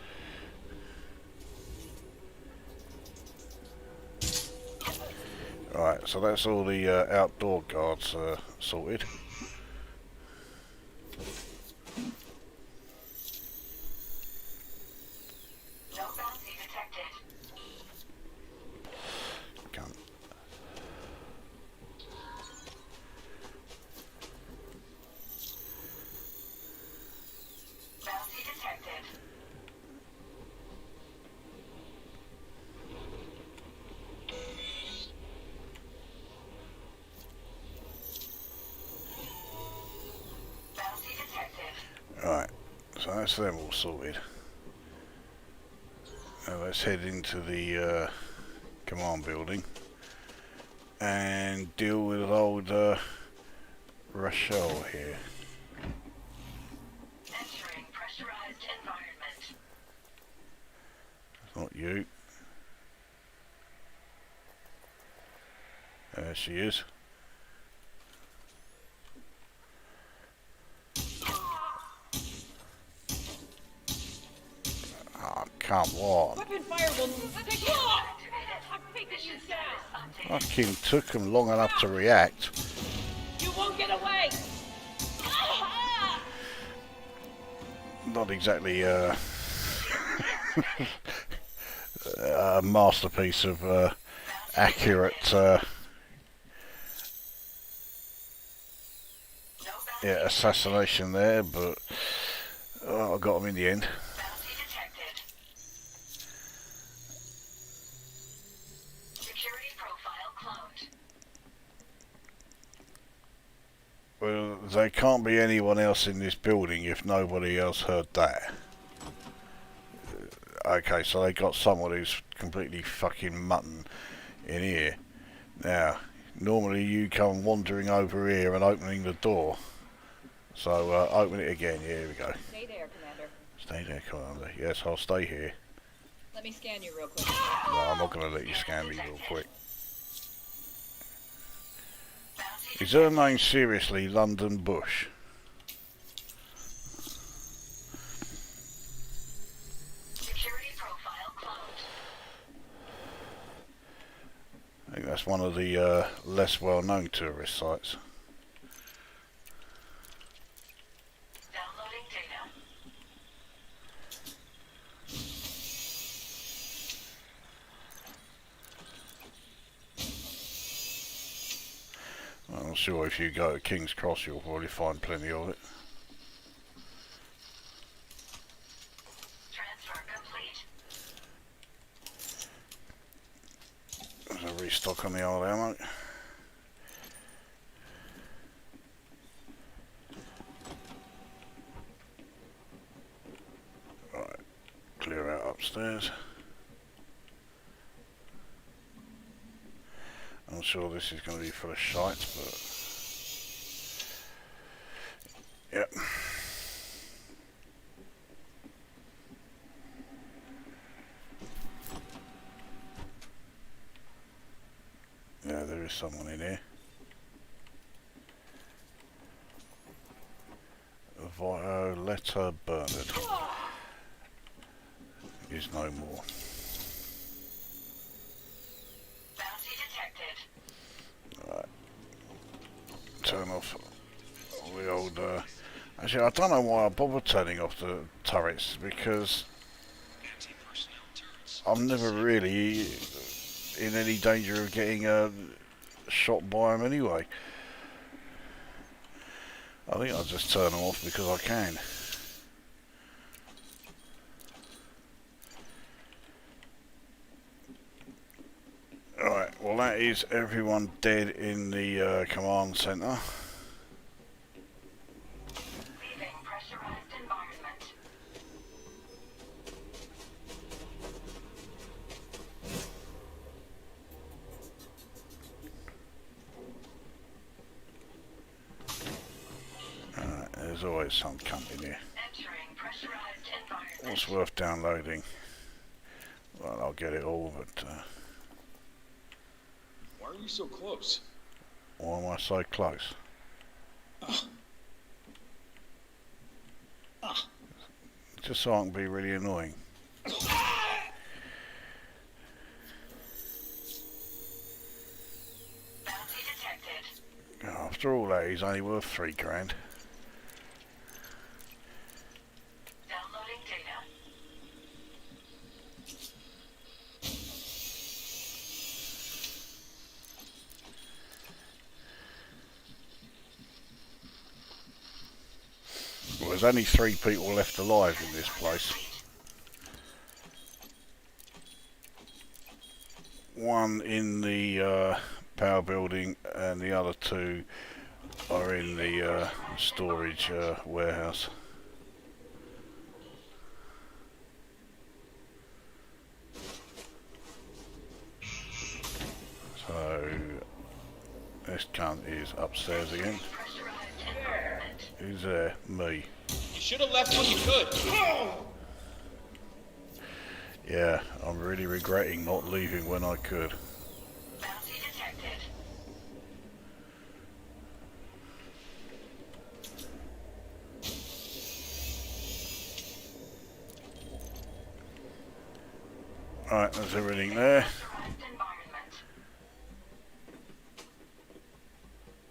Right, so that's all the outdoor guards sorted. No bounty detected. Cunt. Bounty detected. Bounty detected. Right, so that's them all sorted. Now let's head into the command building and deal with old Rochelle here. Entering pressurized environment. Not you. There she is. Oh, come on. Weapon fire will I'm taking you down. Fucking took them long enough to react. You won't get away. Not exactly a masterpiece of accurate assassination there, but I got him in the end. Bounty detected. Security profile cloned. Well, there can't be anyone else in this building if nobody else heard that. Okay, so they got someone who's completely fucking mutton in here. Now, normally you come wandering over here and opening the door. So, open it again. Here we go. Stay there, Commander. Stay there, Commander. Yes, I'll stay here. Let me scan you real quick. No, I'm not going to let you scan me real quick. Is her name seriously London Bush? Security profile cloned. I think that's one of the less well-known tourist sites. Downloading data. I'm sure if you go to King's Cross you'll probably find plenty of it. Transfer complete. There's a restock on the old ammo. Right, clear out upstairs. I'm sure this is going to be full of shite, but... Yep. Yeah, there is someone in here. Violetta Bernard is no more. Bounty detected. Right. Turn off all the old... Actually, I don't know why I bother turning off the turrets, because I'm never really in any danger of getting shot by them anyway. I think I'll just turn them off because I can. Alright, well, that is everyone dead in the command centre. Leaving pressurized environment. There's always some company here. Entering pressurized environment. What's worth downloading? Well, I'll get it all, but Why are you so close? why am I so close? Just so I can be really annoying. Bounty detected. After all that, he's only worth £3 grand. Downloading data. Well, there's only 3 people left alive in this place. One in the power building, and the other 2 are in the storage warehouse. So this cunt is upstairs again. Pressurized environment. Who's there? Me. You should have left when you could. Yeah, I'm really regretting not leaving when I could. Bounty detected. Alright, that's everything there. Pressurized environment.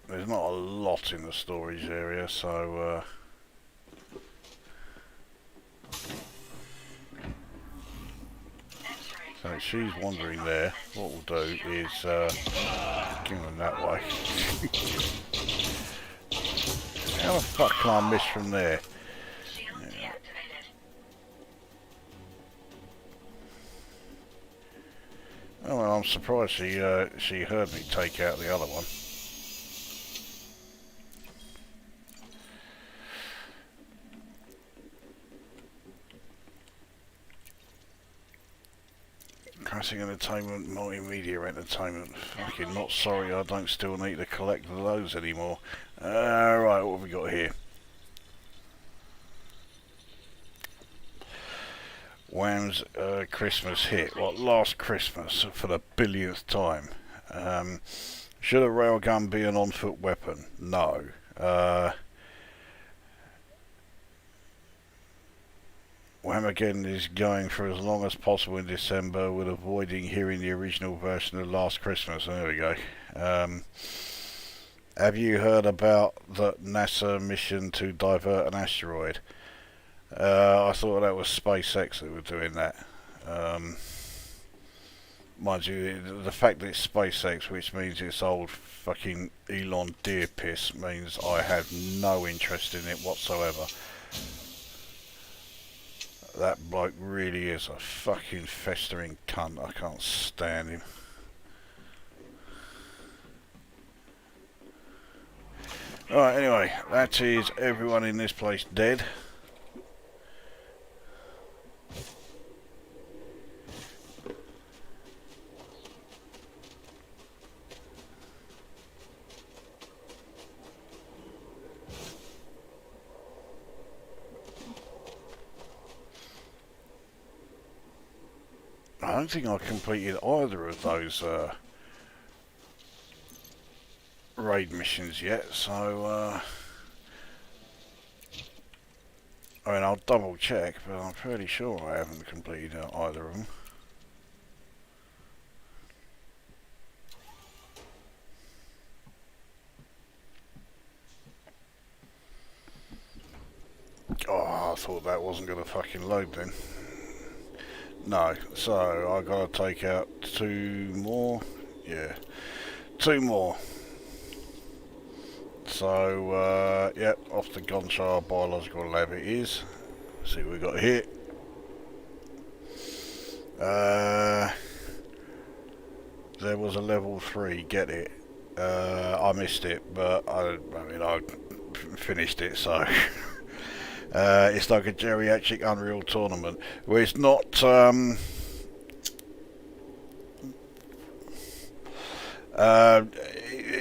There's not a lot in the storage area, so Entering she's wandering there. What we'll do is give them that way. How the fuck can I miss from there? shield deactivated. Oh well, I'm surprised she heard me take out the other one. Classic entertainment, multimedia entertainment. Fucking not sorry, I don't still need to collect those anymore. Right, what have we got here? Wham's Christmas hit. What, last Christmas for the billionth time? Should a railgun be an on-foot weapon? No. Wham again is going for as long as possible in December with avoiding hearing the original version of Last Christmas. There we go. Have you heard about the NASA mission to divert an asteroid? I thought that was SpaceX that were doing that. Mind you, the fact that it's SpaceX, which means it's old fucking Elon deer piss, means I have no interest in it whatsoever. That bloke really is a fucking festering cunt. I can't stand him. Alright, anyway, that is everyone in this place dead. I don't think I completed either of those raid missions yet, so I mean, I'll double check, but I'm pretty sure I haven't completed either of them. Oh, I thought that wasn't going to fucking load then. No, so I gotta take out 2 more. Yeah, 2 more. So, yep, off the Gonchar biological lab it is. See what we got here. There was a level 3, get it. I missed it, but I mean, I finished it, so... it's like a geriatric Unreal tournament, where it's not...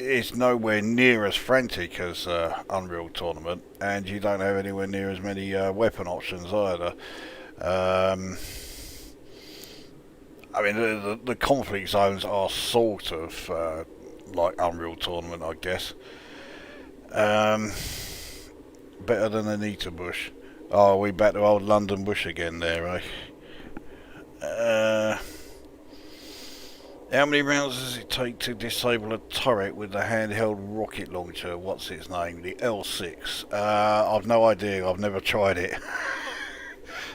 it's nowhere near as frantic as Unreal Tournament, and you don't have anywhere near as many weapon options either. I mean, the conflict zones are sort of like Unreal Tournament, I guess. Better than Anita Bush. Oh, we back to old London Bush again there, eh? How many rounds does it take to disable a turret with the handheld rocket launcher? What's its name? The L6. I've no idea. I've never tried it.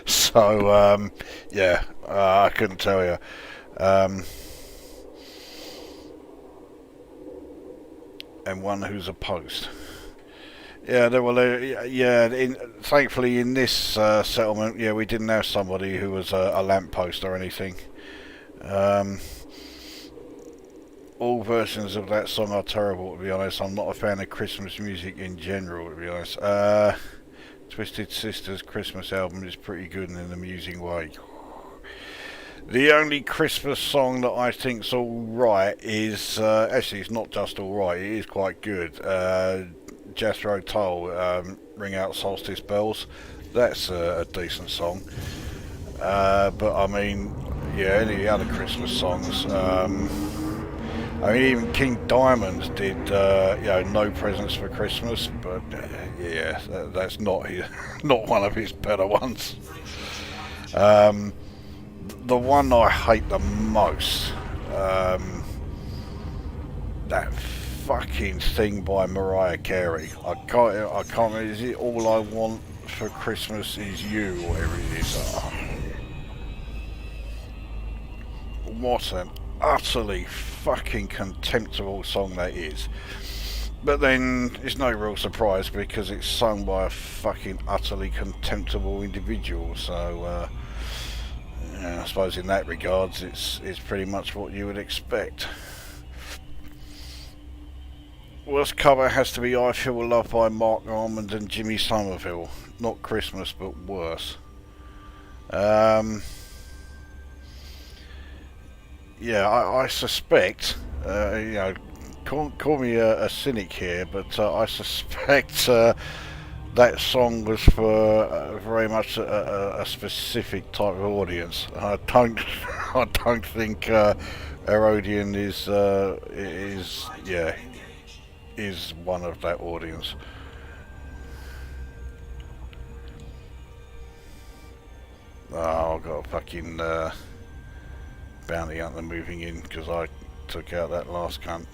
So, yeah, I couldn't tell you. And one who's a post. Yeah, thankfully in this settlement, yeah, we didn't have somebody who was a lamppost or anything. All versions of that song are terrible, to be honest. I'm not a fan of Christmas music in general, to be honest. Twisted Sister's Christmas album is pretty good in an amusing way. The only Christmas song that I think's alright is... actually, it's not just alright, it is quite good. Jethro Tull, Ring Out Solstice Bells. That's a decent song. But, I mean, yeah, any of the other Christmas songs... I mean, even King Diamond did, No Presents for Christmas, but yeah, that's not not one of his better ones. The one I hate the most, that fucking thing by Mariah Carey. I can't remember, is it All I Want for Christmas Is You, or whatever it is? Oh. What an utterly fucking contemptible song that is. But then it's no real surprise because it's sung by a fucking utterly contemptible individual, so yeah, I suppose in that regards it's pretty much what you would expect. Worst cover has to be I Feel Love by Mark Almond and Jimmy Somerville. Not Christmas, but worse. Yeah, I suspect, call me a cynic here, but I suspect that song was for very much a specific type of audience. I don't think Herodian is one of that audience. Oh, I've got a fucking bounty hunter moving in because I took out that last cunt.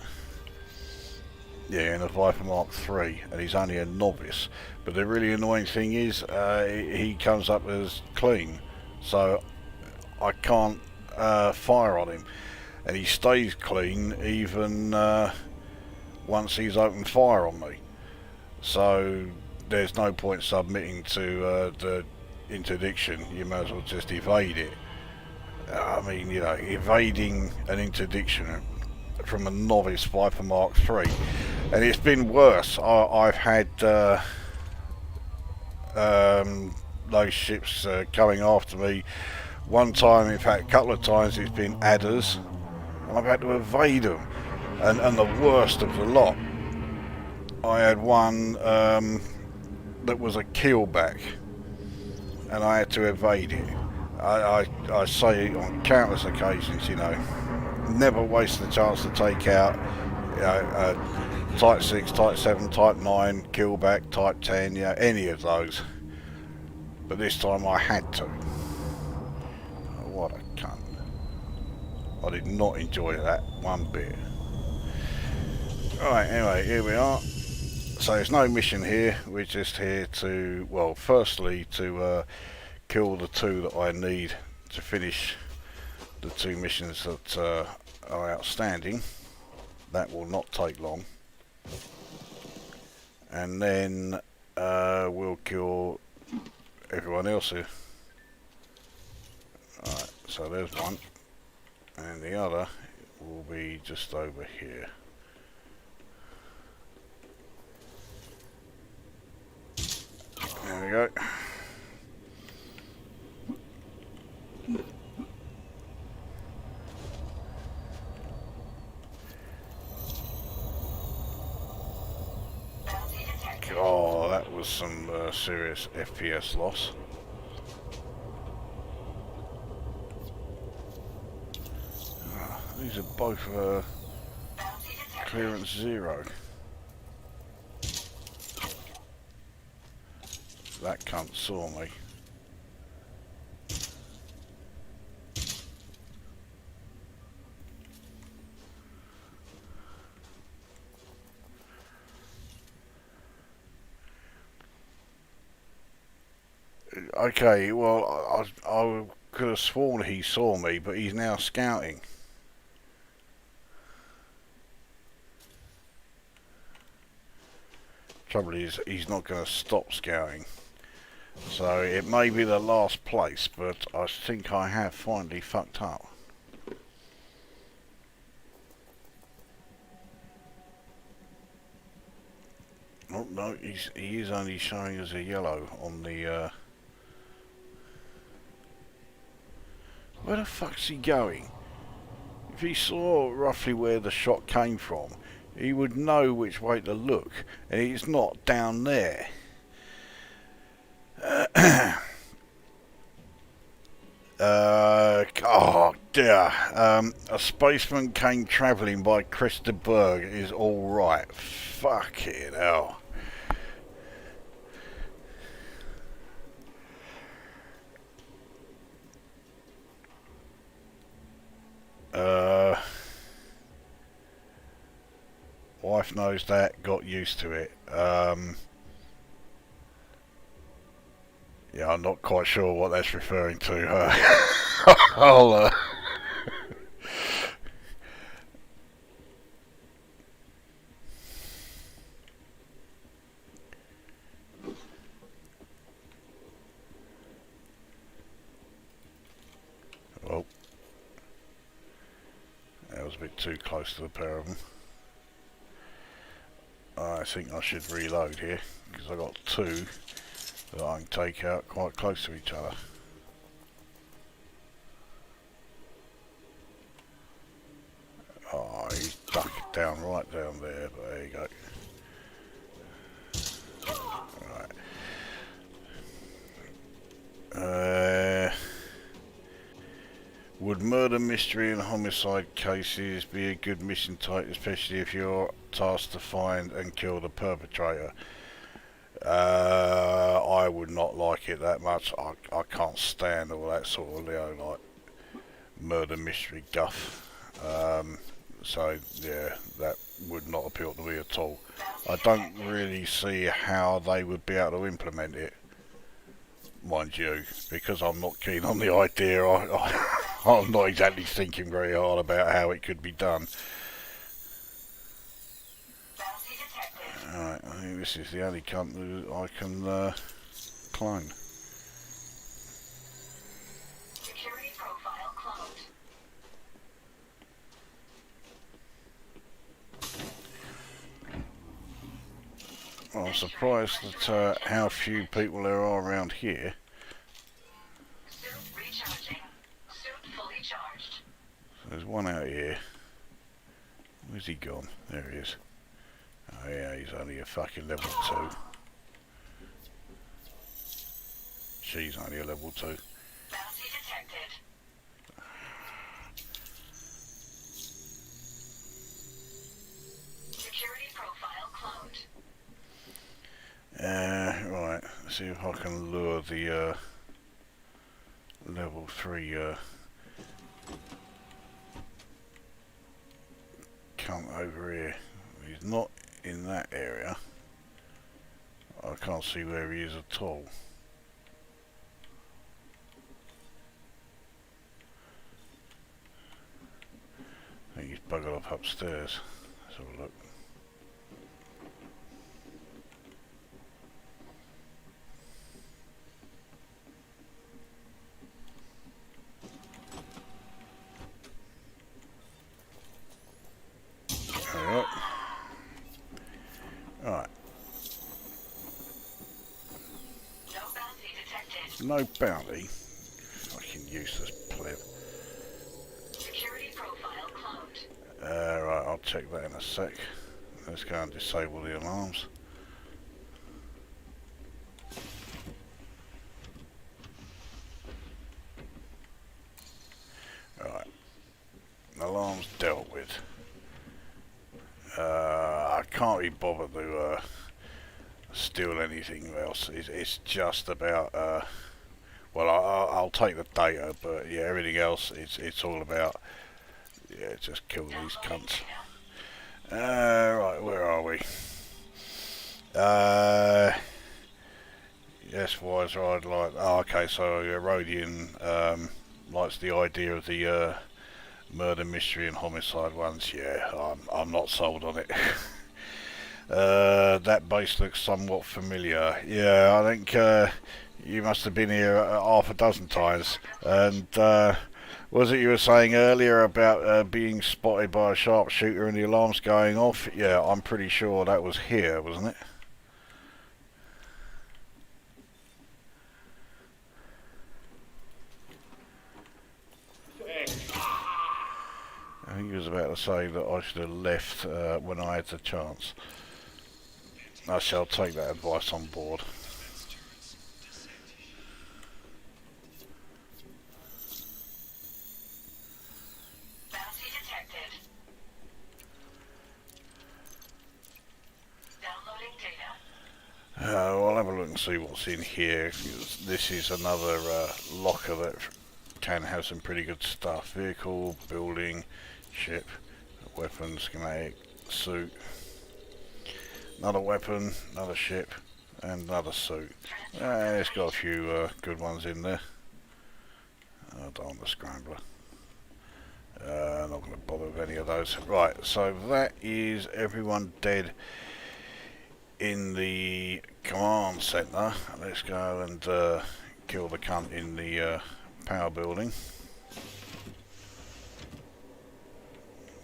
Yeah, in a Viper Mark III, and he's only a novice. But the really annoying thing is, he comes up as clean, so I can't fire on him, and he stays clean even once he's opened fire on me. So there's no point submitting to the interdiction. You may as well just evade it. I mean, evading an interdiction from a novice Viper Mark III, and it's been worse. I've had those ships coming after me. One time, in fact, a couple of times, it's been adders, and I've had to evade them. And the worst of the lot, I had one that was a keelback, and I had to evade it. I say on countless occasions, never waste the chance to take out, Type 6, Type 7, Type 9, Killback, Type 10, any of those. But this time I had to. What a cunt. I did not enjoy that one bit. Right, anyway, here we are. So there's no mission here, we're just here to, well, firstly to kill the two that I need to finish the two missions that are outstanding. That will not take long. And then we'll kill everyone else here. Alright, so there's one. And the other will be just over here. There we go. Oh, that was some serious FPS loss. These are both clearance 0. That cunt saw me. Okay, well, I could have sworn he saw me, but he's now scouting. Trouble is, he's not going to stop scouting. So it may be the last place, but I think I have finally fucked up. Oh no, he is only showing as a yellow on the... Where the fuck's he going? If he saw roughly where the shot came from, he would know which way to look, and he's not down there. Oh dear. A spaceman came travelling by Christenberg is alright. Fucking hell. Wife knows that, got used to it. Yeah, I'm not quite sure what that's referring to. I'll, oh, that was a bit too close to the pair of them. I think I should reload here, because I've got two that I can take out quite close to each other. Oh, he's ducked down right down there, but there you go. Right. Would murder, mystery and homicide cases be a good mission type, especially if you're tasked to find and kill the perpetrator? I would not like it that much. I can't stand all that sort of, like murder mystery guff. So yeah, that would not appeal to me at all. I don't really see how they would be able to implement it, mind you, because I'm not keen on the idea. I'm not exactly thinking very hard about how it could be done. Alright, I think this is the only company I can clone. Security profile cloned. I'm surprised at how few people there are around here. Suit recharging. Suit fully charged. There's one out here. Where's he gone? There he is. Oh yeah, he's only a fucking level 2. She's only a level 2. Bounty detected. Security profile cloned. Right, let's see if I can lure the level 3 come over here. He's not in that area. I can't see where he is at all. I think he's buggered off upstairs. Let's have a look. no bounty. Fucking useless pleb. Security profile cloned. Right, I'll check that in a sec. Let's go and disable the alarms. Right, alarms dealt with. I can't be bothered to steal anything else. It's just about well, I'll take the data, but yeah, everything else it's all about just kill these cunts. Right, where are we? Yes, Wiser, I'd like. Oh, okay, so Rodian likes the idea of the murder mystery and homicide ones. Yeah, I'm not sold on it. That base looks somewhat familiar. Yeah, I think you must have been here half a dozen times. And was it you were saying earlier about being spotted by a sharpshooter and the alarms going off? Yeah, I'm pretty sure that was here, wasn't it? I think he was about to say that I should have left when I had the chance. I shall take that advice on board. Bounty detected. Downloading data. I'll have a look and see what's in here. This is another locker that can have some pretty good stuff. Vehicle, building, ship, weapon, schematic, suit. Another weapon, another ship, and another suit. It's got a few good ones in there. I don't want the scrambler. Not going to bother with any of those. Right, so that is everyone dead in the command centre. Let's go and kill the cunt in the power building.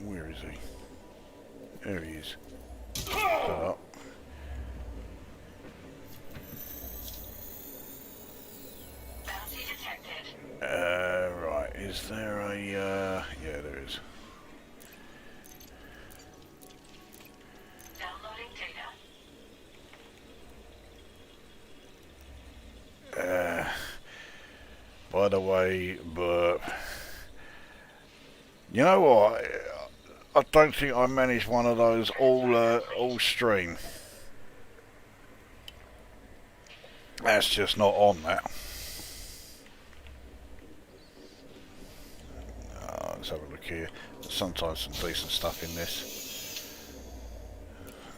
Where is he? There he is. Shut up. Bounty detected. Right, is there a, yeah there is. Downloading data. By the way, but you know what? I don't think I managed one of those all stream. That's just not on that. Let's have a look here. There's sometimes some decent stuff in this.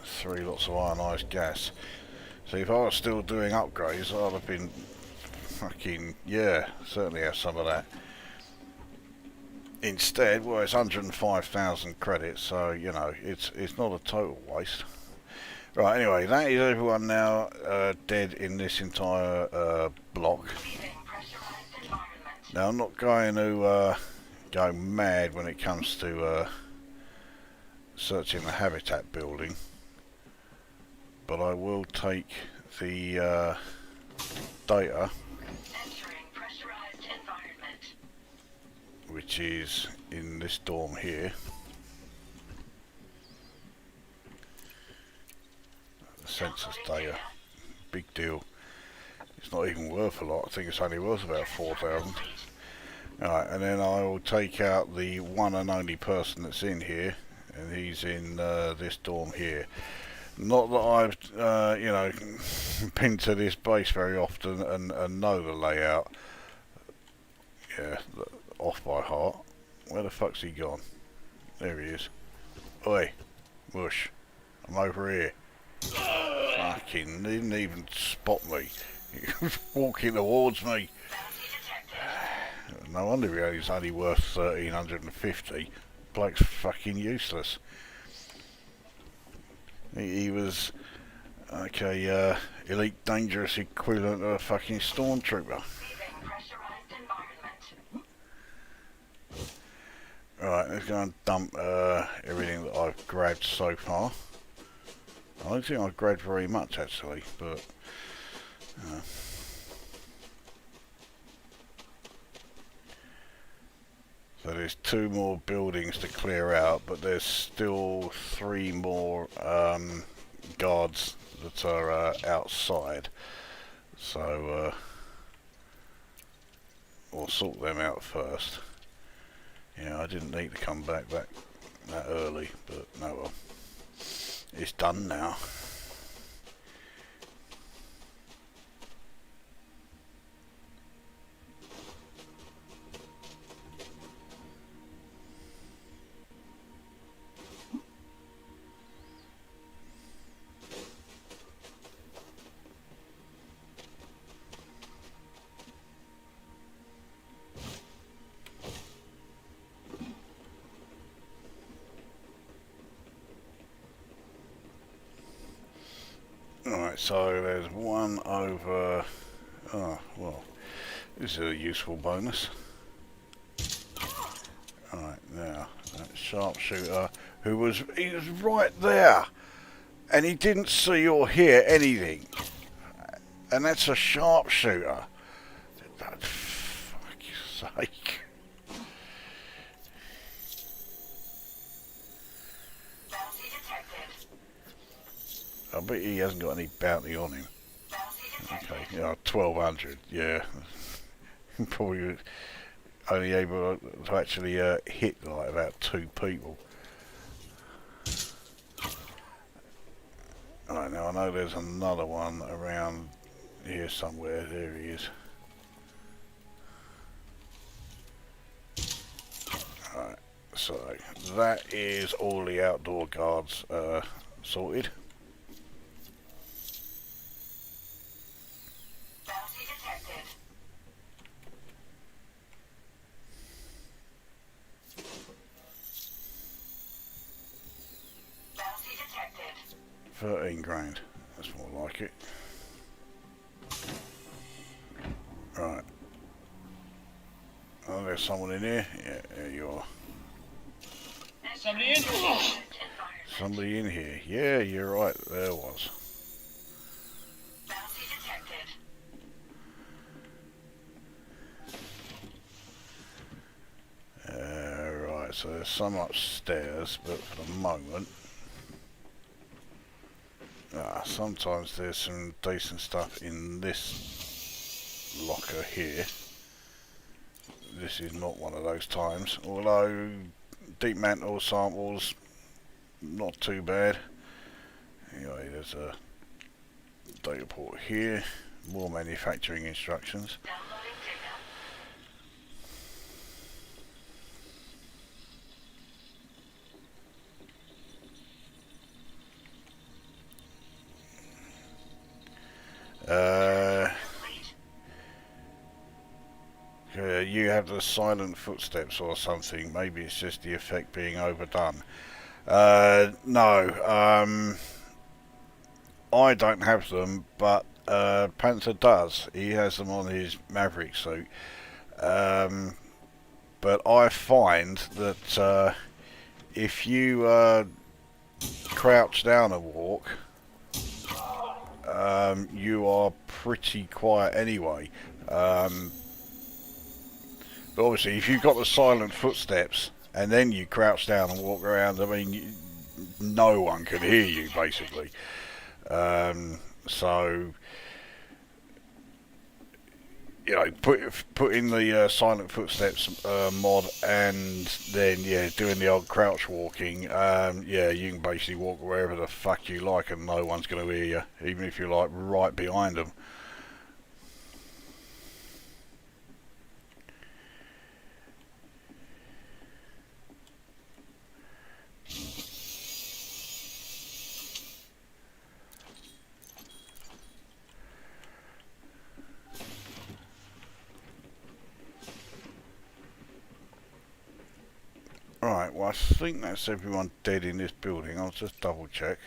3 lots of ionised gas. So if I was still doing upgrades, I'd have been fucking, yeah, certainly have some of that. Instead, well, it's 105,000 credits, so you know it's not a total waste. Right, anyway, that is everyone now dead in this entire block. Leaving pressurized environment. Now, I'm not going to go mad when it comes to searching the habitat building, but I will take the data, Entering pressurized environment. which is in this dorm here. The census data, big deal. It's not even worth a lot. I think it's only worth about 4,000. Alright, and then I will take out the one and only person that's in here, and he's in this dorm here. Not that I've, you know, been to this base very often and know the layout. Yeah, off by heart. Where the fuck's he gone? There he is. Oi, Mush, I'm over here. Fucking didn't even spot me. He was walking towards me. No wonder he's only worth 1,350. Bloke's fucking useless. He was okay, elite dangerous equivalent of a fucking stormtrooper. Leaving pressurized environment. Right, let's go and dump everything that I've grabbed so far. I don't think I've grabbed very much actually, but So there's 2 more buildings to clear out, but there's still 3 more guards that are outside. So we'll sort them out first. Yeah, I didn't need to come back that early, but no well. It's done now. Alright, so there's one over... Oh, well, this is a useful bonus. Alright, now, that sharpshooter, he was right there, and he didn't see or hear anything. And that's a sharpshooter. Fuck's sake. Bounty detected. I bet he hasn't got any bounty on him. Bounty detected. Okay, yeah, 1200, yeah. Probably only able to actually hit like about 2 people. Alright, now I know there's another one around here somewhere. There he is. Alright, so that is all the outdoor guards sorted. Bounty detected. Bounty detected. 13 grand. That's more like it. Right. Oh, there's someone in here. Yeah, there you are. Somebody in? Oh. Somebody in here. Yeah, you're right. There was. Bounty detected. Right, so there's some upstairs, but for the moment... sometimes there's some decent stuff in this locker here. This is not one of those times, although deep mantle samples, not too bad. Anyway, there's a data port here, more manufacturing instructions. Downloading data. You have the silent footsteps or something. Maybe it's just the effect being overdone. No, I don't have them, but Panther does. He has them on his Maverick suit. But I find that if you crouch down and walk, you are pretty quiet anyway. But obviously, if you've got the silent footsteps and then you crouch down and walk around, I mean, no one can hear you basically. So, you know, put in the silent footsteps mod, and then doing the old crouch walking. You can basically walk wherever the fuck you like, and no one's going to hear you, even if you're like right behind them. Right, well I think that's everyone dead in this building. I'll just double check.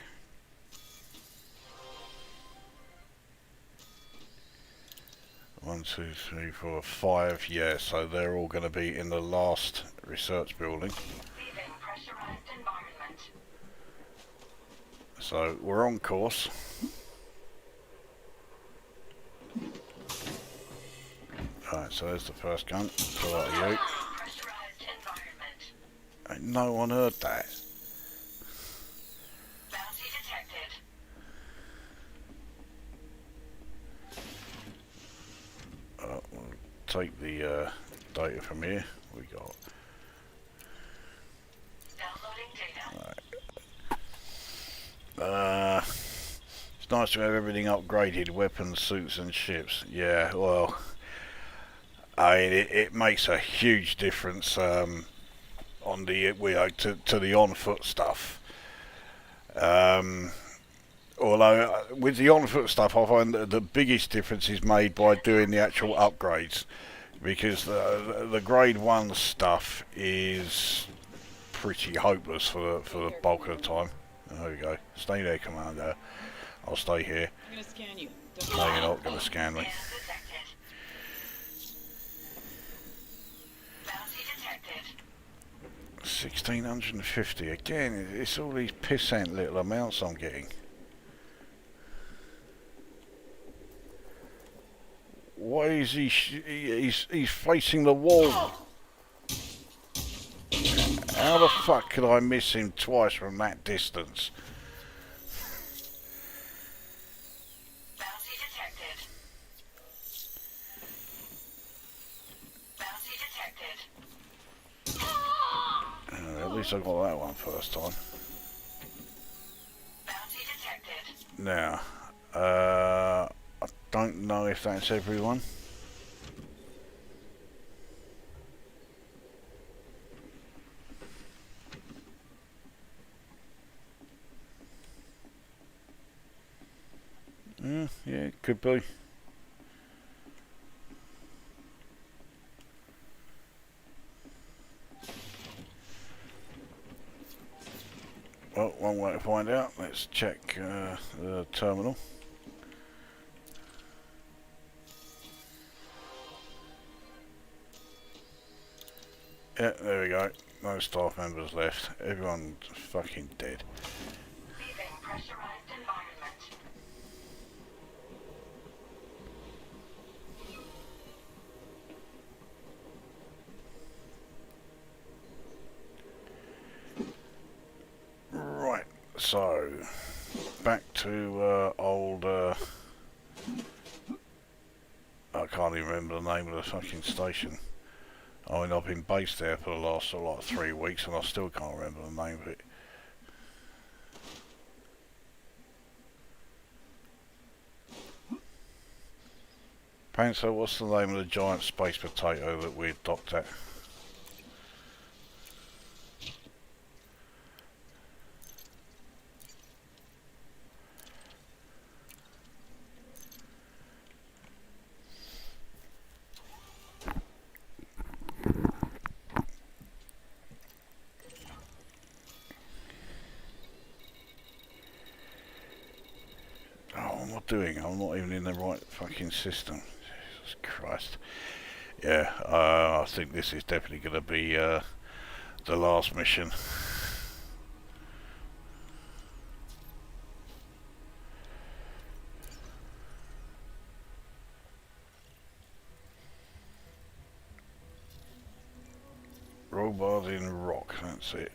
One, two, three, four, five. Yeah, so they're all going to be in the last research building. Leaving pressurized environment. So we're on course. Right, so there's the first gun. Pull out of you. Pressurized environment. no one heard that. Bounty detected. We'll take the data from here. We got. Downloading data. It's nice to have everything upgraded, weapons, suits and ships. Yeah, well, I mean, it makes a huge difference on the to the on-foot stuff. Although with the on-foot stuff, I find that the biggest difference is made by doing the actual upgrades, because the grade 1 stuff is pretty hopeless for the bulk of the time. There we go. Stay there, Commander. I'll stay here. I'm gonna scan you. No, you're not going to scan me. Bounty detected. 1650 again. It's all these pissant little amounts I'm getting. Why is he's facing the wall? How the fuck could I miss him twice from that distance? Bounty detected. Bounty detected. At least I got that one first time. Bounty detected. Now, I don't know if that's everyone. Yeah, it could be. Well, one way to find out. Let's check the terminal. Yeah, there we go. No staff members left. Everyone's fucking dead. Leaving pressurized environment. Right, so back to old. I can't even remember the name of the fucking station. I mean, I've been based there for the last sort of like 3 weeks, and I still can't remember the name of it. Panzer, what's the name of the giant space potato that we're docked at? Doing? I'm not even in the right fucking system. Jesus Christ. Yeah, I think this is definitely going to be the last mission. Robot in rock, that's it.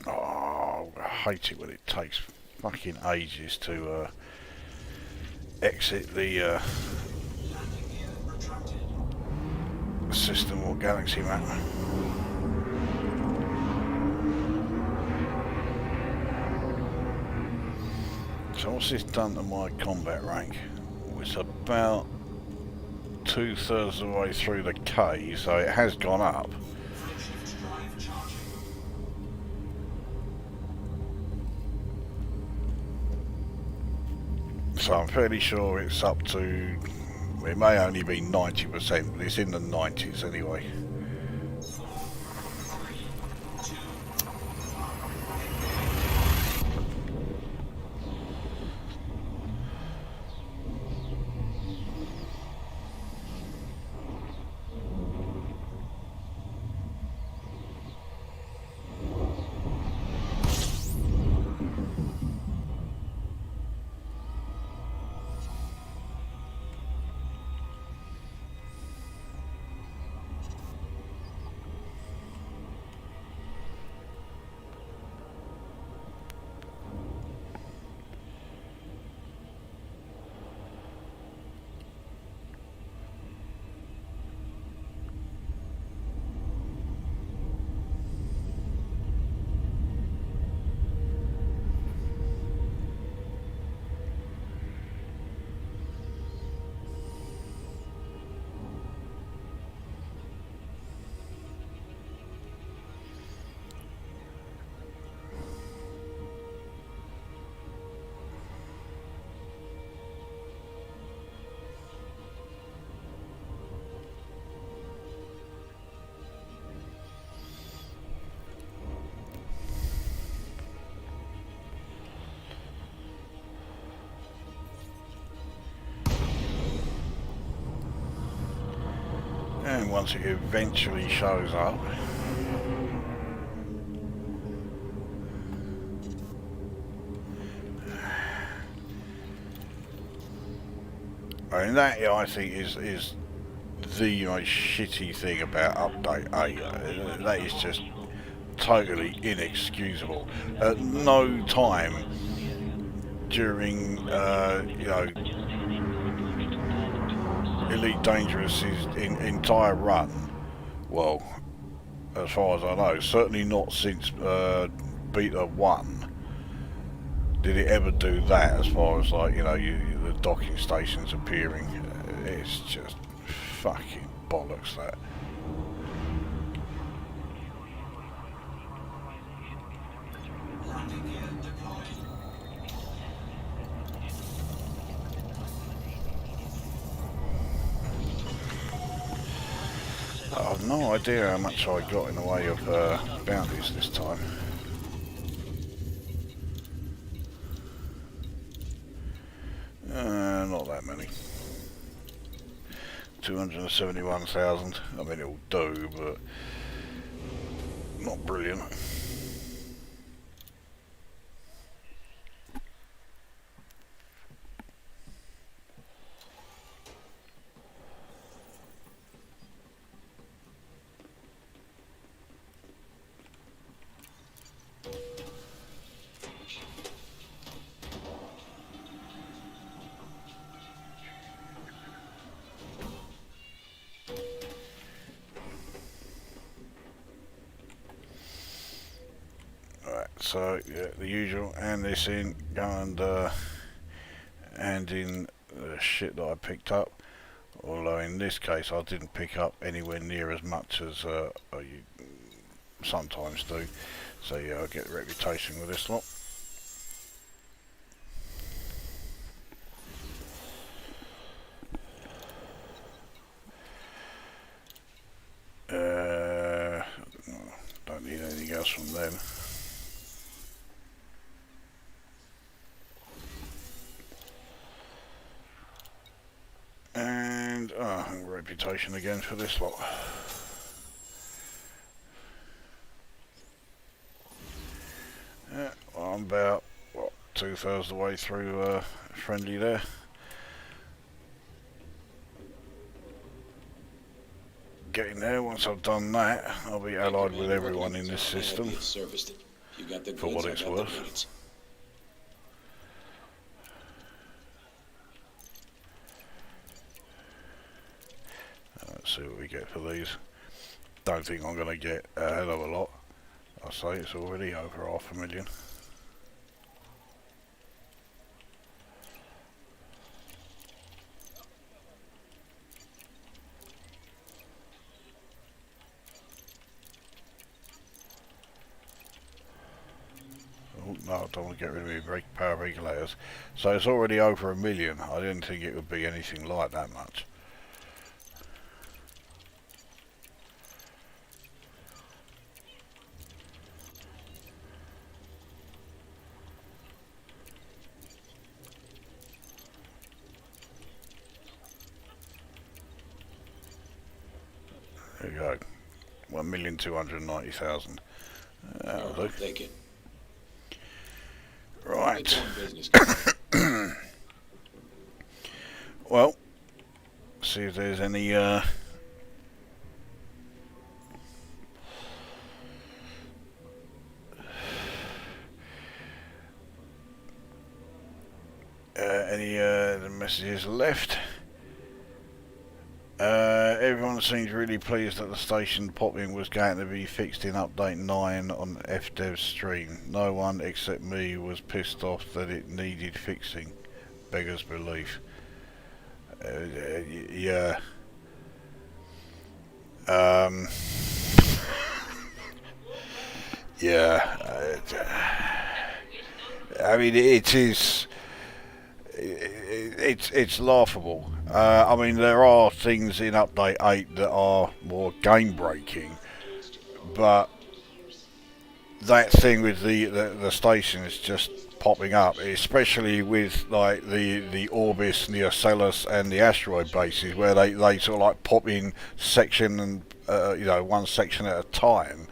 Oh, I hate it when it takes fucking ages to exit the system or galaxy map. So what's this done to my combat rank? Well, it's about 2/3 of the way through the K, so it has gone up. So I'm fairly sure it's up to, it may only be 90%, but it's in the 90s anyway. And once it eventually shows up, I mean that I think is the most shitty thing about update 8. That is just totally inexcusable. At no time during Elite Dangerous's entire run, well, as far as I know, certainly not since Beta 1, did it ever do that as far as like, the docking stations appearing. It's just fucking bollocks that. I've no idea how much I got in the way of bounties this time. Not that many. 271,000. I mean, it'll do, but not brilliant. So yeah, the usual, and this in, go and in the shit that I picked up. Although in this case I didn't pick up anywhere near as much as you sometimes do. So yeah, I'll get a reputation with this lot. Don't need anything else from them. And reputation again for this lot. Yeah, well, I'm about 2/3 of the way through friendly there. Getting there. Once I've done that, I'll be allied with everyone in this system for what it's worth. Let's see what we get for these. Don't think I'm going to get a hell of a lot. I say it's already over 500,000. Oh no, I don't want to get rid of my power regulators. So it's already over 1 million. I didn't think it would be anything like that much. There you go. 1,290,000. That'll do. Take it. Right. Business. Well, see if there's any messages left. Everyone seems really pleased that the station popping was going to be fixed in update 9 on FDev's stream. No one except me was pissed off that it needed fixing. Beggars belief. Yeah. Yeah. I mean, it is. It's laughable. I mean, there are things in update 8 that are more game breaking, but that thing with the station is just popping up, especially with like the Orbis, the Ocellus, and the asteroid bases, where they sort of like pop in section and one section at a time.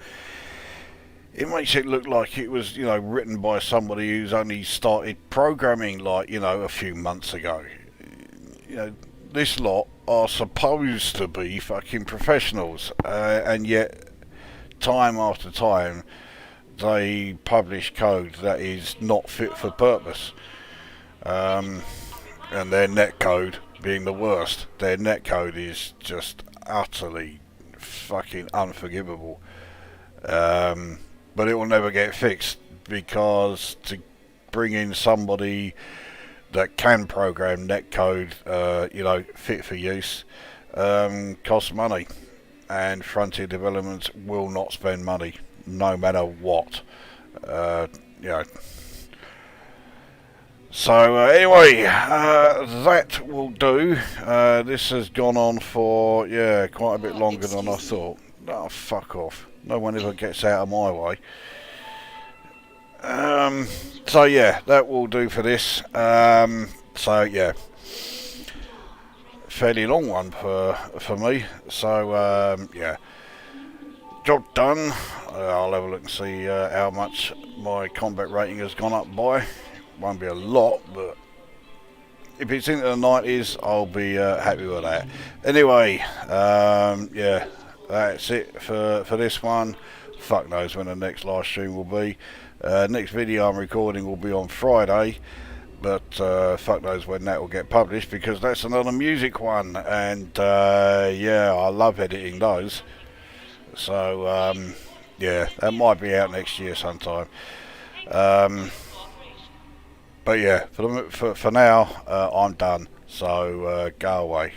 It makes it look like it was written by somebody who's only started programming like a few months ago. This lot are supposed to be fucking professionals, and yet time after time they publish code that is not fit for purpose, and their netcode being the worst. Their netcode is just utterly fucking unforgivable, but it will never get fixed, because to bring in somebody that can program netcode fit for use costs money, and Frontier Developments will not spend money no matter what. So anyway, that will do. This has gone on for quite a bit longer than I thought. Oh, fuck off. No one ever gets out of my way. So yeah, that will do for this. So yeah, fairly long one for me. So yeah, job done. I'll have a look and see how much my combat rating has gone up by. Won't be a lot, but if it's into the 90s, I'll be happy with that. Anyway, yeah, that's it for this one. Fuck knows when the next live stream will be. Next video I'm recording will be on Friday, but fuck knows when that will get published, because that's another music one, and yeah, I love editing those. So yeah, that might be out next year sometime. But yeah, for now, I'm done. So go away.